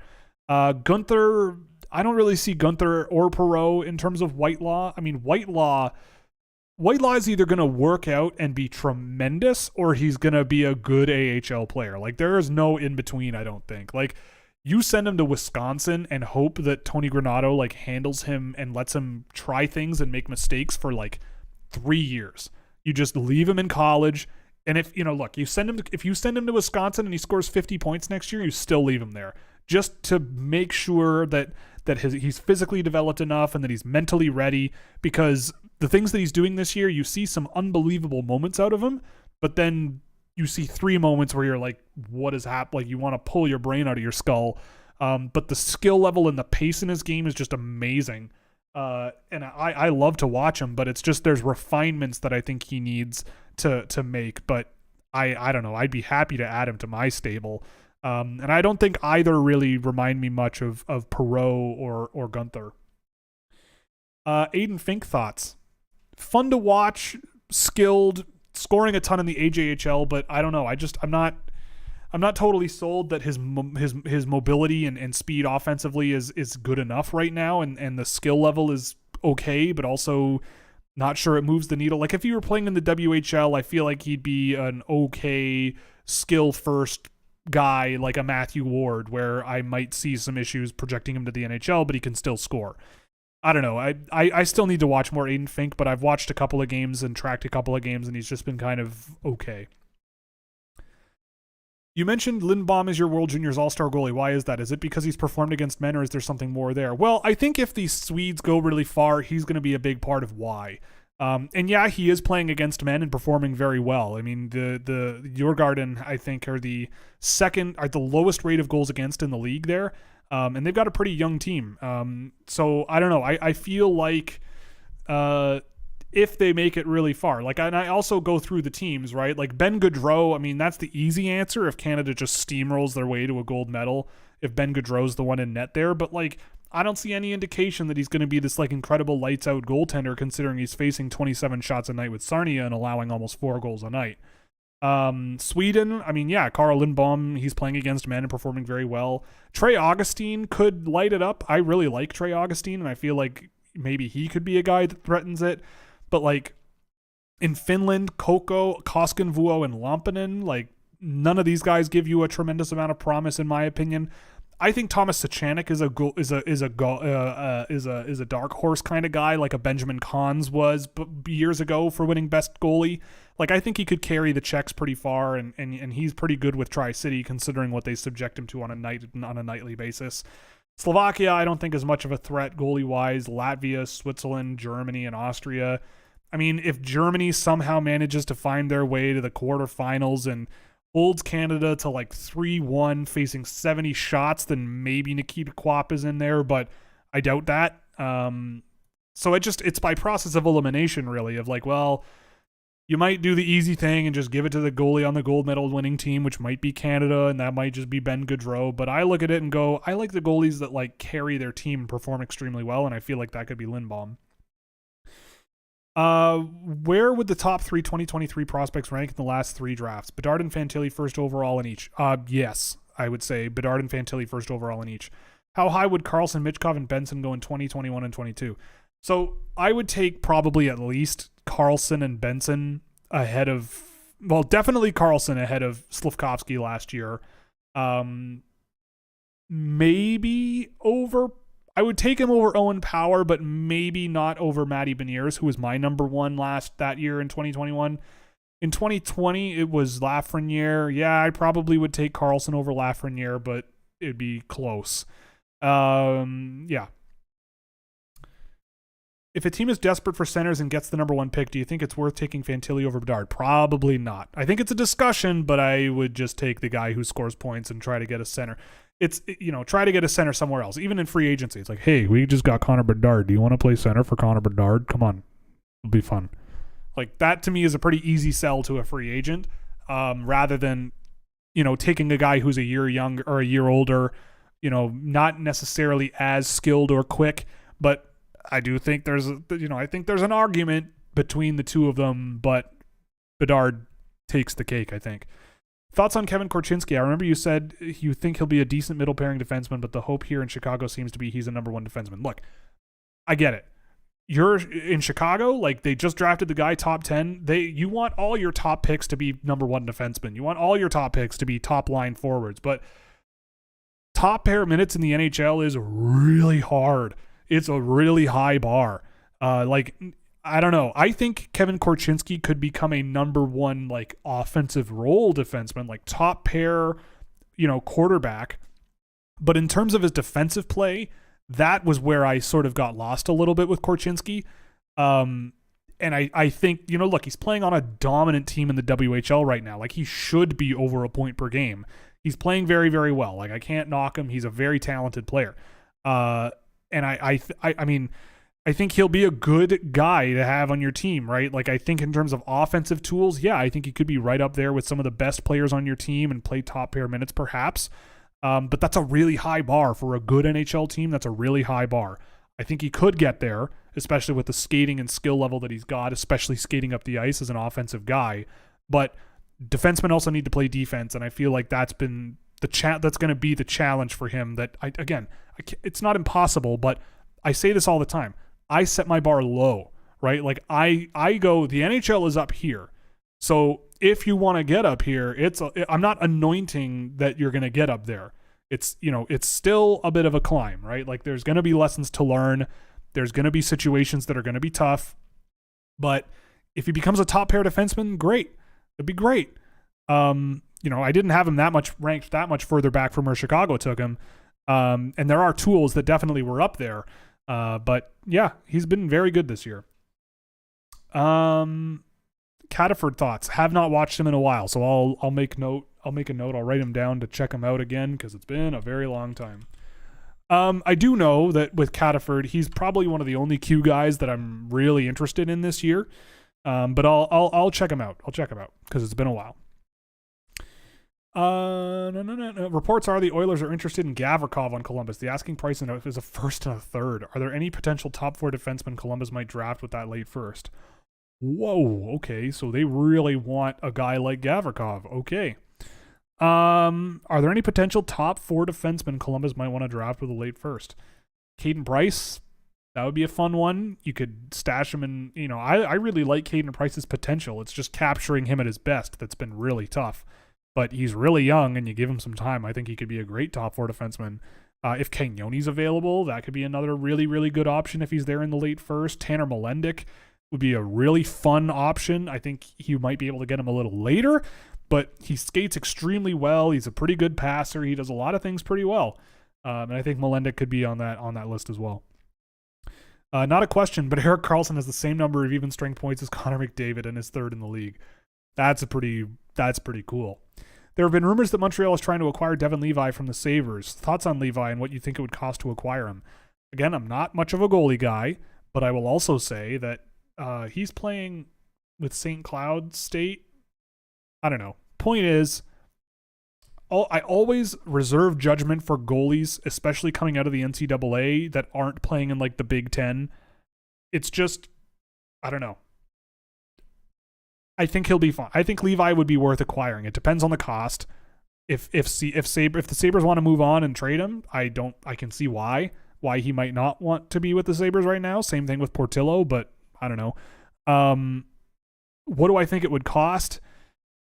Guenther, I don't really see Guenther or Perreault in terms of Whitelaw. I mean, Whitelaw is either going to work out and be tremendous, or he's going to be a good AHL player. Like, there is no in between, I don't think. Like, you send him to Wisconsin and hope that Tony Granato like handles him and lets him try things and make mistakes for like 3 years. You just leave him in college, and if you send him to Wisconsin and he scores 50 points next year, you still leave him there just to make sure that he's physically developed enough and that he's mentally ready, because the things that he's doing this year, you see some unbelievable moments out of him, but then you see 3 moments where you're like, what is happening? Like, you want to pull your brain out of your skull. But the skill level and the pace in his game is just amazing. And I love to watch him, but it's just there's refinements that I think he needs to make. But I don't know. I'd be happy to add him to my stable. And I don't think either really remind me much of Perreault or Guenther. Aiden Fink thoughts. Fun to watch, skilled, scoring a ton in the AJHL, but I don't know. I'm not totally sold that his mobility and speed offensively is good enough right now, and the skill level is okay, but also not sure it moves the needle. Like, if he were playing in the WHL, I feel like he'd be an okay skill first guy, like a Matthew Ward, where I might see some issues projecting him to the NHL, but he can still score. I don't know. I still need to watch more Aiden Fink, but I've watched a couple of games and tracked a couple of games, and he's just been kind of okay. You mentioned Lindbaum is your World Juniors All-Star goalie. Why is that? Is it because he's performed against men, or is there something more there? Well, I think if the Swedes go really far, he's going to be a big part of why. And yeah, he is playing against men and performing very well. I mean, the Djurgården, I think, are the lowest rate of goals against in the league there. And they've got a pretty young team. So I don't know. I feel like if they make it really far, like, and I also go through the teams, right? Like Ben Gaudreau, I mean, that's the easy answer if Canada just steamrolls their way to a gold medal, if Ben Gaudreau's the one in net there. But like, I don't see any indication that he's going to be this like incredible lights out goaltender, considering he's facing 27 shots a night with Sarnia and allowing almost 4 goals a night. Sweden, I mean, yeah, Carl Lindbaum, he's playing against men and performing very well. Trey Augustine could light it up. I really like Trey Augustine, and I feel like maybe he could be a guy that threatens it. But like in Finland, Koko, Koskenvuo, and Lampinen, like none of these guys give you a tremendous amount of promise, in my opinion. I think Thomas Sachanek is a dark horse kind of guy, like a Benjamin Kahns was years ago for winning best goalie. Like, I think he could carry the Czechs pretty far, and he's pretty good with Tri-City, considering what they subject him to on a nightly basis. Slovakia, I don't think is much of a threat goalie-wise. Latvia, Switzerland, Germany, and Austria. I mean, if Germany somehow manages to find their way to the quarterfinals and holds Canada to like 3-1, facing 70 shots, then maybe Nikita Kwap is in there, but I doubt that. So it's by process of elimination, really, of like, well, You might do the easy thing and just give it to the goalie on the gold medal winning team, which might be Canada, and that might just be Ben Gaudreau. But I look at it and go, I like the goalies that like carry their team and perform extremely well, and I feel like that could be Lindbaum. Where would the top 3 2023 prospects rank in the last 3 drafts? Bedard and Fantilli first overall in each. Yes, I would say Bedard and Fantilli first overall in each. How high would Carlson, Michkov, and Benson go in 2021 and 22? So I would take probably at least Carlson and Benson ahead of, well, definitely Carlson ahead of Slafkovsky last year. Maybe over, I would take him over Owen Power, but maybe not over Matty Beniers, who was my number 1 that year in 2021. In 2020, it was Lafreniere. Yeah, I probably would take Carlson over Lafreniere, but it'd be close. Yeah. If a team is desperate for centers and gets the number 1 pick, do you think it's worth taking Fantilli over Bedard? Probably not. I think it's a discussion, but I would just take the guy who scores points and try to get a center. Try to get a center somewhere else. Even in free agency, it's like, hey, we just got Connor Bedard. Do you want to play center for Connor Bedard? Come on. It'll be fun. Like, that to me is a pretty easy sell to a free agent, rather than, taking a guy who's a year younger or a year older, not necessarily as skilled or quick, but I do think there's an argument between the two of them, but Bedard takes the cake, I think. Thoughts on Kevin Korchinski? I remember you said you think he'll be a decent middle pairing defenseman, but the hope here in Chicago seems to be he's a number 1 defenseman. Look, I get it. You're in Chicago, like they just drafted the guy top 10. You want all your top picks to be number 1 defenseman. You want all your top picks to be top line forwards, but top pair minutes in the NHL is really hard. It's a really high bar. I don't know. I think Kevin Korchinski could become a number 1 offensive role defenseman, like top pair, quarterback. But in terms of his defensive play, that was where I sort of got lost a little bit with Korchinski. And I think, look, he's playing on a dominant team in the WHL right now. Like, he should be over a point per game. He's playing very, very well. Like, I can't knock him. He's a very talented player. And I mean, I think he'll be a good guy to have on your team, right? Like, I think in terms of offensive tools, yeah, I think he could be right up there with some of the best players on your team and play top pair minutes perhaps. But that's a really high bar for a good NHL team. That's a really high bar. I think he could get there, especially with the skating and skill level that he's got, especially skating up the ice as an offensive guy. But defensemen also need to play defense, and I feel like that's been that's going to be the challenge for him. That it's not impossible, but I say this all the time. I set my bar low, right? Like I go, the NHL is up here. So if you want to get up here, I'm not anointing that you're going to get up there. It's still a bit of a climb, right? Like, there's going to be lessons to learn. There's going to be situations that are going to be tough. But if he becomes a top pair defenseman, great. It'd be great. I didn't have him ranked that much further back from where Chicago took him. And there are tools that definitely were up there. But yeah, he's been very good this year. Cataford thoughts. Have not watched him in a while, so I'll make a note. I'll write him down to check him out again, because it's been a very long time. I do know that with Cataford, he's probably one of the only Q guys that I'm really interested in this year. But I'll check him out. I'll check him out because it's been a while. No. Reports are the Oilers are interested in Gavrikov on Columbus. The asking price is a first and a third. Are there any potential top 4 defensemen Columbus might draft with that late first? Whoa, okay, so they really want a guy like Gavrikov. Okay. Are there any potential top 4 defensemen Columbus might want to draft with a late first? Caden Price, that would be a fun one. You could stash him in, I really like Caden Price's potential. It's just capturing him at his best that's been really tough. But he's really young, and you give him some time, I think he could be a great top 4 defenseman. If Cagnoni's available, that could be another really, really good option if he's there in the late first. Tanner Melendick would be a really fun option. I think you might be able to get him a little later, but he skates extremely well. He's a pretty good passer. He does a lot of things pretty well. And I think Melendick could be on that list as well. Not a question, but Erik Karlsson has the same number of even strength points as Connor McDavid and is 3rd in the league. That's pretty cool. There have been rumors that Montreal is trying to acquire Devin Levi from the Sabres. Thoughts on Levi and what you think it would cost to acquire him? Again, I'm not much of a goalie guy, but I will also say that he's playing with St. Cloud State. I don't know. Point is, I always reserve judgment for goalies, especially coming out of the NCAA that aren't playing in like the Big Ten. It's just, I don't know. I think he'll be fine. I think Levi would be worth acquiring. It depends on the cost. If the Sabres want to move on and trade him, I can see why he might not want to be with the Sabres right now. Same thing with Portillo, but I don't know. What do I think it would cost?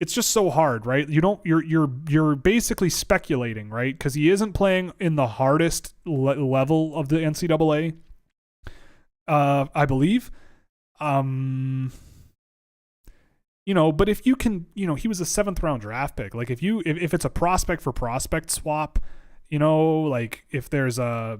It's just so hard, right? You're basically speculating, right? Because he isn't playing in the hardest level of the NCAA, I believe. But if you can, he was a 7th round draft pick. Like if it's a prospect for prospect swap, like if there's I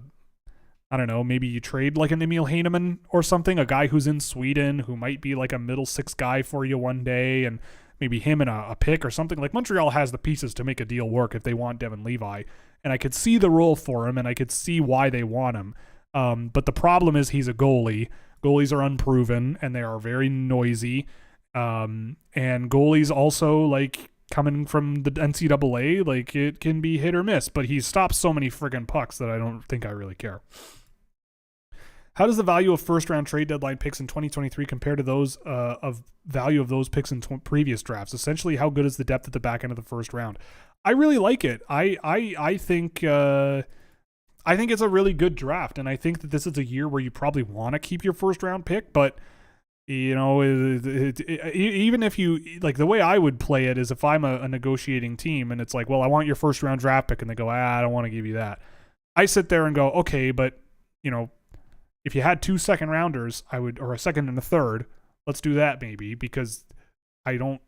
don't know, maybe you trade like an Emil Heineman or something, a guy who's in Sweden who might be like a middle 6 guy for you one day, and maybe him and a pick or something. Like Montreal has the pieces to make a deal work if they want Devin Levi, and I could see the role for him and I could see why they want him. But the problem is he's a goalie. Goalies are unproven and they are very noisy. And goalies also, like, coming from the NCAA, like, it can be hit or miss, but he stops so many friggin' pucks that I don't think I really care. How does the value of first-round trade deadline picks in 2023 compare to those of value of those picks in previous drafts? Essentially, how good is the depth at the back end of the first round? I really like it. I think it's a really good draft, and I think that this is a year where you probably want to keep your first-round pick, but even if you, like, the way I would play it is if I'm a negotiating team and it's like, well, I want your first round draft pick, and they go, I don't want to give you that. I sit there and go, okay, but if you had 2 second rounders, or a second and a third, let's do that maybe, because I don't,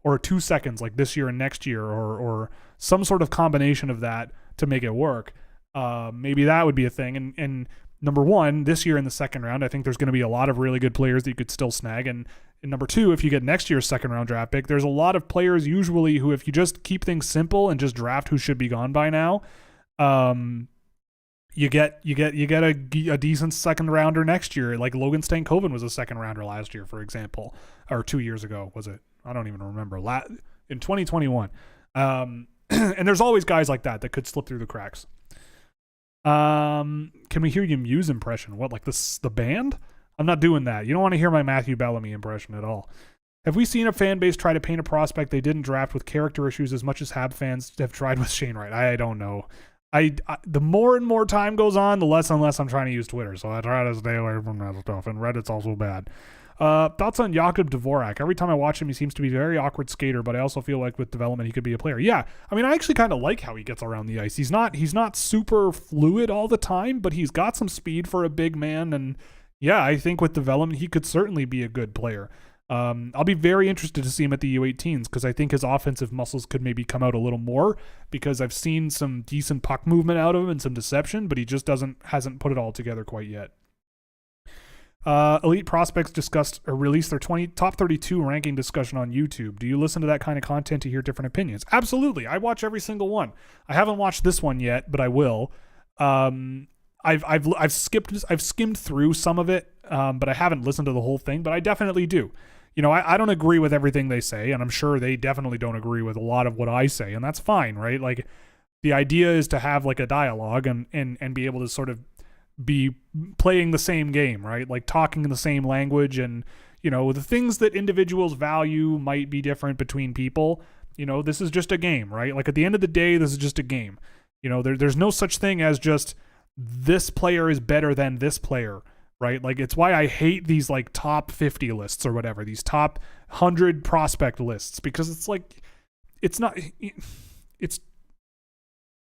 or 2 seconds like this year and next year, or some sort of combination of that to make it work. Maybe that would be a thing. And number one, this year in the second round, I think there's going to be a lot of really good players that you could still snag. And number two, if you get next year's second round draft pick, there's a lot of players usually who, if you just keep things simple and just draft who should be gone by now, you get a decent second rounder next year. Like Logan Stankoven was a second rounder last year, for example, or 2 years ago, was it? I don't even remember. In 2021. And there's always guys like that could slip through the cracks. Can we hear your Muse impression? What, like the band? I'm not doing that. You don't want to hear my Matthew Bellamy impression at all. Have we seen a fan base try to paint a prospect they didn't draft with character issues as much as Hab fans have tried with Shane Wright? I don't know. The more and more time goes on, the less and less I'm trying to use Twitter, so I try to stay away from that stuff, and Reddit's also bad. Thoughts on Jakub Dvorak? Every time I watch him, he seems to be a very awkward skater, but I also feel like with development, he could be a player. Yeah, I mean, I actually kind of like how he gets around the ice. He's not super fluid all the time, but he's got some speed for a big man, and yeah, I think with development, he could certainly be a good player. I'll be very interested to see him at the U18s because I think his offensive muscles could maybe come out a little more, because I've seen some decent puck movement out of him and some deception, but he just hasn't put it all together quite yet. Elite Prospects discussed or released their top 32 ranking discussion on YouTube. Do you listen to that kind of content to hear different opinions? Absolutely. I watch every single one. I haven't watched this one yet, but I will. I've skimmed through some of it, but I haven't listened to the whole thing, but I definitely do. I don't agree with everything they say, and I'm sure they definitely don't agree with a lot of what I say, and that's fine, right? Like, the idea is to have like a dialogue and be able to sort of be playing the same game, right? Like talking in the same language, and the things that individuals value might be different between people. This is just a game, right? Like at the end of the day, this is just a game. There's no such thing as just this player is better than this player, right? Like, it's why I hate these like top 50 lists or whatever, these top 100 prospect lists, because it's like, it's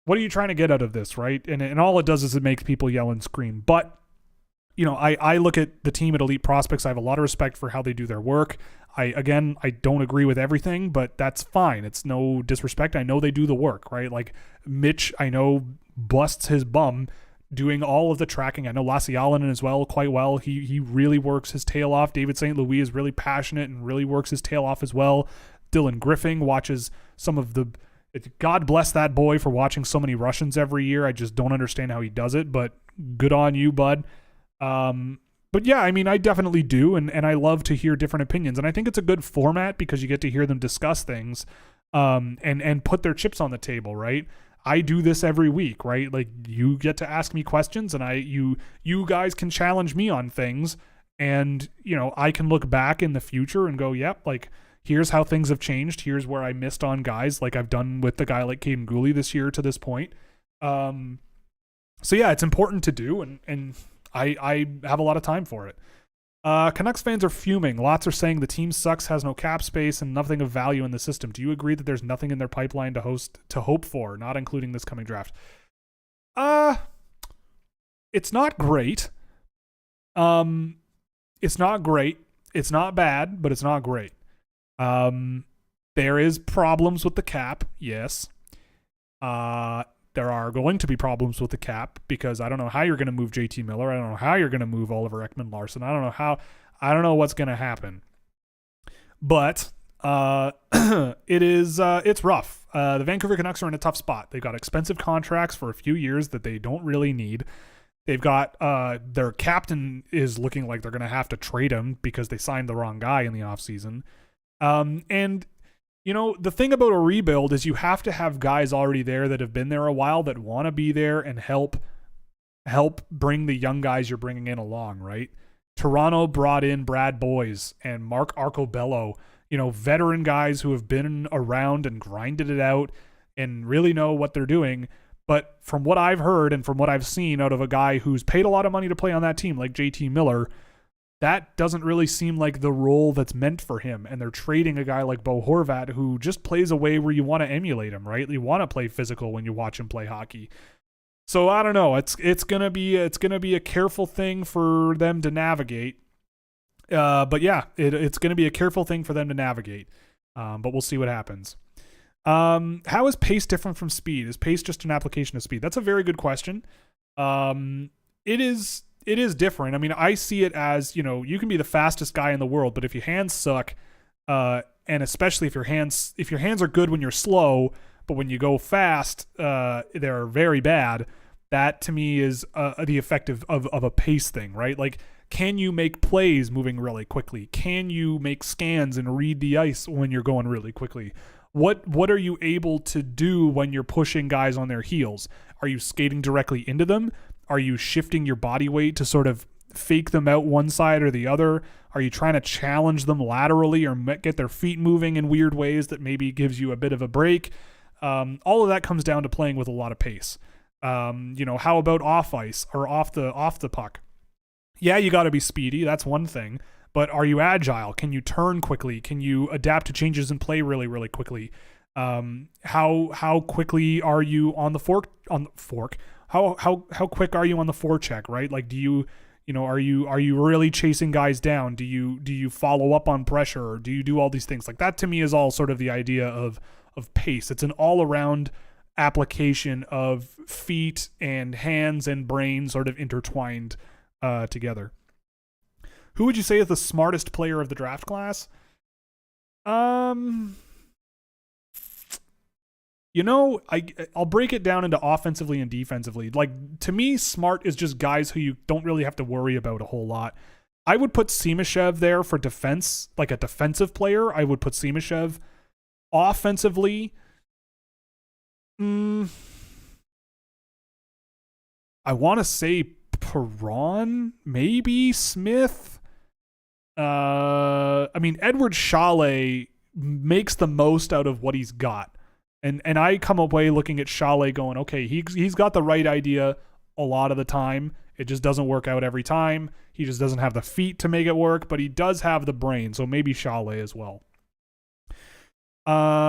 what are you trying to get out of this, right? And all it does is it makes people yell and scream. But, I look at the team at Elite Prospects. I have a lot of respect for how they do their work. I don't agree with everything, but that's fine. It's no disrespect. I know they do the work, right? Like Mitch, I know, busts his bum doing all of the tracking. I know Lassi Allen as well quite well. He really works his tail off. David St. Louis is really passionate and really works his tail off as well. Dylan Griffin watches some of the... God bless that boy for watching so many Russians every year. I just don't understand how he does it, but good on you, bud. But yeah, I mean, I definitely do, and I love to hear different opinions, and I think it's a good format because you get to hear them discuss things, and put their chips on the table, right? I do this every week, right? Like, you get to ask me questions, and you guys can challenge me on things, and I can look back in the future and go, yep, like, here's how things have changed. Here's where I missed on guys, like I've done with the guy like Caden Gooley this year to this point. So yeah, it's important to do, and I have a lot of time for it. Canucks fans are fuming. Lots are saying the team sucks, has no cap space, and nothing of value in the system. Do you agree that there's nothing in their pipeline to hope for, not including this coming draft? It's not great. It's not great. It's not bad, but it's not great. There is problems with the cap, yes. There are going to be problems with the cap because I don't know how you're going to move JT Miller. I don't know how you're going to move Oliver Ekman-Larsson. I don't know what's going to happen. But it's rough. The Vancouver Canucks are in a tough spot. They've got expensive contracts for a few years that they don't really need. They've got their captain is looking like they're going to have to trade him because they signed the wrong guy in the offseason. And the thing about a rebuild is you have to have guys already there that have been there a while that want to be there and help bring the young guys you're bringing in along, right? Toronto brought in Brad Boyes and Mark Arcobello, veteran guys who have been around and grinded it out and really know what they're doing. But from what I've heard and from what I've seen out of a guy who's paid a lot of money to play on that team, like JT Miller, that doesn't really seem like the role that's meant for him. And they're trading a guy like Bo Horvat, who just plays a way where you want to emulate him, right? You want to play physical when you watch him play hockey. So I don't know. It's gonna be a careful thing for them to navigate. But yeah, it's gonna be a careful thing for them to navigate. But we'll see what happens. How is pace different from speed? Is pace just an application of speed? That's a very good question. It is different. I mean, I see it as, you can be the fastest guy in the world, but if your hands suck, and especially if your hands are good when you're slow, but when you go fast, they're very bad. That to me is the effect of a pace thing, right? Like, can you make plays moving really quickly? Can you make scans and read the ice when you're going really quickly? What are you able to do when you're pushing guys on their heels? Are you skating directly into them? Are you shifting your body weight to sort of fake them out one side or the other? Are you trying to challenge them laterally or get their feet moving in weird ways that maybe gives you a bit of a break? All of that comes down to playing with a lot of pace. How about off ice or off the puck? Yeah, you got to be speedy. That's one thing. But are you agile? Can you turn quickly? Can you adapt to changes in play really, really quickly? How quickly are you on the fork? How quick are you on the forecheck, right? Like, do you are you really chasing guys down? Do you follow up on pressure? Or do you do all these things? Like, that to me is all sort of the idea of pace. It's an all-around application of feet and hands and brain sort of intertwined together. Who would you say is the smartest player of the draft class? I'll break it down into offensively and defensively. Like, to me, smart is just guys who you don't really have to worry about a whole lot. I would put Simashev there for defense, like a defensive player. I would put Simashev. Offensively, I want to say Perron, maybe Smith. Edward Chalet makes the most out of what he's got. And I come away looking at Chalet going, okay, he's got the right idea a lot of the time. It just doesn't work out every time. He just doesn't have the feet to make it work, but he does have the brain, so maybe Chalet as well.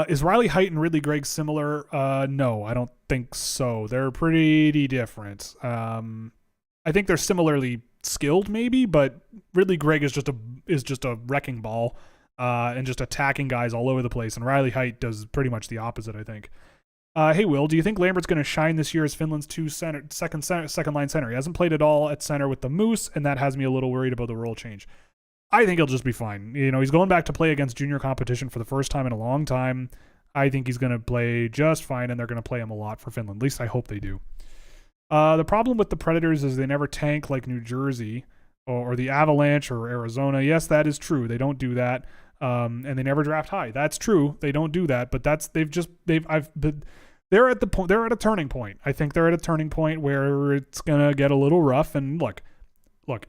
Is Riley Height and Ridley Gregg similar? No, I don't think so. They're pretty different. I think they're similarly skilled, maybe, but Ridley Gregg is just a wrecking ball, and just attacking guys all over the place. And Riley Height does pretty much the opposite, I think. Hey, Will, do you think Lambert's going to shine this year as Finland's second line center? He hasn't played at all at center with the Moose, and that has me a little worried about the role change. I think he'll just be fine. He's going back to play against junior competition for the first time in a long time. I think he's going to play just fine, and they're going to play him a lot for Finland. At least I hope they do. The problem with the Predators is they never tank like New Jersey. or the Avalanche or Arizona. Yes, that is true. They don't do that. And they never draft high. That's true. They don't do that, but they're at the point. They're at a turning point. I think they're at a turning point where it's gonna get a little rough. And look,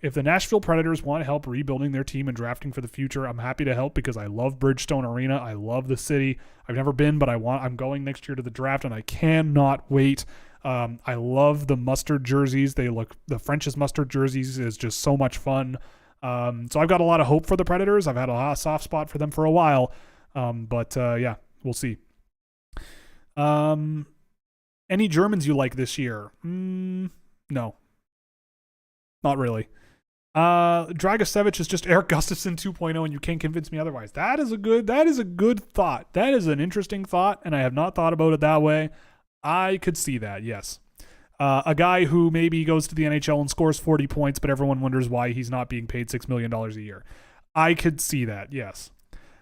if the Nashville Predators want help rebuilding their team and drafting for the future, I'm happy to help because I love Bridgestone Arena. I love the city. I've never been, but I'm going next year to the draft, and I cannot wait. I love the mustard jerseys. The French's mustard jerseys is just so much fun. So I've got a lot of hope for the Predators. I've had a soft spot for them for a while. But yeah, we'll see. Any Germans you like this year? No. Not really. Dragicevic is just Eric Gustafsson 2.0, and you can't convince me otherwise. That is a good thought. That is an interesting thought, and I have not thought about it that way. I could see that, yes. A guy who maybe goes to the NHL and scores 40 points, but everyone wonders why he's not being paid $6 million a year. I could see that, yes.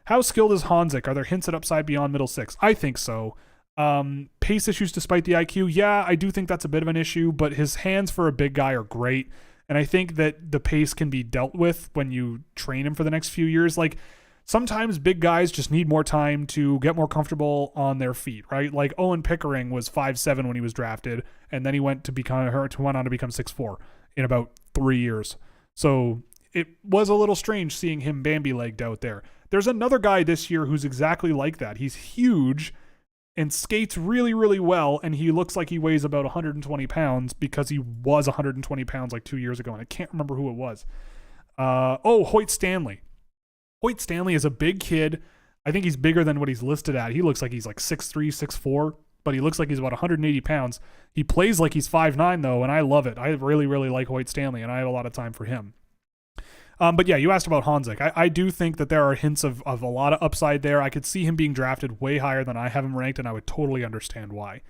How skilled is Honzik? Are there hints at upside beyond middle six? I think so. Pace issues despite the IQ? Yeah, I do think that's a bit of an issue, but his hands for a big guy are great. And I think that the pace can be dealt with when you train him for the next few years. Like, sometimes big guys just need more time to get more comfortable on their feet, right? Like Owen Pickering was 5'7" when he was drafted, and then he went on to become 6'4" in about 3 years. So it was a little strange seeing him Bambi-legged out there. There's another guy this year who's exactly like that. He's huge and skates really, really well, and he looks like he weighs about 120 pounds because he was 120 pounds like 2 years ago, and I can't remember who it was. Hoyt Stanley. Hoyt Stanley is a big kid. I think he's bigger than what he's listed at. He looks like he's like 6'3", 6'4", but he looks like he's about 180 pounds. He plays like he's 5'9", though, and I love it. I really, really like Hoyt Stanley, and I have a lot of time for him. But yeah, you asked about Honzik. I do think that there are hints of a lot of upside there. I could see him being drafted way higher than I have him ranked, and I would totally understand why.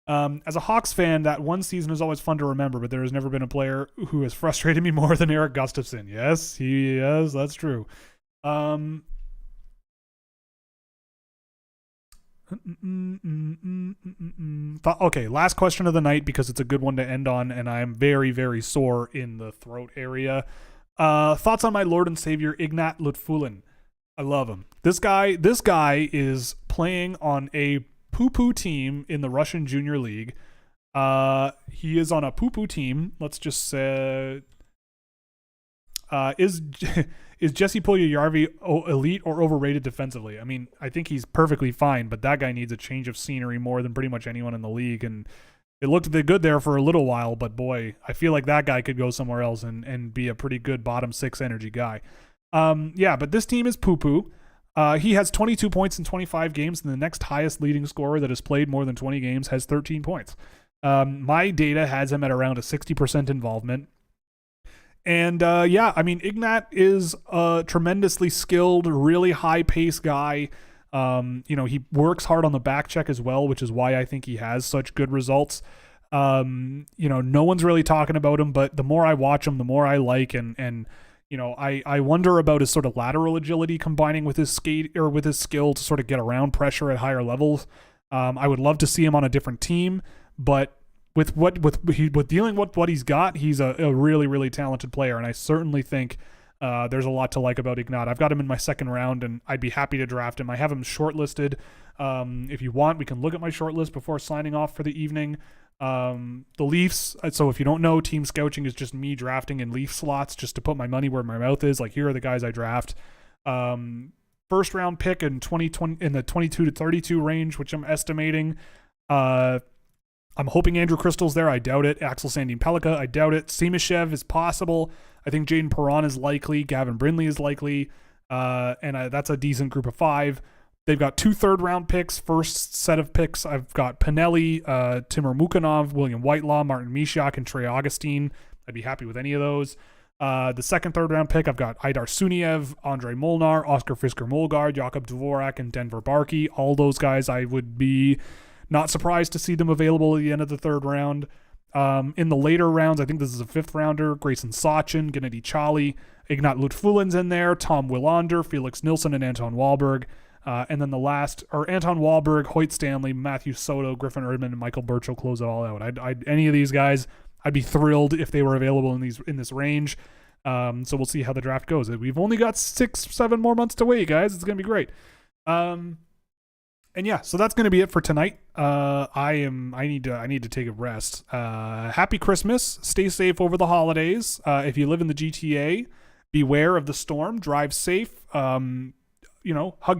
As a Hawks fan, that one season is always fun to remember, but there has never been a player who has frustrated me more than Eric Gustafsson. Yes, he has. That's true. Okay, last question of the night because it's a good one to end on, and I am very, very sore in the throat area. Thoughts on my Lord and Savior Ignat Lutfulin. I love him. This guy is playing on a poo-poo team in the Russian Junior League. He is on a poo-poo team. Let's just say, is Jesse Puljujarvi elite or overrated defensively? I mean, I think he's perfectly fine, but that guy needs a change of scenery more than pretty much anyone in the league. And it looked good there for a little while, but boy, I feel like that guy could go somewhere else and be a pretty good bottom six energy guy. Yeah, but this team is poo-poo. He has 22 points in 25 games, and the next highest leading scorer that has played more than 20 games has 13 points. My data has him at around a 60% involvement. And yeah, I mean, Ignat is a tremendously skilled, really high-paced guy. He works hard on the back check as well, which is why I think he has such good results. No one's really talking about him, but the more I watch him, the more I like, and I wonder about his sort of lateral agility combining with his skate or with his skill to sort of get around pressure at higher levels. I would love to see him on a different team, but with dealing with what he's got, he's a really, really talented player, and I certainly think there's a lot to like about Ignat. I've got him in my second round, and I'd be happy to draft him. I have him shortlisted. If you want, we can look at my shortlist before signing off for the evening. The Leafs, so if you don't know, team scouching is just me drafting in Leaf slots just to put my money where my mouth is. Like, here are the guys I draft. First round pick in 2020 in the 22 to 32 range, which I'm estimating. I'm hoping Andrew Crystal's there. I doubt it. Axel Sandin Pellikka, I doubt it. Simashev is possible. I think Jaden Perron is likely. Gavin Brindley is likely. And that's a decent group of 5. They've got 2 third-round picks. First set of picks, I've got Pinelli, Timur Mukanov, William Whitelaw, Martin Mishak, and Trey Augustine. I'd be happy with any of those. The second third-round pick, I've got Idar Suniev, Andrei Molnar, Oscar Fisker-Molgaard, Jakub Dvorak, and Denver Barkey. All those guys, I would be not surprised to see them available at the end of the third round. In the later rounds, I think this is a 5th rounder, Grayson Sachin, Gennady Chali, Ignat Lutfulin's in there, Tom Willander, Felix Nilsson, and Anton Wahlberg. And then the last are Anton Wahlberg, Hoyt Stanley, Matthew Soto, Griffin Erdman, and Michael Birch will close it all out. Any of these guys, I'd be thrilled if they were available in this range. So we'll see how the draft goes. We've only got 6-7 more months to wait, guys. It's gonna be great. And yeah, so that's gonna be it for tonight. I need to take a rest. Happy Christmas. Stay safe over the holidays. If you live in the GTA, beware of the storm. Drive safe. Hug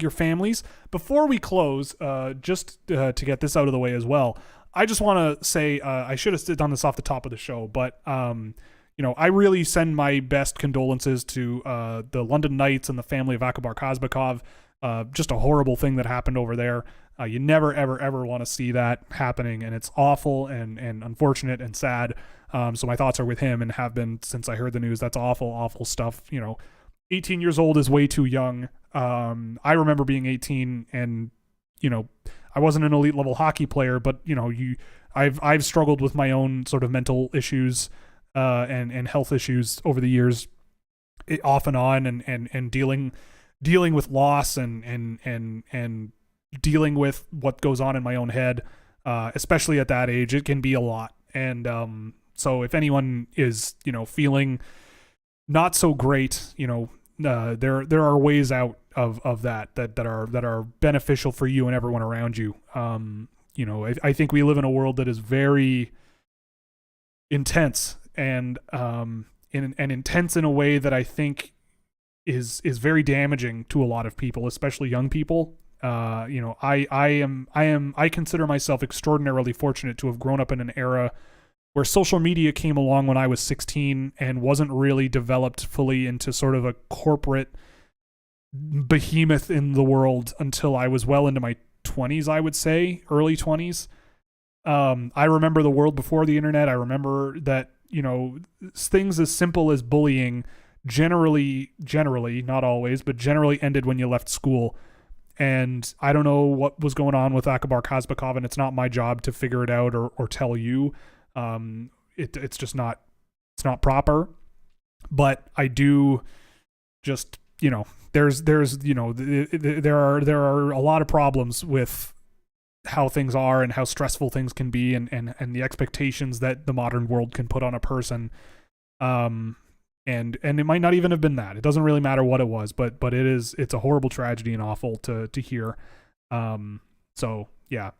your families. Before we close, just to get this out of the way as well, I just want to say I should have done this off the top of the show, but I really send my best condolences to the London Knights and the family of Akbar Kazbekov. Just a horrible thing that happened over there. You never, ever, ever want to see that happening, and it's awful and unfortunate and sad. So my thoughts are with him and have been since I heard the news. That's awful, awful stuff. 18 years old is way too young. I remember being 18 and, I wasn't an elite level hockey player, but I've struggled with my own sort of mental issues, and health issues over the years, off and on, and dealing with loss and dealing with what goes on in my own head, especially at that age. It can be a lot. And, so if anyone is, feeling not so great, there are ways out of that are beneficial for you and everyone around you. I think we live in a world that is very intense and intense in a way that I think is very damaging to a lot of people, especially young people. I consider myself extraordinarily fortunate to have grown up in an era where social media came along when I was 16 and wasn't really developed fully into sort of a corporate behemoth in the world until I was well into my 20s, I would say, early 20s. I remember the world before the internet. I remember that, things as simple as bullying generally, not always, but generally ended when you left school. And I don't know what was going on with Akbar Kazbekov, and it's not my job to figure it out or tell you. It's just not, it's not proper. But I do just, there are a lot of problems with how things are and how stressful things can be, and the expectations that the modern world can put on a person. And it might not even have been that. It doesn't really matter what it was, but it's a horrible tragedy and awful to hear. So yeah,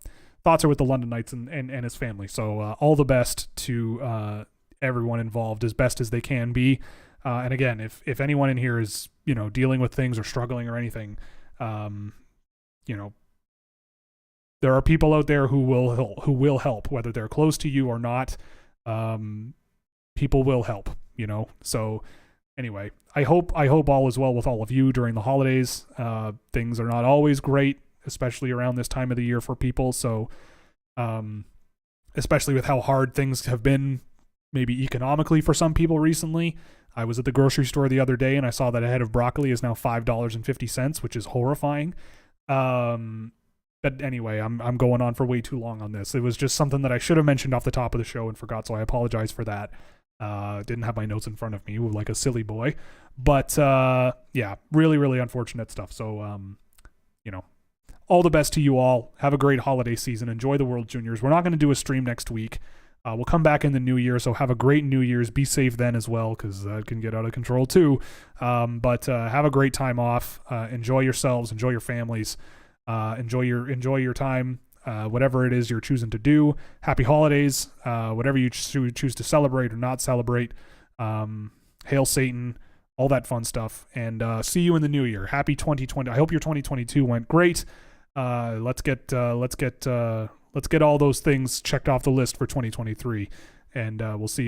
thoughts are with the London Knights and his family. So all the best to everyone involved, as best as they can be. And again, if anyone in here is, dealing with things or struggling or anything, there are people out there who will help, whether they're close to you or not. People will help, So anyway, I hope all is well with all of you during the holidays. Things are not always great, especially around this time of the year for people. So, especially with how hard things have been, maybe economically for some people recently. I was at the grocery store the other day and I saw that a head of broccoli is now $5.50, which is horrifying. But anyway, I'm going on for way too long on this. It was just something that I should have mentioned off the top of the show and forgot, so I apologize for that. Didn't have my notes in front of me like a silly boy. But yeah, really, really unfortunate stuff. So, all the best to you all. Have a great holiday season. Enjoy the World Juniors. We're not going to do a stream next week. We'll come back in the new year, so have a great New Year's. Be safe then as well, because that can get out of control too. But have a great time off. Enjoy yourselves. Enjoy your families. Enjoy your time. Whatever it is you're choosing to do. Happy holidays. Whatever you choose to celebrate or not celebrate. Hail Satan. All that fun stuff. And see you in the new year. Happy 2020. I hope your 2022 went great. Let's get all those things checked off the list for 2023, and we'll see you.